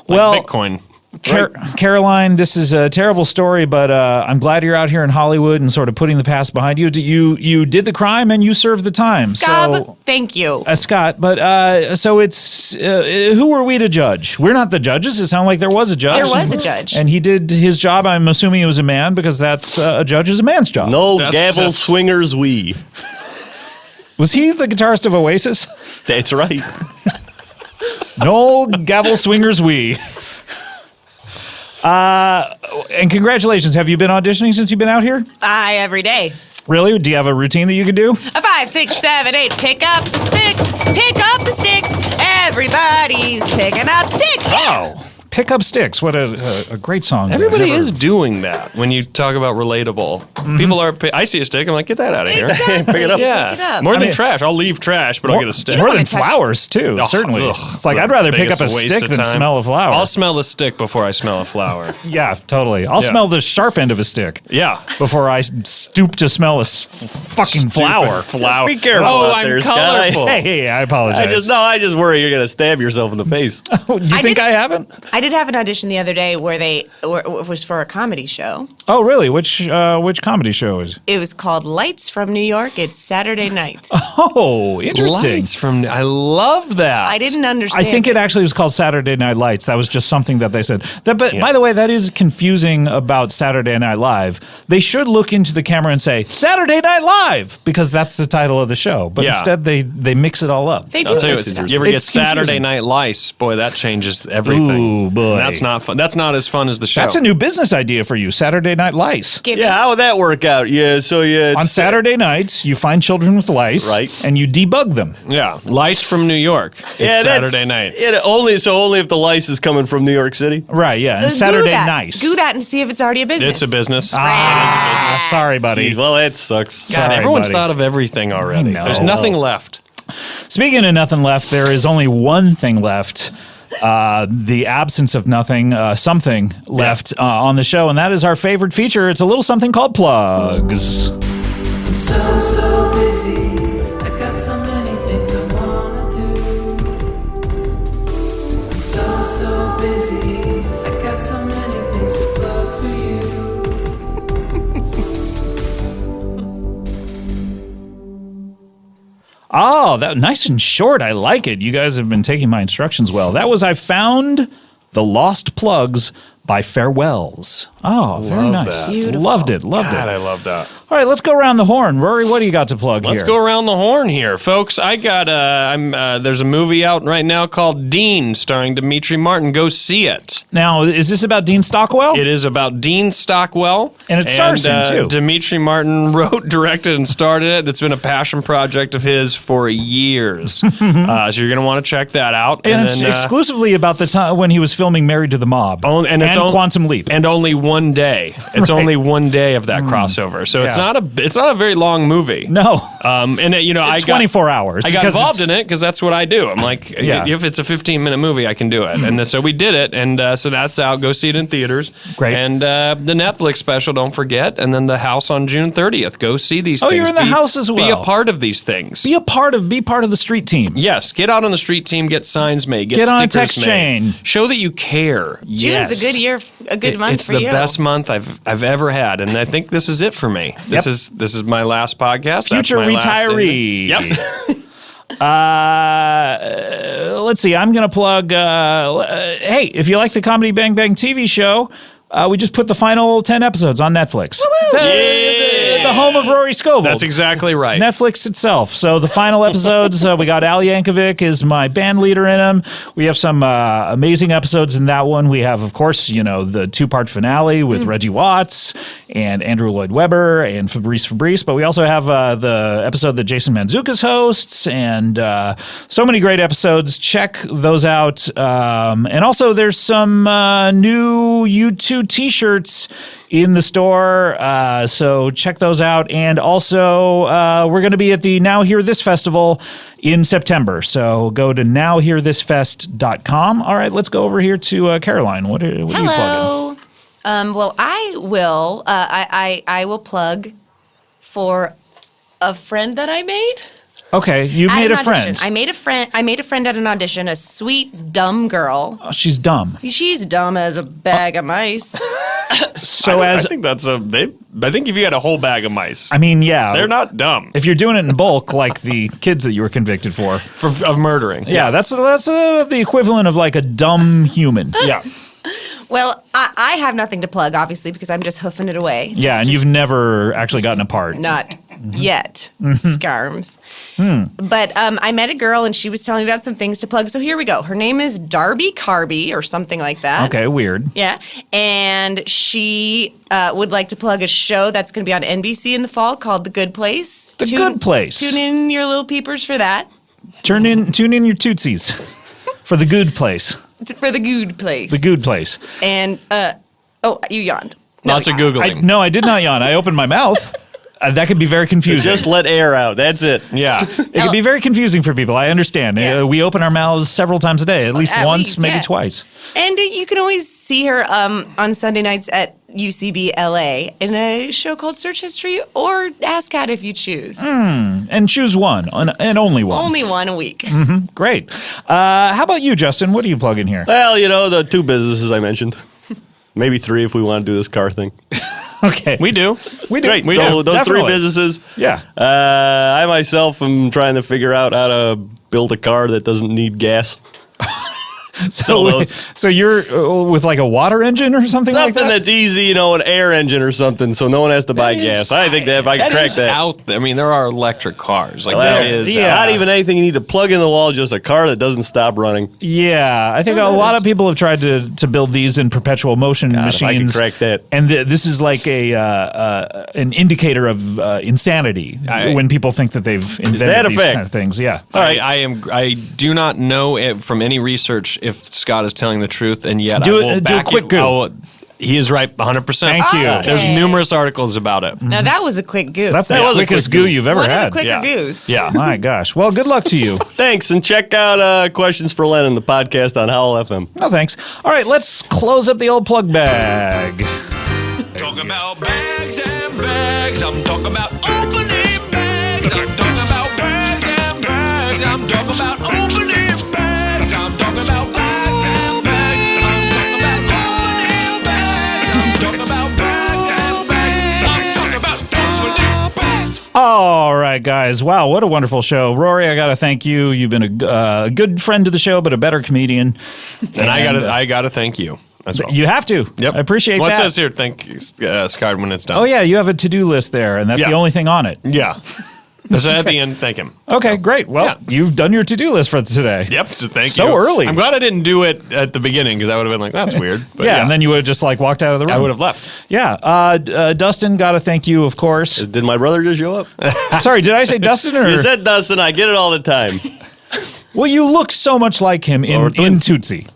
Speaker 3: Like
Speaker 1: Well,
Speaker 3: Bitcoin.
Speaker 1: Caroline, this is a terrible story, but I'm glad you're out here in Hollywood and sort of putting the past behind you. You did the crime and you served the time.
Speaker 5: Scott, thank you.
Speaker 1: Scott, but so it's who were we to judge? We're not the judges. It sounded like there was a judge.
Speaker 5: There was a judge.
Speaker 1: And he did his job. I'm assuming he was a man because that's a judge is a man's job.
Speaker 4: No gavel swingers we.
Speaker 1: Was he the guitarist of Oasis?
Speaker 4: That's right.
Speaker 1: No gavel swingers we. And congratulations. Have you been auditioning since you've been out here?
Speaker 5: Every day.
Speaker 1: Really? Do you have a routine that you can do?
Speaker 5: A 5, 6, 7, 8. Pick up the sticks. Pick up the sticks. Everybody's picking up sticks. Yeah.
Speaker 1: Oh. Pick up sticks. What a great song.
Speaker 3: Everybody is doing that when you talk about relatable. Mm-hmm. People are, I see a stick, I'm like, get that out of here.
Speaker 5: Exactly.
Speaker 3: Pick it up. Yeah.
Speaker 5: Pick it up.
Speaker 3: More than trash. I'll leave trash, but I'll get a stick.
Speaker 1: More than flowers, too, certainly. It's like, I'd rather pick up a stick than smell a flower.
Speaker 3: I'll smell the stick before I smell a flower.
Speaker 1: Yeah, totally. I'll smell the sharp end of a stick.
Speaker 3: Yeah.
Speaker 1: Before I stoop to smell a fucking flower.
Speaker 3: Flower.
Speaker 4: Be careful out there,
Speaker 3: colorful.
Speaker 1: Hey, I apologize.
Speaker 4: I just worry you're going to stab yourself in the face.
Speaker 1: You think I haven't?
Speaker 5: I did have an audition the other day where it was for a comedy show.
Speaker 1: Oh, really? Which comedy show is?
Speaker 5: It was called Lights from New York. It's Saturday night.
Speaker 1: Oh, interesting.
Speaker 3: Lights from, I love that.
Speaker 5: I didn't understand.
Speaker 1: I think it actually was called Saturday Night Lights. That was just something that they said. By the way, that is confusing about Saturday Night Live. They should look into the camera and say Saturday Night Live because that's the title of the show. But instead they mix it all up.
Speaker 5: They do.
Speaker 3: I'll tell you, you ever get Saturday Night Lice? Boy, that changes everything.
Speaker 1: Ooh, boy.
Speaker 3: That's not fun. That's not as fun as the show.
Speaker 1: That's a new business idea for you, Saturday Night Lice.
Speaker 4: How would that work out? Yeah, so
Speaker 1: on Saturday nights, you find children with lice,
Speaker 4: right,
Speaker 1: and you debug them.
Speaker 3: Yeah, lice from New York. It's Saturday night.
Speaker 4: Only if the lice is coming from New York City.
Speaker 1: Right, yeah, and Saturday nice.
Speaker 5: Do that and see if it's already a business.
Speaker 3: It's a business.
Speaker 1: Sorry, buddy.
Speaker 4: Well, that sucks.
Speaker 3: God, everyone's thought of everything already. There's nothing left.
Speaker 1: Speaking of nothing left, there is only one thing left. The absence of nothing, something left on the show, and that is our favorite feature. It's a little something called Plugs.
Speaker 6: I'm so busy. I got so many things I wanna do. I'm so busy. I got so many things to plug for you.
Speaker 1: Oh, that nice and short. I like it. You guys have been taking my instructions well. That was I Found the Lost Plugs by Farewells. Oh, very nice.
Speaker 5: Beautiful.
Speaker 1: Loved it.
Speaker 3: God, I love that.
Speaker 1: All right, let's go around the horn. Rory, what do you got to plug here?
Speaker 3: Let's go around the horn here, folks. I got there's a movie out right now called Dean, starring Dimitri Martin. Go see it.
Speaker 1: Now, is this about Dean Stockwell?
Speaker 3: It is about Dean Stockwell.
Speaker 1: And it stars him, too.
Speaker 3: Dimitri Martin wrote, directed, and starred in it. That's been a passion project of his for years. So you're going to want to check that out.
Speaker 1: And it's exclusively about the time when he was filming Married to the Mob and Quantum Leap.
Speaker 3: And only one day. It's only one day of that crossover. So it's not a very long movie.
Speaker 1: No.
Speaker 3: And I got
Speaker 1: 24 hours.
Speaker 3: I got involved in it because that's what I do. I'm like, if it's a 15-minute movie, I can do it. And so we did it. And so that's out. Go see it in theaters.
Speaker 1: Great.
Speaker 3: And the Netflix special, don't forget. And then the House on June 30th. Go see these things.
Speaker 1: Oh, you're in the House as well.
Speaker 3: Be a part of these things.
Speaker 1: Be part of the street team.
Speaker 3: Yes. Get out on the street team. Get signs made.
Speaker 1: Get on a
Speaker 3: stickers
Speaker 1: text
Speaker 3: made.
Speaker 1: chain.
Speaker 3: Show that you care.
Speaker 5: June's a good year, a good month
Speaker 3: it's
Speaker 5: for you.
Speaker 3: It's the best month I've ever had, and I think this is it for me. This is my last podcast.
Speaker 1: Future retiree.
Speaker 3: Yep.
Speaker 1: Let's see. I'm going to plug. Hey, if you like the Comedy Bang Bang TV show, we just put the final 10 episodes on Netflix. The home of Rory Scovel.
Speaker 3: That's exactly right.
Speaker 1: Netflix itself. So the final episodes, we got Al Yankovic is my band leader in them. We have some amazing episodes in that one. We have, of course, the 2-part finale with Reggie Watts and Andrew Lloyd Webber and Fabrice. But we also have the episode that Jason Mantzoukas hosts and so many great episodes. Check those out. And also there's some new U2 t-shirts in the store, so check those out. And also, we're going to be at the Now Hear This Festival in September, so go to nowhearthisfest.com. All right, let's go over here to Caroline. What are you plugging?
Speaker 5: Hello. Well, I will. I will plug for a friend that I made.
Speaker 1: Okay, you
Speaker 5: At
Speaker 1: made
Speaker 5: an
Speaker 1: a friend.
Speaker 5: audition. I made a friend at an audition, a sweet, dumb girl.
Speaker 1: Oh, she's dumb.
Speaker 5: She's dumb as a bag of mice.
Speaker 1: So
Speaker 3: I think I think if you had a whole bag of mice,
Speaker 1: I mean, yeah.
Speaker 3: they're not dumb
Speaker 1: If you're doing it in bulk, like the kids that you were convicted for.
Speaker 3: of murdering.
Speaker 1: Yeah, that's the equivalent of like a dumb human.
Speaker 3: Yeah.
Speaker 5: Well, I have nothing to plug, obviously, because I'm just hoofing it away.
Speaker 1: Yeah, and you've never actually gotten apart.
Speaker 5: Not yet, scarms. But I met a girl, and she was telling me about some things to plug. So here we go. Her name is Darby Carby or something like that.
Speaker 1: Okay, weird.
Speaker 5: Yeah, and she would like to plug a show that's going to be on NBC in the fall called The Good Place.
Speaker 1: The Good Place.
Speaker 5: Tune in your little peepers for that.
Speaker 1: Tune in your tootsies for The Good Place.
Speaker 5: For The Good Place.
Speaker 1: The Good Place.
Speaker 5: And, you yawned.
Speaker 3: Lots of Googling.
Speaker 1: No, I did not yawn. I opened my mouth. That could be very confusing.
Speaker 4: Just let air out. That's it.
Speaker 3: Yeah.
Speaker 1: It could be very confusing for people. I understand.
Speaker 5: Yeah.
Speaker 1: We open our mouths several times a day, at least once, maybe
Speaker 5: yeah.
Speaker 1: twice.
Speaker 5: And you can always see her on Sunday nights at UCB LA in a show called Search History or Ask Cat if you choose.
Speaker 1: And choose one, and only one.
Speaker 5: Only one a week.
Speaker 1: Great. How about you, Justin? What are you plugging here?
Speaker 4: Well, the 2 businesses I mentioned. Maybe 3 if we want to do this car thing.
Speaker 1: Okay.
Speaker 3: We do.
Speaker 4: Great.
Speaker 3: We
Speaker 4: So
Speaker 3: do.
Speaker 4: those
Speaker 1: Definitely.
Speaker 4: 3 businesses.
Speaker 1: Yeah.
Speaker 4: I myself am trying to figure out how to build a car that doesn't need gas.
Speaker 1: So you're with like a water engine or something like
Speaker 4: Something
Speaker 1: that?
Speaker 4: that's easy, an air engine or something, so no one has to buy gas. I think that if I could crack
Speaker 3: is
Speaker 4: that.
Speaker 3: out there. I mean, there are electric cars. Like,
Speaker 4: Well,
Speaker 3: that is.
Speaker 1: yeah.
Speaker 4: Not even anything you need to plug in the wall, just a car that doesn't stop running.
Speaker 1: Yeah, I think a lot of people have tried to build these in perpetual motion
Speaker 4: God, if
Speaker 1: machines.
Speaker 4: I could crack that.
Speaker 1: And this is like an indicator of insanity when people think that they've invented
Speaker 4: that a
Speaker 1: these
Speaker 4: fact?
Speaker 1: kind of things. Yeah.
Speaker 3: I do not know from any research if Scott is telling the truth, and yet
Speaker 1: Do
Speaker 3: I
Speaker 1: it-
Speaker 3: will
Speaker 1: do a
Speaker 3: back
Speaker 1: quick
Speaker 3: it.
Speaker 1: Google.
Speaker 3: He is right 100%.
Speaker 1: Thank you.
Speaker 5: Okay.
Speaker 3: There's numerous articles about it.
Speaker 5: Now that was a quick goose.
Speaker 1: That's
Speaker 4: That
Speaker 1: the
Speaker 4: was a
Speaker 1: quickest
Speaker 4: quick
Speaker 1: goo you've ever
Speaker 5: one of the
Speaker 1: had.
Speaker 5: quicker
Speaker 3: Yeah.
Speaker 5: goose.
Speaker 3: Yeah.
Speaker 1: My gosh. Well, good luck to you.
Speaker 4: Thanks, and check out Questions for Lennon, the podcast on Howl FM.
Speaker 1: No, thanks. All right, let's close up the old plug bag.
Speaker 7: Talk about bags and bags. I'm talking about opening bags. I'm talking about bags and bags. I'm talking about opening bags. I'm talking about bags and bags. I'm talking about opening bags. I'm talking about bags and bags. I'm talking about opening bags.
Speaker 1: All right, guys. Wow, what a wonderful show. Rory, I got to thank you. You've been a good friend to the show, but a better comedian.
Speaker 3: And I gotta thank you as well.
Speaker 1: You have to.
Speaker 3: Yep.
Speaker 1: I appreciate
Speaker 3: Well,
Speaker 1: that.
Speaker 3: it says here, thank Scott when it's done.
Speaker 1: Oh, yeah, you have a to-do list there, and that's
Speaker 3: Yeah.
Speaker 1: the only thing on it.
Speaker 3: Yeah. So at the end, thank him.
Speaker 1: Okay, great. Well,
Speaker 3: Yeah.
Speaker 1: you've done your to-do list for today.
Speaker 3: Yep. So thank you.
Speaker 1: So early.
Speaker 3: I'm glad I didn't do it at the beginning because I would have been like, that's weird. But
Speaker 1: Yeah, and then you would have just like walked out of the room.
Speaker 3: I would have left.
Speaker 1: Yeah. Dustin, got to thank you, of course.
Speaker 4: Did my brother just show up?
Speaker 1: Sorry, did I say Dustin or?
Speaker 4: You said Dustin. I get it all the time.
Speaker 1: Well, you look so much like him
Speaker 4: we're
Speaker 1: in
Speaker 4: twins.
Speaker 1: Tootsie.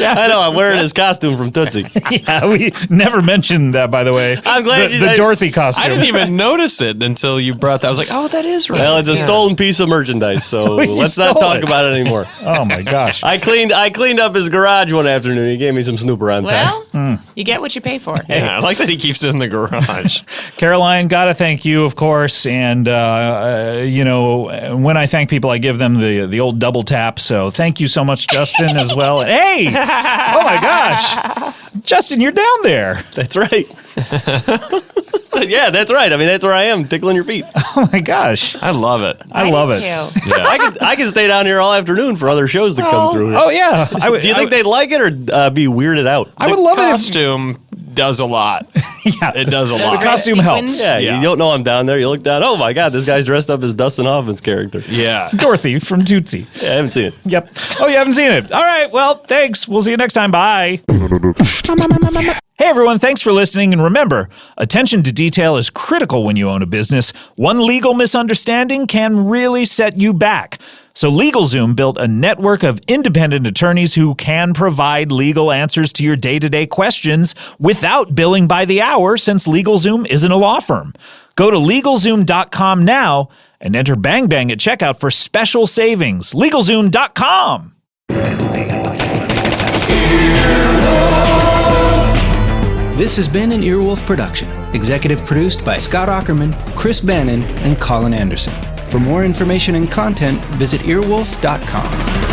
Speaker 4: I know. I'm wearing his costume from Tootsie.
Speaker 1: Yeah, we never mentioned that, by the way.
Speaker 4: I'm glad
Speaker 1: the Dorothy costume.
Speaker 3: I didn't even notice it until you brought that. I was like, oh, that is right.
Speaker 4: Well, it's a stolen piece of merchandise, so
Speaker 1: You
Speaker 4: let's not
Speaker 1: stole
Speaker 4: talk
Speaker 1: it.
Speaker 4: about it anymore.
Speaker 1: Oh my gosh.
Speaker 4: I cleaned up his garage one afternoon. He gave me some snooper on time.
Speaker 5: Well, you get what you pay for.
Speaker 3: Yeah, I like that he keeps it in the garage.
Speaker 1: Caroline, gotta thank you, of course. And when I thank people, I give them the old double tap. So thank you so much, Justin, as well. Hey, oh my gosh, Justin, you're down there.
Speaker 4: That's right. Yeah, that's right. I mean, that's where I am, tickling your feet.
Speaker 1: Oh my gosh,
Speaker 3: I love it.
Speaker 1: I love it.
Speaker 5: Too.
Speaker 3: Yeah.
Speaker 4: I can stay down here all afternoon for other shows to come through.
Speaker 1: Oh yeah.
Speaker 4: Do you think they'd like it or be weirded out?
Speaker 1: I would love it if.
Speaker 3: Costume does a lot.
Speaker 1: Yeah,
Speaker 3: It does a lot.
Speaker 1: the costume
Speaker 5: sequins?
Speaker 1: helps.
Speaker 4: Yeah,
Speaker 3: Yeah.
Speaker 4: you don't know I'm down there. You look down. Oh my God, this guy's dressed up as Dustin Hoffman's character.
Speaker 3: Yeah.
Speaker 1: Dorothy from Tootsie.
Speaker 4: Yeah, I haven't seen it.
Speaker 1: Yep. Oh, you haven't seen it. All right. Well, thanks. We'll see you next time. Bye. Hey, everyone. Thanks for listening. And remember, attention to detail is critical when you own a business. One legal misunderstanding can really set you back. So LegalZoom built a network of independent attorneys who can provide legal answers to your day-to-day questions without billing by the hour, since LegalZoom isn't a law firm. Go to LegalZoom.com now and enter Bang Bang at checkout for special savings. LegalZoom.com.
Speaker 8: This has been an Earwolf production, executive produced by Scott Aukerman, Chris Bannon, and Colin Anderson. For more information and content, visit earwolf.com.